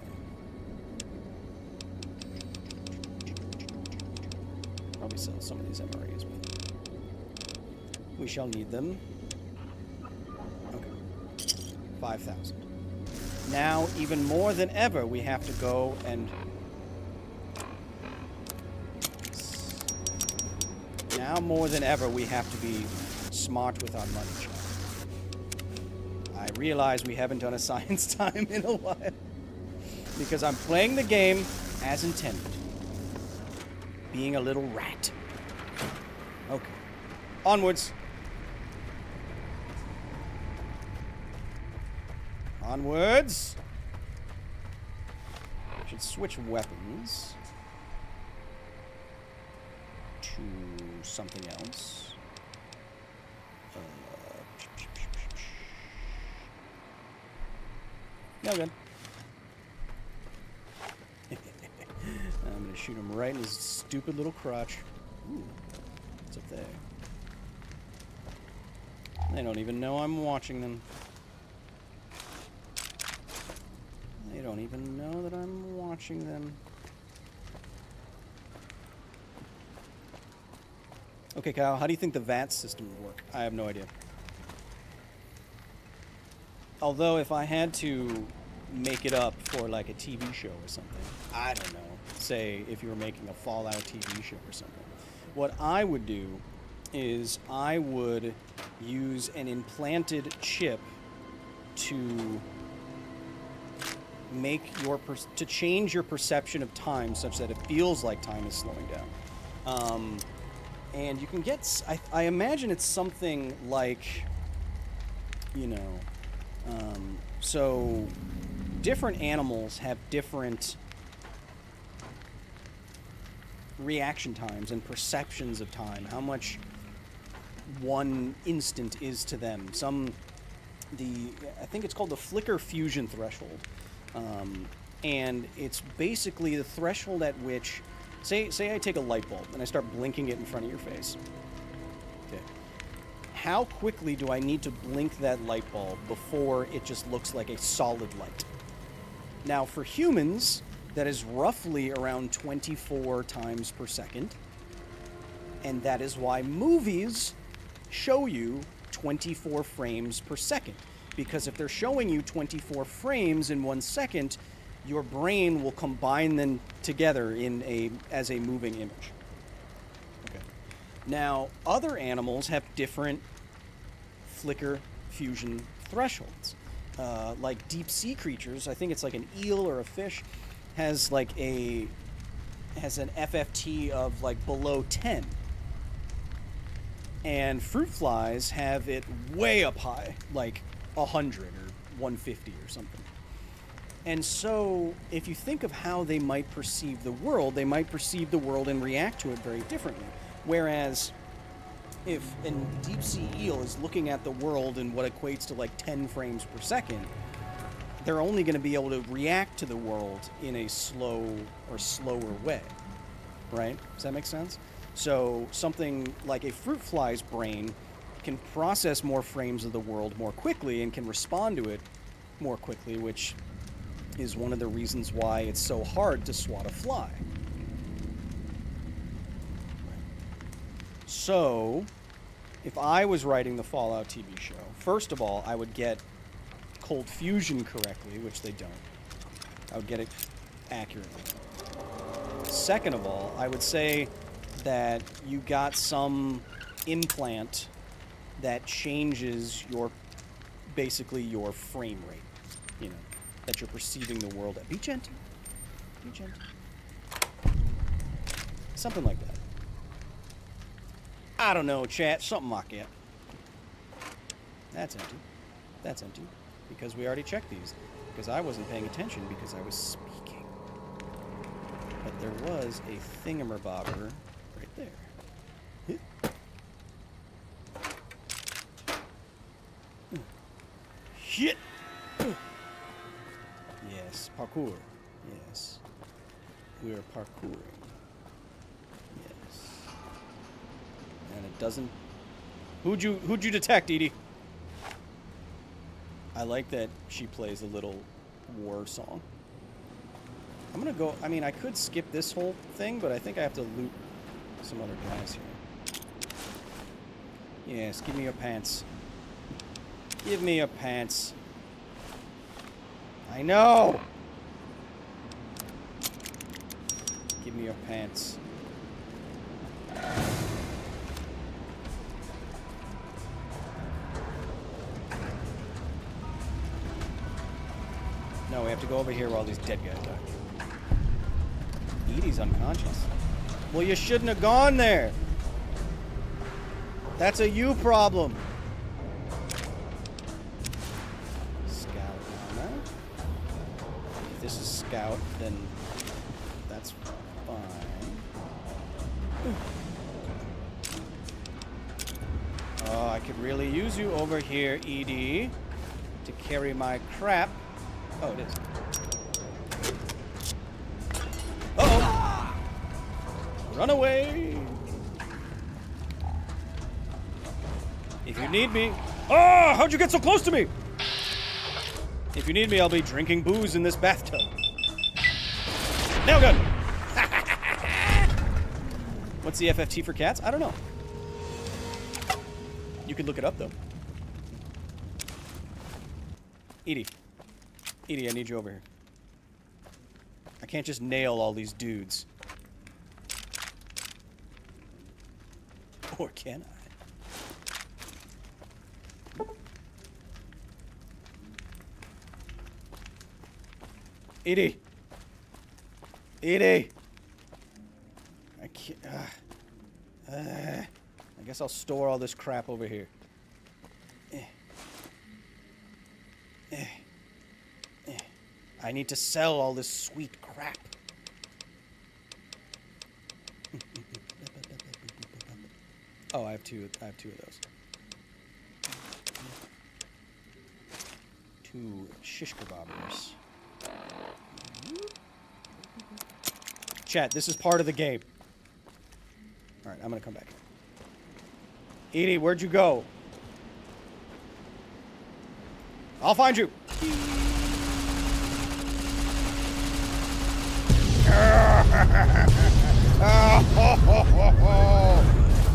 Probably sell some of these MREs, but we shall need them. Okay. 5,000. Now, even more than ever, we have to go and... Now more than ever, we have to be smart with our money, child. I realize we haven't done a science time in a while. Because I'm playing the game as intended. Being a little rat. Okay. Onwards. Onwards. I should switch weapons to something else. No good. I'm gonna shoot him right in his stupid little crotch. Ooh, what's up there? They don't even know I'm watching them. They don't even know that I'm watching them. Okay, Kyle, how do you think the VAT system would work? I have no idea. Although, if I had to make it up for like a TV show or something, I don't know. Say, if you were making a Fallout TV show or something. What I would do is I would use an implanted chip to make to change your perception of time such that it feels like time is slowing down. And you can get, I imagine it's something like, you know, so different animals have different reaction times and perceptions of time, how much one instant is to them. I think it's called the flicker fusion threshold. And it's basically the threshold at which, say I take a light bulb and I start blinking it in front of your face. Okay. How quickly do I need to blink that light bulb before it just looks like a solid light? Now, for humans, that is roughly around 24 times per second. And that is why movies show you 24 frames per second. Because if they're showing you 24 frames in 1 second, your brain will combine them together as a moving image. Okay. Now, other animals have different flicker fusion thresholds. Like deep sea creatures, I think it's like an eel or a fish, has an FFT of like below 10. And fruit flies have it way up high, like 100 or 150 or something. And so, if you think of how they might perceive the world, they might perceive the world and react to it very differently. Whereas, if a deep sea eel is looking at the world in what equates to like 10 frames per second, they're only going to be able to react to the world in a slow or slower way. Right? Does that make sense? So something like a fruit fly's brain can process more frames of the world more quickly and can respond to it more quickly, which is one of the reasons why it's so hard to swat a fly. So, if I was writing the Fallout TV show, first of all, I would get cold fusion correctly, which they don't. I would get it accurately. Second of all, I would say that you got some implant that changes basically your frame rate, that you're perceiving the world at. Be gentle. Be gentle. Something like that. I don't know, chat. Something like that. That's empty. That's empty. Because we already checked these. Because I wasn't paying attention because I was speaking. But there was a thingamabobber right there. Shit! Yes, parkour. Yes. We are parkouring. Yes. And it doesn't... Who'd you detect, Edie? I like that she plays a little war song. I'm gonna go... I mean, I could skip this whole thing, but I think I have to loot some other guys here. Yes, give me your pants. Give me your pants. I know! Give me your pants. No, we have to go over here while these dead guys die. Edie's unconscious. Well, you shouldn't have gone there. That's a you problem. Scout armor. If this is scout, then that's fine. Oh, I could really use you over here, Edie, to carry my crap. Oh, it is. Uh-oh! Run away! If you need me... Oh! How'd you get so close to me? If you need me, I'll be drinking booze in this bathtub. Nail gun! What's the FFT for cats? I don't know. You can look it up, though. Edie. Edie, I need you over here. I can't just nail all these dudes. Or can I? Edie! Edie! I can't... I guess I'll store all this crap over here. I need to sell all this sweet crap. Oh, I have two of those. 2 shish kebabbers. Chat, this is part of the game. Alright, I'm gonna come back. Edie, where'd you go? I'll find you.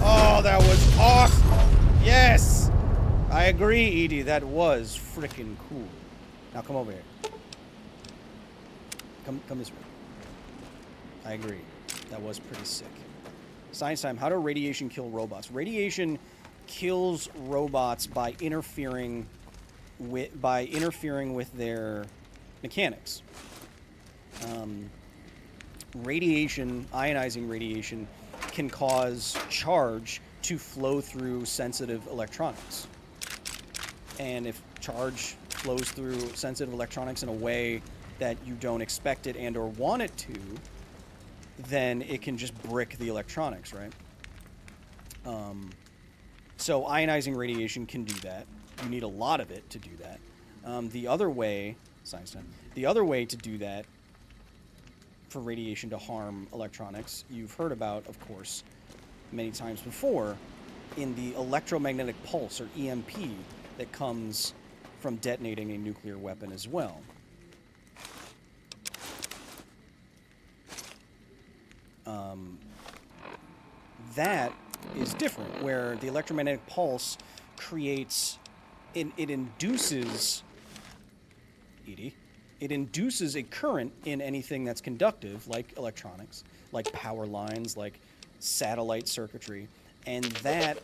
Oh, that was awesome. Yes. I agree, Edie. That was freaking cool. Now come over here. Come this way. I agree. That was pretty sick. Science time. How do radiation kill robots? Radiation kills robots by interfering with their mechanics. Ionizing radiation, can cause charge to flow through sensitive electronics. And if charge flows through sensitive electronics in a way that you don't expect it and or want it to, then it can just brick the electronics, right? So ionizing radiation can do that. You need a lot of it to do that. The other way to do that for radiation to harm electronics, you've heard about, of course, many times before, in the electromagnetic pulse, or EMP, that comes from detonating a nuclear weapon as well. That is different, where the electromagnetic pulse creates, it induces a current in anything that's conductive, like electronics, like power lines, like satellite circuitry, and that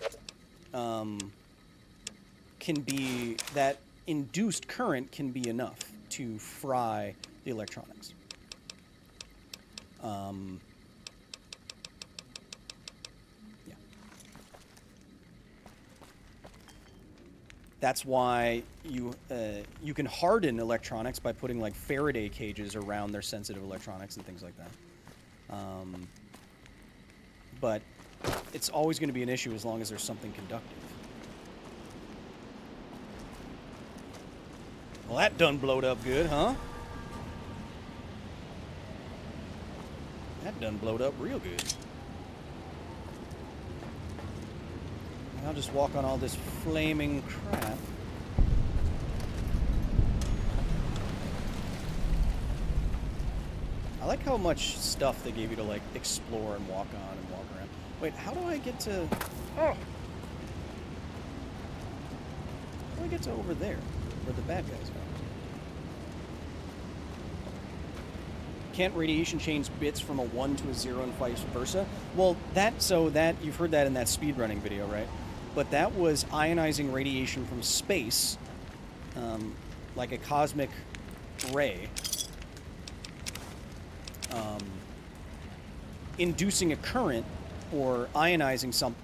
that induced current can be enough to fry the electronics. That's why you can harden electronics by putting like Faraday cages around their sensitive electronics and things like that. But it's always going to be an issue as long as there's something conductive. Well, that done blowed up good, huh? That done blowed up real good. I'll just walk on all this flaming crap. I like how much stuff they gave you to, like, explore and walk on and walk around. Wait, how do I get to... Oh! How do I get to over there, where the bad guys are? Can't radiation change bits from a 1 to a 0 and vice versa? Well, you've heard that in that speedrunning video, right? But that was ionizing radiation from space, like a cosmic ray, inducing a current or ionizing something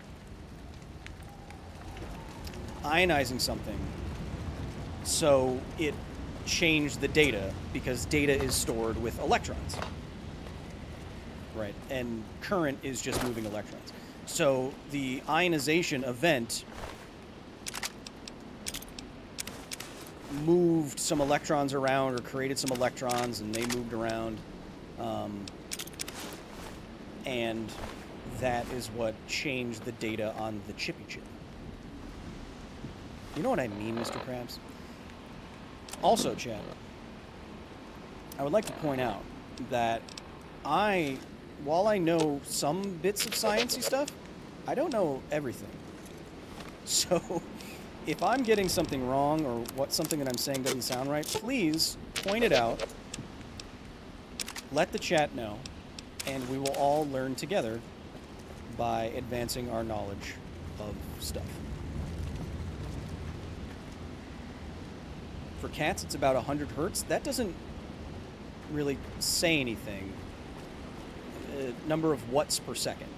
so it changed the data, because data is stored with electrons, right? And current is just moving electrons. So the ionization event moved some electrons around, or created some electrons, and they moved around. And that is what changed the data on the chippy chip. You know what I mean, Mr. Krabs? Also, Chad, I would like to point out that while I know some bits of sciencey stuff, I don't know everything. So, if I'm getting something wrong, or something that I'm saying doesn't sound right, please point it out, let the chat know, and we will all learn together by advancing our knowledge of stuff. For cats, it's about 100 hertz. That doesn't really say anything. Number of watts per second.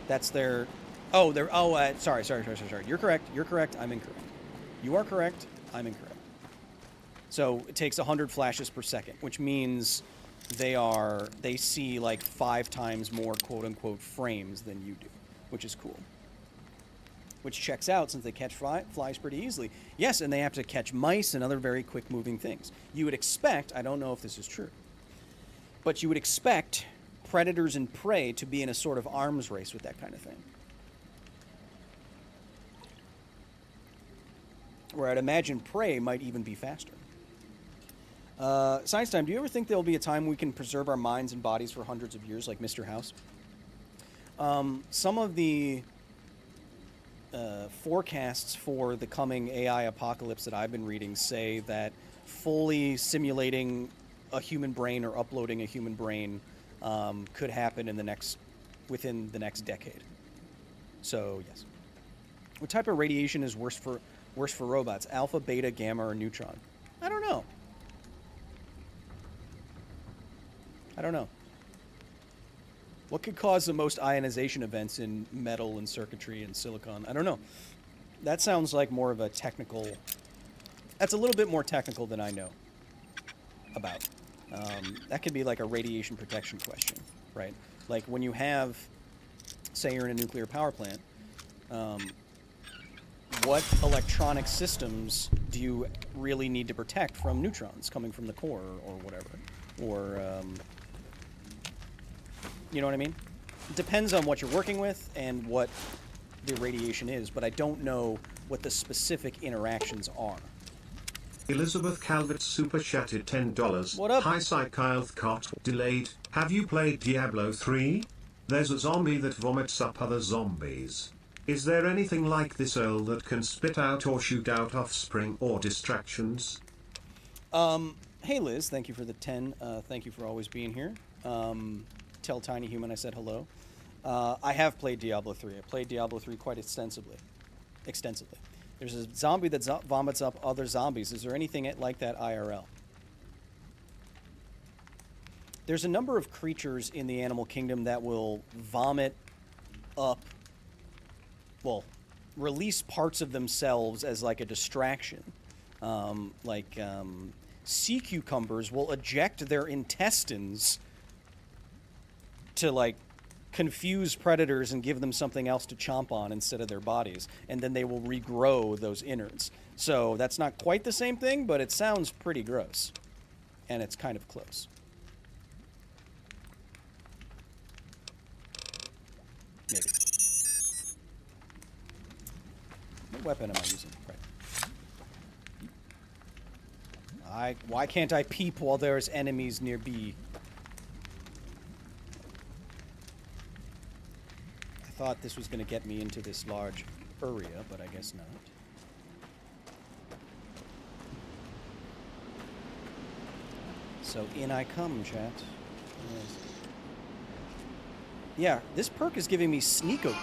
That's their... sorry. You're correct. I'm incorrect. You are correct. I'm incorrect. So it takes 100 flashes per second, which means they see like 5 times more quote-unquote frames than you do, which is cool. Which checks out, since they catch flies pretty easily. Yes, and they have to catch mice and other very quick-moving things. You would expect, I don't know if this is true, but you would expect predators and prey to be in a sort of arms race with that kind of thing. Where I'd imagine prey might even be faster. Science Time, do you ever think there'll be a time we can preserve our minds and bodies for hundreds of years, like Mr. House? Some of the forecasts for the coming AI apocalypse that I've been reading say that fully simulating a human brain or uploading a human brain could happen within the next decade. So, yes. What type of radiation is worse for robots? Alpha, beta, gamma, or neutron? I don't know. I don't know. What could cause the most ionization events in metal and circuitry and silicon? I don't know. That sounds like more of a technical... That's a little bit more technical than I know about. That could be like a radiation protection question, right? Like when you have, say you're in a nuclear power plant, what electronic systems do you really need to protect from neutrons coming from the core or whatever? Or, you know what I mean? It depends on what you're working with and what the radiation is, but I don't know what the specific interactions are. Elizabeth Calvert super chatted $10. What up? Hi Kyle Hill delayed. Have you played Diablo 3? There's a zombie that vomits up other zombies. Is there anything like this Earl that can spit out or shoot out offspring or distractions? Hey Liz, thank you for the 10. Thank you for always being here. Tell Tiny Human I said hello. I have played Diablo 3. I played Diablo 3 quite extensively. There's a zombie that vomits up other zombies. Is there anything like that IRL? There's a number of creatures in the animal kingdom that will vomit up, well, release parts of themselves as like a distraction. Sea cucumbers will eject their intestines to like confuse predators and give them something else to chomp on instead of their bodies, and then they will regrow those innards. So that's not quite the same thing, but it sounds pretty gross, and it's kind of close. Maybe. What weapon am I using? Right. Why can't I peep while there's enemies near B? I thought this was going to get me into this large area, but I guess not. So in I come, chat. Yes. Yeah, this perk is giving me sneak. Oh!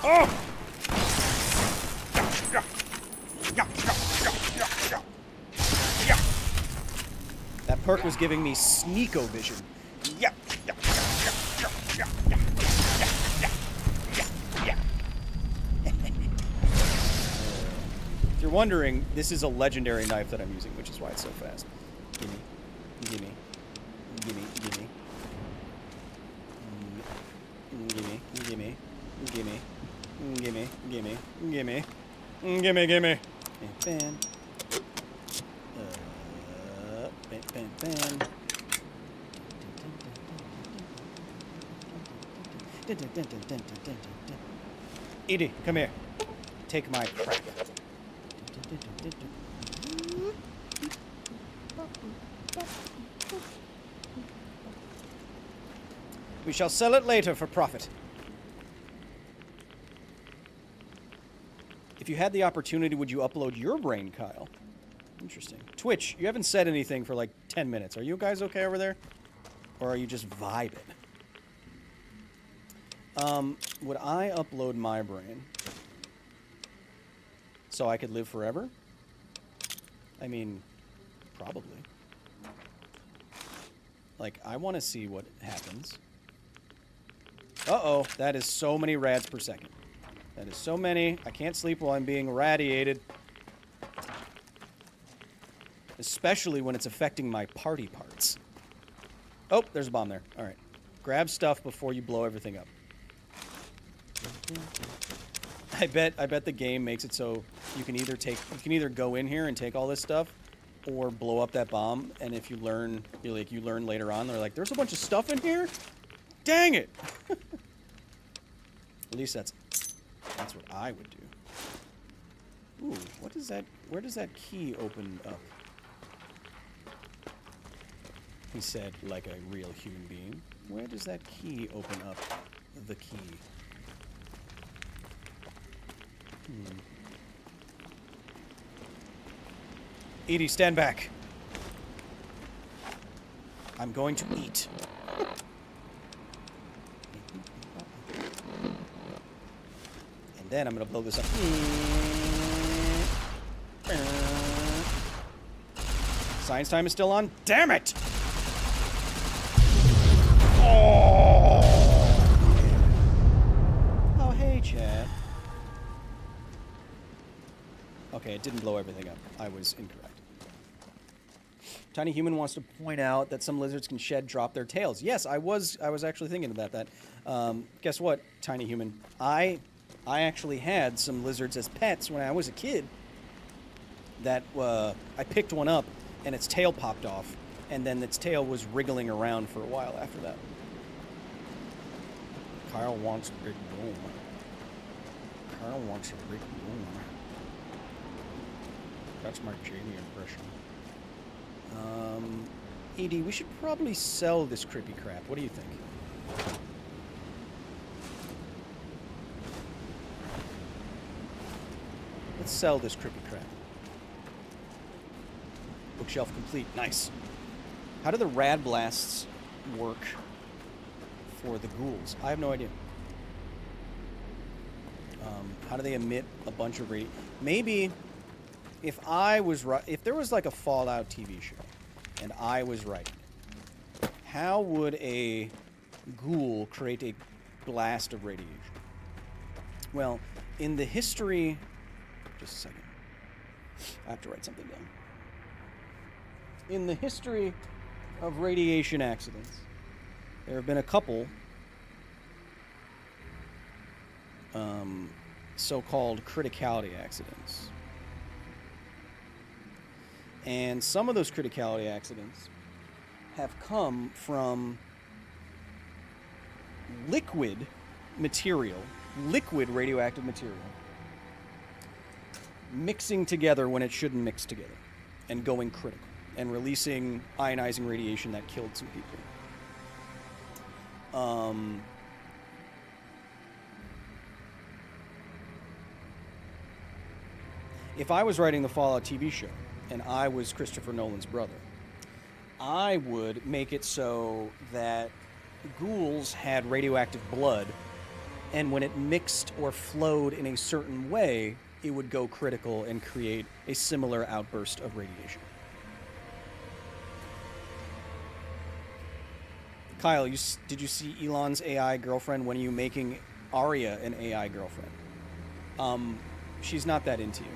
Oh! That perk was giving me sneako-vision. Yeah. If you're wondering, this is a legendary knife that I'm using, which is why it's so fast. Gimme. Gimme. Gimme. Gimme. Gimme. Gimme. Gimme. Gimme. Gimme. Gimme. Gimme. Gimme. Bam. Bam. Bam. Bam. Edie, come here. Take my crap. We shall sell it later for profit. If you had the opportunity, would you upload your brain, Kyle? Interesting. Twitch, you haven't said anything for like 10 minutes. Are you guys okay over there? Or are you just vibing? Would I upload my brain so I could live forever? I mean, probably. Like, I want to see what happens. Uh-oh, that is so many rads per second. That is so many. I can't sleep while I'm being radiated. Especially when it's affecting my party parts. Oh, there's a bomb there. All right. Grab stuff before you blow everything up. I bet the game makes it so you can either go in here and take all this stuff or blow up that bomb, and if you learn later on, they're like, there's a bunch of stuff in here? Dang it. At least that's what I would do. Ooh, what is that? Where does that key open up? He said, like a real human being. Where does that key open up the key? Edie, stand back. I'm going to eat. And then I'm going to blow this up. Science time is still on. Damn it! Oh, hey, Chad. Okay, it didn't blow everything up. I was incorrect. Tiny Human wants to point out that some lizards can drop their tails. Yes, I was actually thinking about that. Guess what, Tiny Human? I actually had some lizards as pets when I was a kid. That I picked one up and its tail popped off, and then its tail was wriggling around for a while after that. Kyle wants a big room. Kyle wants a big room. That's my Jamie impression. Edie, we should probably sell this creepy crap. What do you think? Let's sell this creepy crap. Bookshelf complete. Nice. How do the rad blasts work for the ghouls? I have no idea. How do they emit a bunch of radiation? Maybe if there was like a Fallout TV show and I was writing it, how would a ghoul create a blast of radiation? Well, in the history... Just a second. I have to write something down. In the history of radiation accidents, there have been a couple so-called criticality accidents. And some of those criticality accidents have come from liquid radioactive material, mixing together when it shouldn't mix together, and going critical, and releasing ionizing radiation that killed some people. If I was writing the Fallout TV show, and I was Christopher Nolan's brother, I would make it so that ghouls had radioactive blood, and when it mixed or flowed in a certain way, it would go critical and create a similar outburst of radiation. Kyle, did you see Elon's AI girlfriend? When are you making Arya an AI girlfriend? She's not that into you.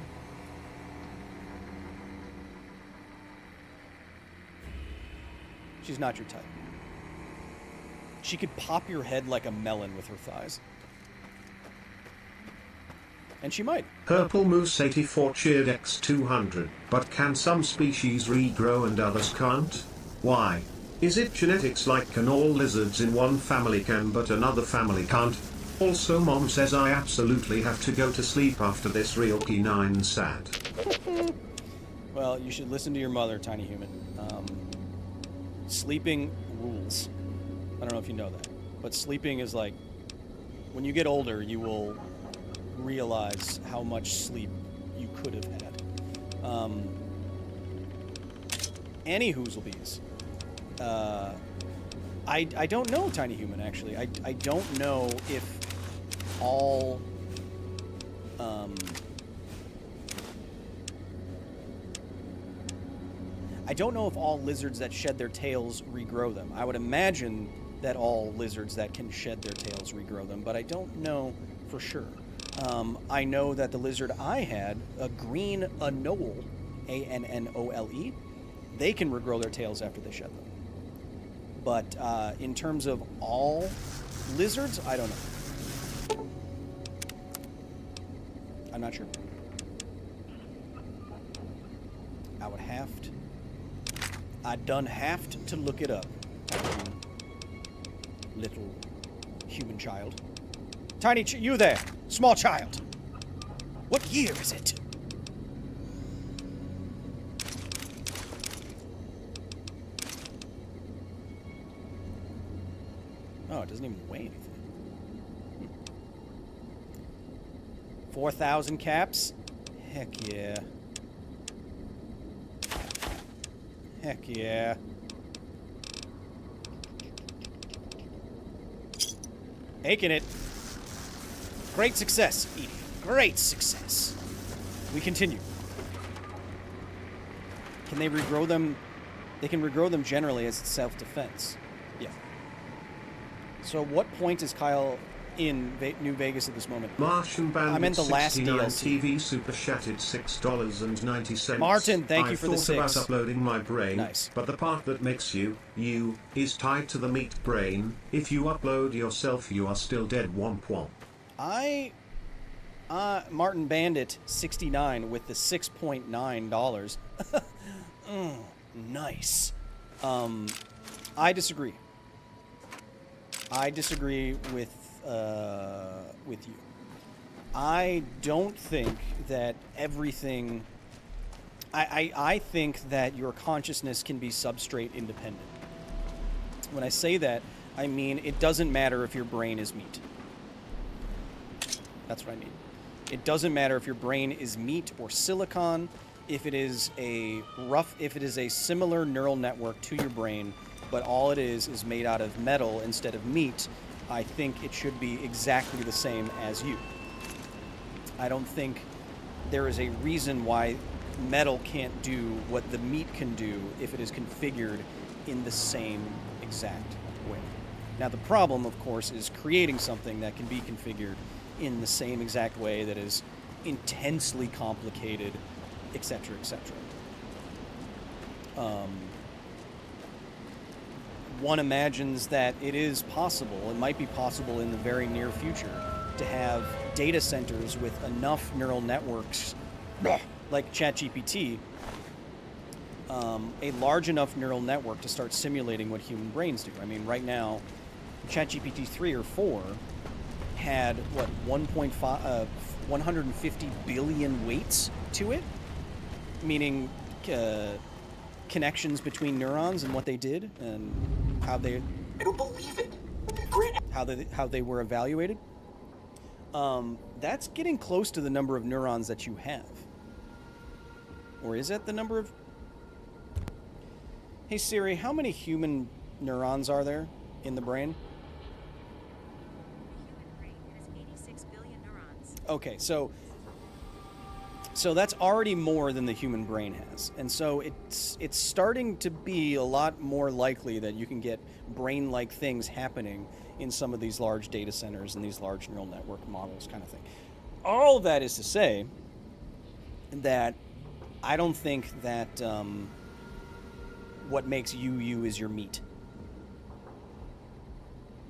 She's not your type. She could pop your head like a melon with her thighs. And she might. Purple Moose 84 cheered X200. But can some species regrow and others can't? Why? Is it genetics, like can all lizards in one family can but another family can't? Also, Mom says I absolutely have to go to sleep after this real P9 sad. Well, you should listen to your mother, Tiny Human. Sleeping rules. I don't know if you know that. But sleeping is like, when you get older, you will realize how much sleep you could have had. Any hoozlebees. I don't know, Tiny Human, actually. I don't know if all... I don't know if all lizards that shed their tails regrow them. I would imagine that all lizards that can shed their tails regrow them, but I don't know for sure. I know that the lizard I had, a green anole, A-N-N-O-L-E, they can regrow their tails after they shed them. But in terms of all lizards, I don't know. I'm not sure. I done have to look it up. Little human child. Tiny, you there, small child. What year is it? Oh, it doesn't even weigh anything. 4,000 caps? Heck yeah. Heck yeah. Making it. Great success, Edie. Great success. We continue. Can they regrow them? They can regrow them generally as self-defense. Yeah. So what point is Kyle in New Vegas at this moment? Martian Bandit I meant the last 69 DLC. TV Super Chatted $6.90. Martin, thank you for the I thought about 6. uploading my brain, Nice. but the part that makes you is tied to the meat brain. If you upload yourself, you are still dead. Womp womp. Martin Bandit 69 with the $6.9. Nice. I disagree. I disagree with you. I don't think that everything. I think that your consciousness can be substrate independent. When I say that, I mean it doesn't matter if your brain is meat. That's what I mean. It doesn't matter if your brain is meat or silicon. If it is a similar neural network to your brain, but all it is made out of metal instead of meat, I think it should be exactly the same as you. I don't think there is a reason why metal can't do what the meat can do if it is configured in the same exact way. Now the problem, of course, is creating something that can be configured in the same exact way that is intensely complicated, etc., etc. One imagines that it is possible, it might be possible in the very near future, to have data centers with enough neural networks, like ChatGPT, a large enough neural network to start simulating what human brains do. I mean, right now, ChatGPT 3 or 4 had, 150 billion weights to it, meaning connections between neurons and what they did and how they. I don't believe it. How they were evaluated. That's getting close to the number of neurons that you have. Or is it the number of? Hey Siri, how many human neurons are there in the brain? Okay, so that's already more than the human brain has. And so it's starting to be a lot more likely that you can get brain-like things happening in some of these large data centers and these large neural network models kind of thing. All of that is to say that I don't think that what makes you is your meat.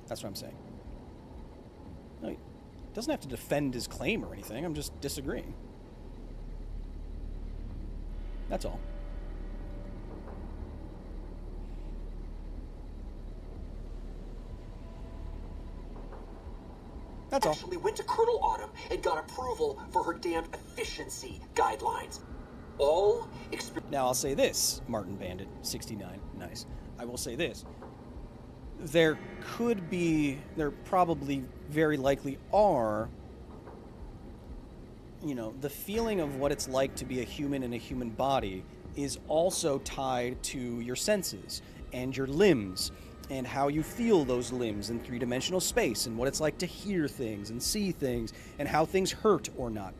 That's what I'm saying. No, he doesn't have to defend his claim or anything. I'm just disagreeing. That's all. That's all. Actually went to Colonel Autumn and got approval for her damned efficiency guidelines. All Now I'll say this, Martin Bandit 69, nice. I will say this. There probably very likely are, the feeling of what it's like to be a human in a human body is also tied to your senses and your limbs and how you feel those limbs in three-dimensional space and what it's like to hear things and see things and how things hurt or not.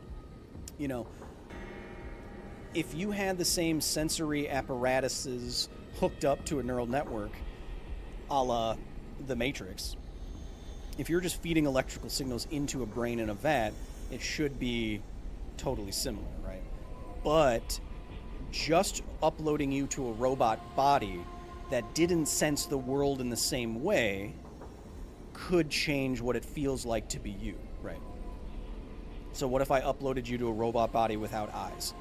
If you had the same sensory apparatuses hooked up to a neural network, a la The Matrix, if you're just feeding electrical signals into a brain in a vat, it should be totally similar, right? But just uploading you to a robot body that didn't sense the world in the same way could change what it feels like to be you, right? So what if I uploaded you to a robot body without eyes?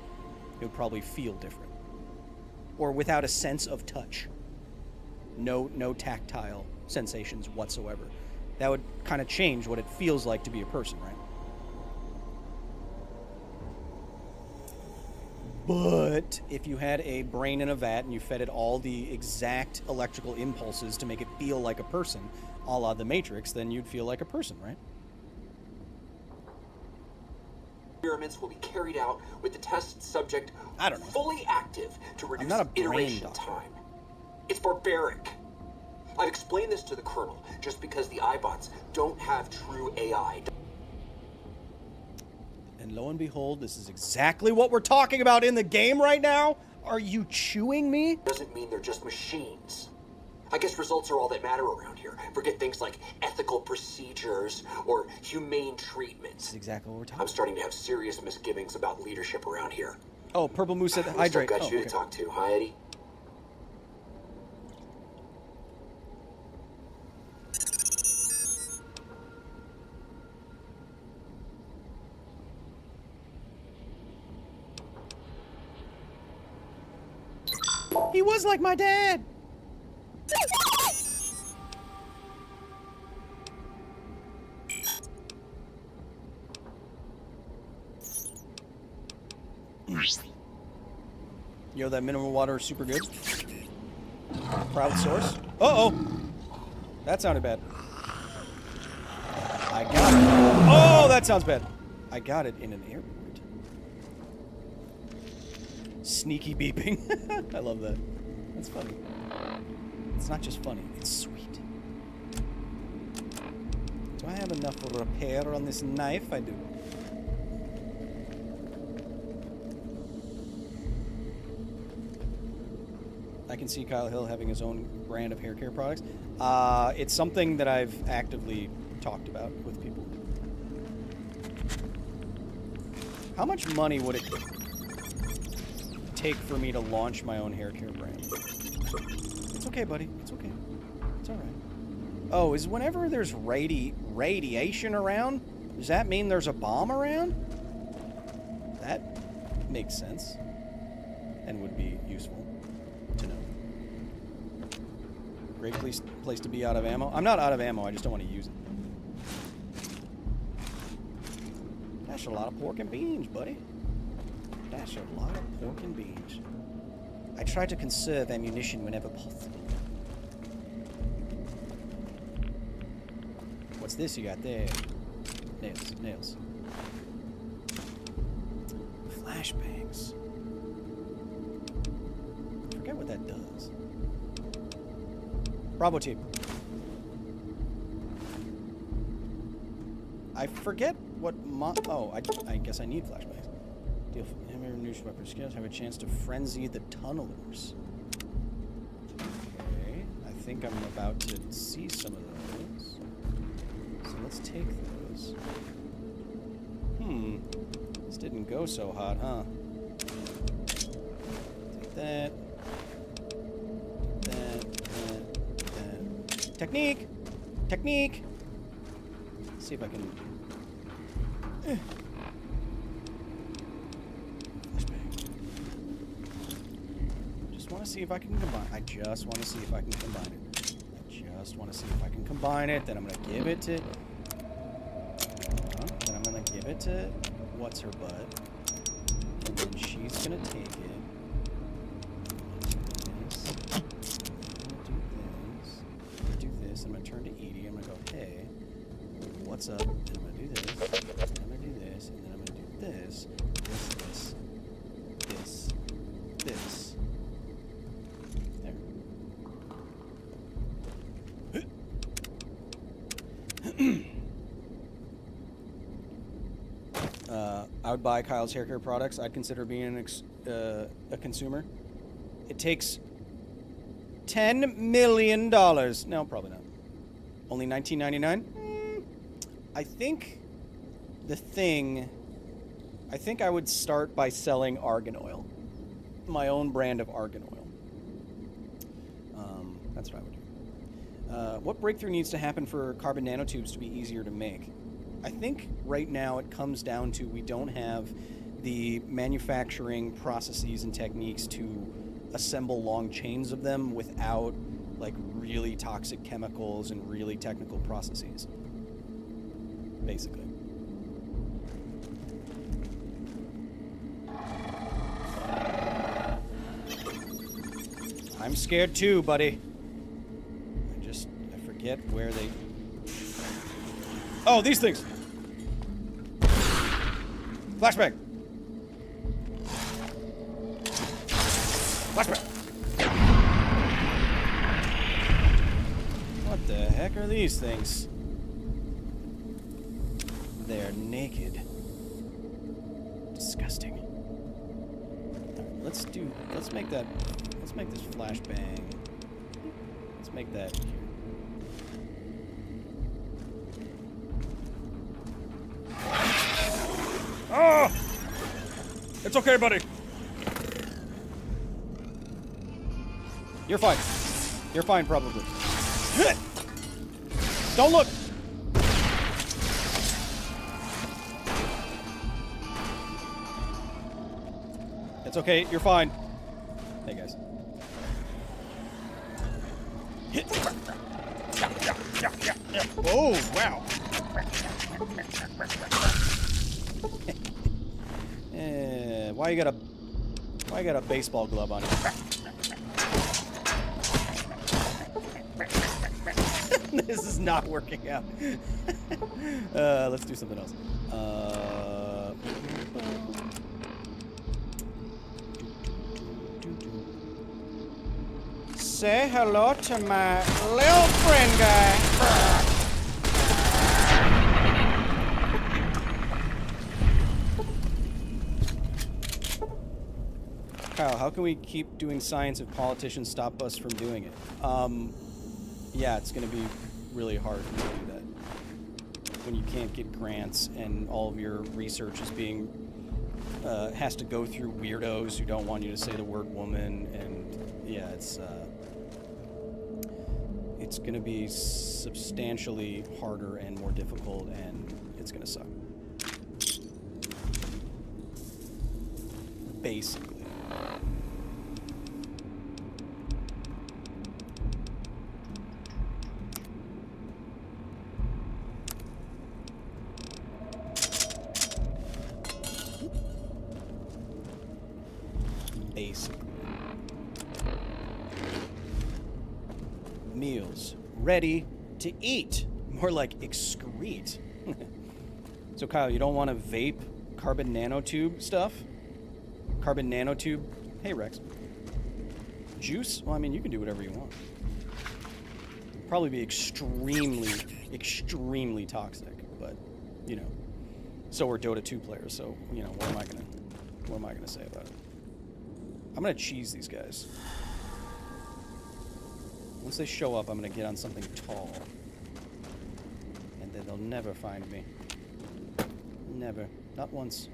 It would probably feel different. Or without a sense of touch. No tactile sensations whatsoever. That would kind of change what it feels like to be a person, right? But if you had a brain in a vat and you fed it all the exact electrical impulses to make it feel like a person, a la The Matrix, then you'd feel like a person, right? Experiments will be carried out with the test subject fully active to reduce not a brain iteration doctor. time. It's barbaric. I've explained this to the Colonel. Just because the iBots don't have true AI. And lo and behold, this is exactly what we're talking about in the game right now. Are you chewing me? Doesn't mean they're just machines. I guess results are all that matter around here. Forget things like ethical procedures or humane treatments. This is exactly what we're talking I'm starting to have serious misgivings about leadership around here. Oh, Purple Moose said I've hydrate. got you to talk to, huh, Eddie? He was like my dad. Yo, that mineral water is super good. Proud source. Uh-oh. That sounded bad. I got it. Oh, that sounds bad. I got it in an airport. Sneaky beeping. I love that. That's funny. It's not just funny, it's sweet. Do I have enough repair on this knife? I do. I can see Kyle Hill having his own brand of hair care products. It's something that I've actively talked about with people. How much money would it take for me to launch my own hair care brand? It's okay, buddy. It's okay. It's all right. Oh, is whenever there's radiation around, does that mean there's a bomb around? That makes sense and would be useful to know. Great place to be out of ammo. I'm not out of ammo, I just don't want to use it. That's a lot of pork and beans, buddy. That's a lot of pork and beans. I try to conserve ammunition whenever possible. What's this you got there? Nails. Flashbangs. I forget what that does. Bravo team. I forget what I guess I need flashbangs. Deal for ammunition weapon skills. Have a chance to frenzy the tunnelers. Okay, I think I'm about to see some of those. So let's take those. This didn't go so hot, huh? Take that. That. Technique! Technique! Let's see if I can... Just want to see if I can combine. I just want to see if I can combine it. I just want to see if I can combine it. Then I'm going to give it to... Then I'm going to give it to... What's her butt? And then she's going to take it. Do this. I'm going to turn to Edie. I'm going to go, hey, what's up? And I'm going to do this. And I'm going to do this. And then I'm going to do this. This. There. I would buy Kyle's hair care products. I'd consider being a consumer. It takes $10 million. No, probably not. Only $19.99? I think I would start by selling argan oil. My own brand of argan oil. That's what I would do. What breakthrough needs to happen for carbon nanotubes to be easier to make? I think right now it comes down to we don't have the manufacturing processes and techniques to assemble long chains of them without like really toxic chemicals and really technical processes. Basically. I'm scared too, buddy. I forget where they... Oh, these things! Flashbang! Flashbang! What the heck are these things? They're naked. disgusting. Let's make this flashbang. Let's make that here. Oh! It's okay, buddy. You're fine. You're fine, probably. Don't look! It's okay, you're fine. Hey, guys. Oh, wow. Why you got a baseball glove on you? This is not working out. Let's do something else. Say hello to my little friend guy. Kyle, how can we keep doing science if politicians stop us from doing it? Yeah, it's going to be really hard to do that when you can't get grants and all of your research is being has to go through weirdos who don't want you to say the word woman, and yeah, it's going to be substantially harder and more difficult, and it's going to suck. Basically. Meals ready to eat. More like excrete. So Kyle, you don't want to vape carbon nanotube stuff? Carbon nanotube? Hey Rex. Juice? Well, I mean, you can do whatever you want. Probably be extremely, extremely toxic, but you know, so are Dota 2 players, so you know, what am I gonna say about it? I'm gonna cheese these guys. Once they show up, I'm gonna get on something tall. And then they'll never find me. Never. Not once.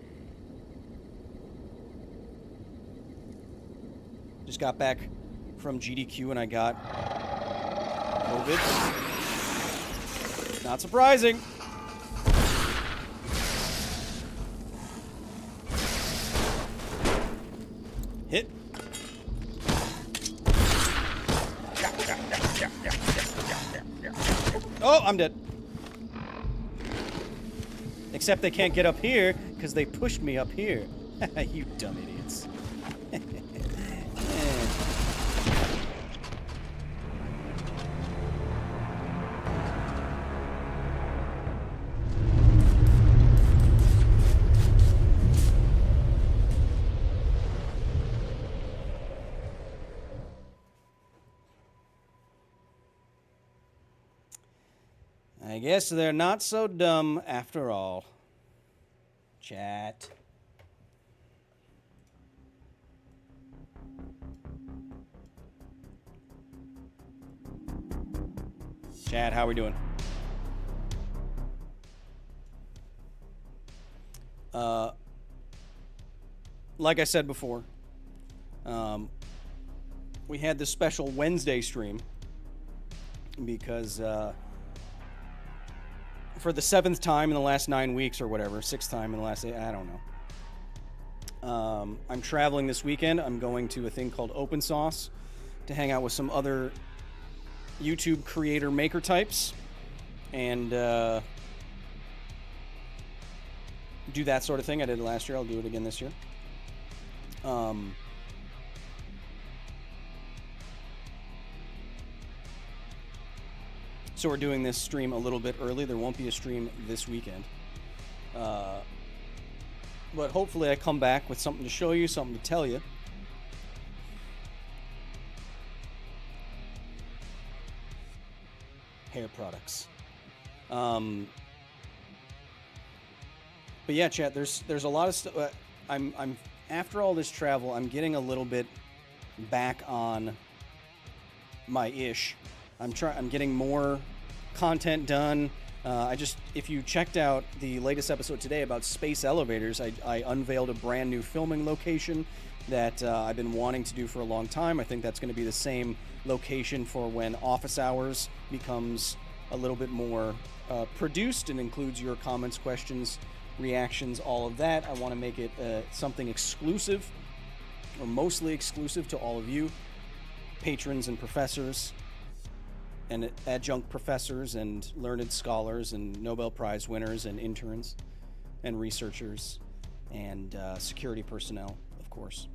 Just got back from GDQ and I got COVID. Not surprising. Hit. Oh, I'm dead. Except they can't get up here because they pushed me up here. You dumb idiots. I guess they're not so dumb after all. Chat. Chat, how we doing? Like I said before, we had this special Wednesday stream because for the 7th time in the last 9 weeks or whatever, 6th time in the last 8, I don't know. I'm traveling this weekend. I'm going to a thing called Open Sauce to hang out with some other YouTube creator maker types and do that sort of thing. I did it last year. I'll do it again this year. So we're doing this stream a little bit early. There won't be a stream this weekend. But hopefully I come back with something to show you, something to tell you. Hair products. But yeah, chat, there's a lot of stuff. I'm after all this travel, I'm getting a little bit back on my ish. I'm getting more content done. If you checked out the latest episode today about space elevators, I unveiled a brand new filming location that I've been wanting to do for a long time. I think that's going to be the same location for when Office Hours becomes a little bit more produced and includes your comments, questions, reactions, all of that. I want to make it something exclusive, or mostly exclusive to all of you, patrons and professors, and adjunct professors, and learned scholars, and Nobel Prize winners, and interns, and researchers, and security personnel, of course.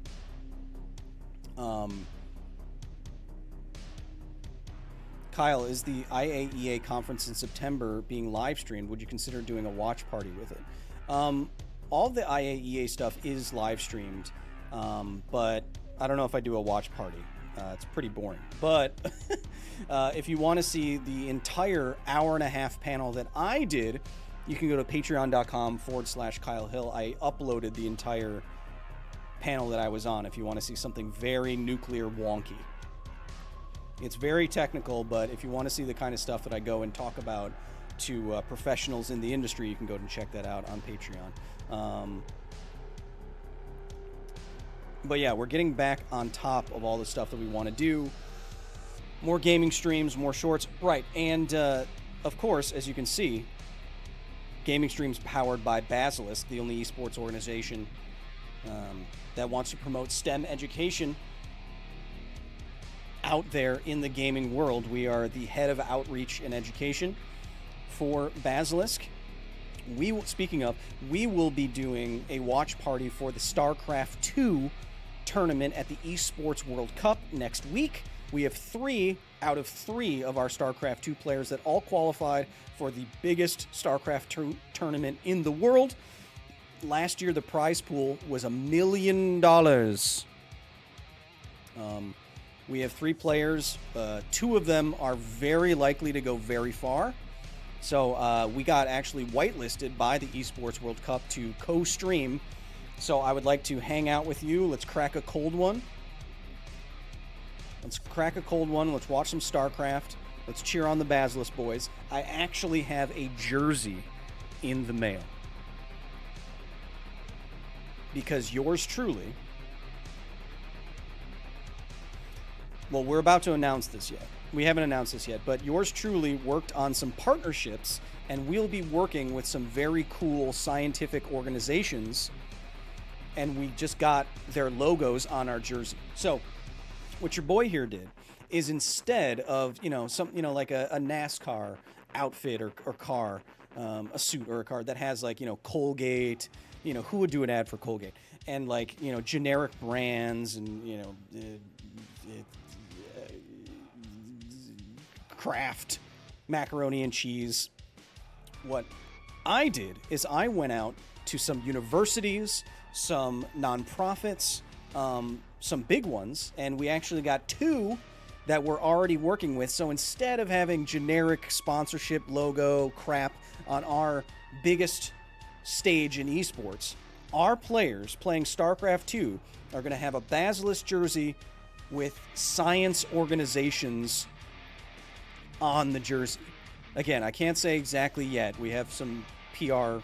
Kyle, is the IAEA conference in September being live streamed? Would you consider doing a watch party with it? All the IAEA stuff is live streamed, but I don't know if I do a watch party. It's pretty boring. But if you want to see the entire hour-and-a-half panel that I did, you can go to patreon.com/Kyle Hill. I uploaded the entire panel that I was on if you want to see something very nuclear wonky. It's very technical, but if you want to see the kind of stuff that I go and talk about to professionals in the industry, you can go and check that out on Patreon. But yeah, we're getting back on top of all the stuff that we want to do. More gaming streams, more shorts. Right, and of course, as you can see, gaming streams powered by Basilisk, the only esports organization that wants to promote STEM education out there in the gaming world. We are the head of outreach and education for Basilisk. Speaking of, we will be doing a watch party for the StarCraft 2 tournament at the Esports World Cup next week. We have 3 out of 3 of our StarCraft 2 players that all qualified for the biggest StarCraft 2 tournament in the world. Last year, the prize pool was $1 million. We have 3 players. 2 of them are very likely to go very far. So we got actually whitelisted by the Esports World Cup to co-stream. So I would like to hang out with you. Let's crack a cold one. Let's watch some StarCraft. Let's cheer on the Basilisk boys. I actually have a jersey in the mail. Because yours truly... Well, we're about to announce this yet. We haven't announced this yet, but yours truly worked on some partnerships, and we'll be working with some very cool scientific organizations, and we just got their logos on our jersey. So, what your boy here did is instead of, like a NASCAR outfit or car, a suit or a car that has Colgate, who would do an ad for Colgate? And generic brands and, Kraft macaroni and cheese. What I did is I went out to some universities, some nonprofits, some big ones, and we actually got 2 that we're already working with. So instead of having generic sponsorship logo crap on our biggest stage in esports, our players playing StarCraft 2 are going to have a Basilisk jersey with science organizations on the jersey. Again, I can't say exactly yet. We have some PR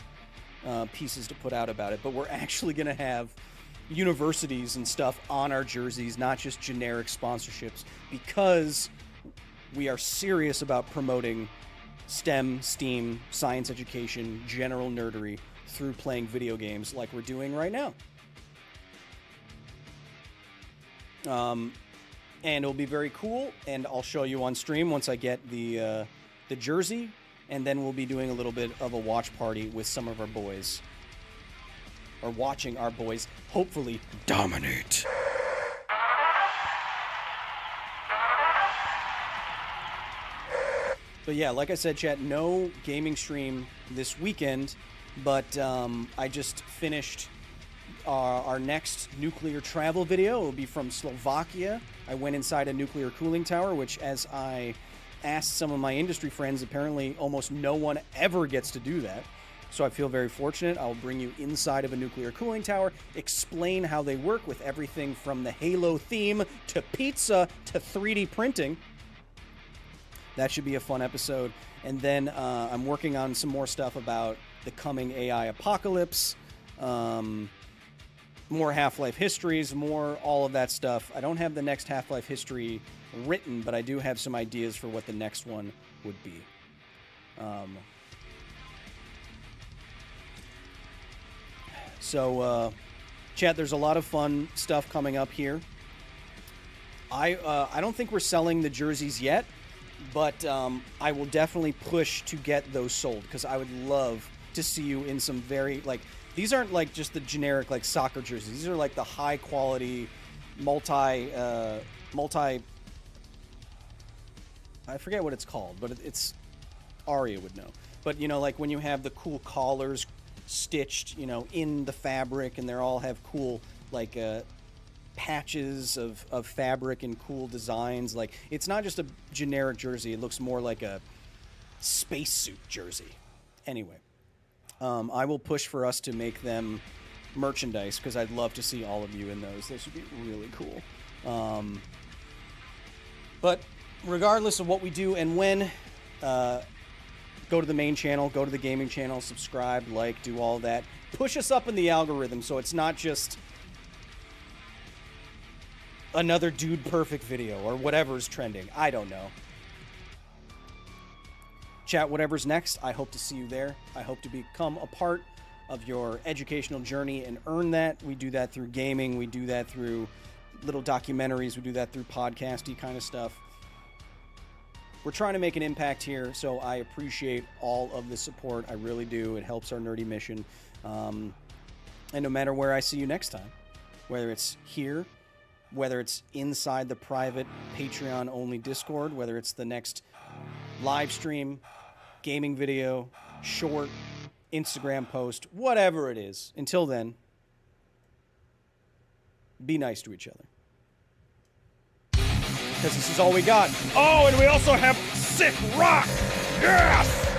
pieces to put out about it, but we're actually going to have universities and stuff on our jerseys, not just generic sponsorships, because we are serious about promoting STEM, STEAM, science education, general nerdery through playing video games like we're doing right now. And it'll be very cool, and I'll show you on stream once I get the jersey, and then we'll be doing a little bit of a watch party with some of our boys, or watching our boys hopefully dominate. But yeah, like I said, chat, no gaming stream this weekend, but I just finished our next nuclear travel video. It will be from Slovakia. I went inside a nuclear cooling tower, which, as I asked some of my industry friends, apparently almost no one ever gets to do that. So I feel very fortunate. I'll bring you inside of a nuclear cooling tower, explain how they work with everything from the Halo theme to pizza to 3D printing. That should be a fun episode. And then I'm working on some more stuff about the coming AI apocalypse, more Half-Life histories, more all of that stuff. I don't have the next Half-Life history written, but I do have some ideas for what the next one would be. So, chat, there's a lot of fun stuff coming up here. I don't think we're selling the jerseys yet, but I will definitely push to get those sold, because I would love to see you in some very, like, these aren't like just the generic like soccer jerseys. These are like the high quality multi I forget what it's called, but it's Aria would know. But you know, like when you have the cool collars stitched, you know, in the fabric, and they all have cool like patches of fabric and cool designs. Like, it's not just a generic jersey. It looks more like a spacesuit jersey. Anyway, I will push for us to make them merchandise, because I'd love to see all of you in those. Those would be really cool. But regardless of what we do and when, go to the main channel, go to the gaming channel, subscribe, like, do all that. Push us up in the algorithm so it's not just another Dude Perfect video or whatever's trending. I don't know. Chat, whatever's next, I hope to see you there. I hope to become a part of your educational journey and earn that. We do that through gaming. We do that through little documentaries. We do that through podcasty kind of stuff. We're trying to make an impact here, so I appreciate all of the support. I really do. It helps our nerdy mission. And no matter where I see you next time, whether it's here, whether it's inside the private Patreon-only Discord, whether it's the next live stream, gaming video, short, Instagram post, whatever it is. Until then, be nice to each other. Because this is all we got. Oh, and we also have sick rock! Yes!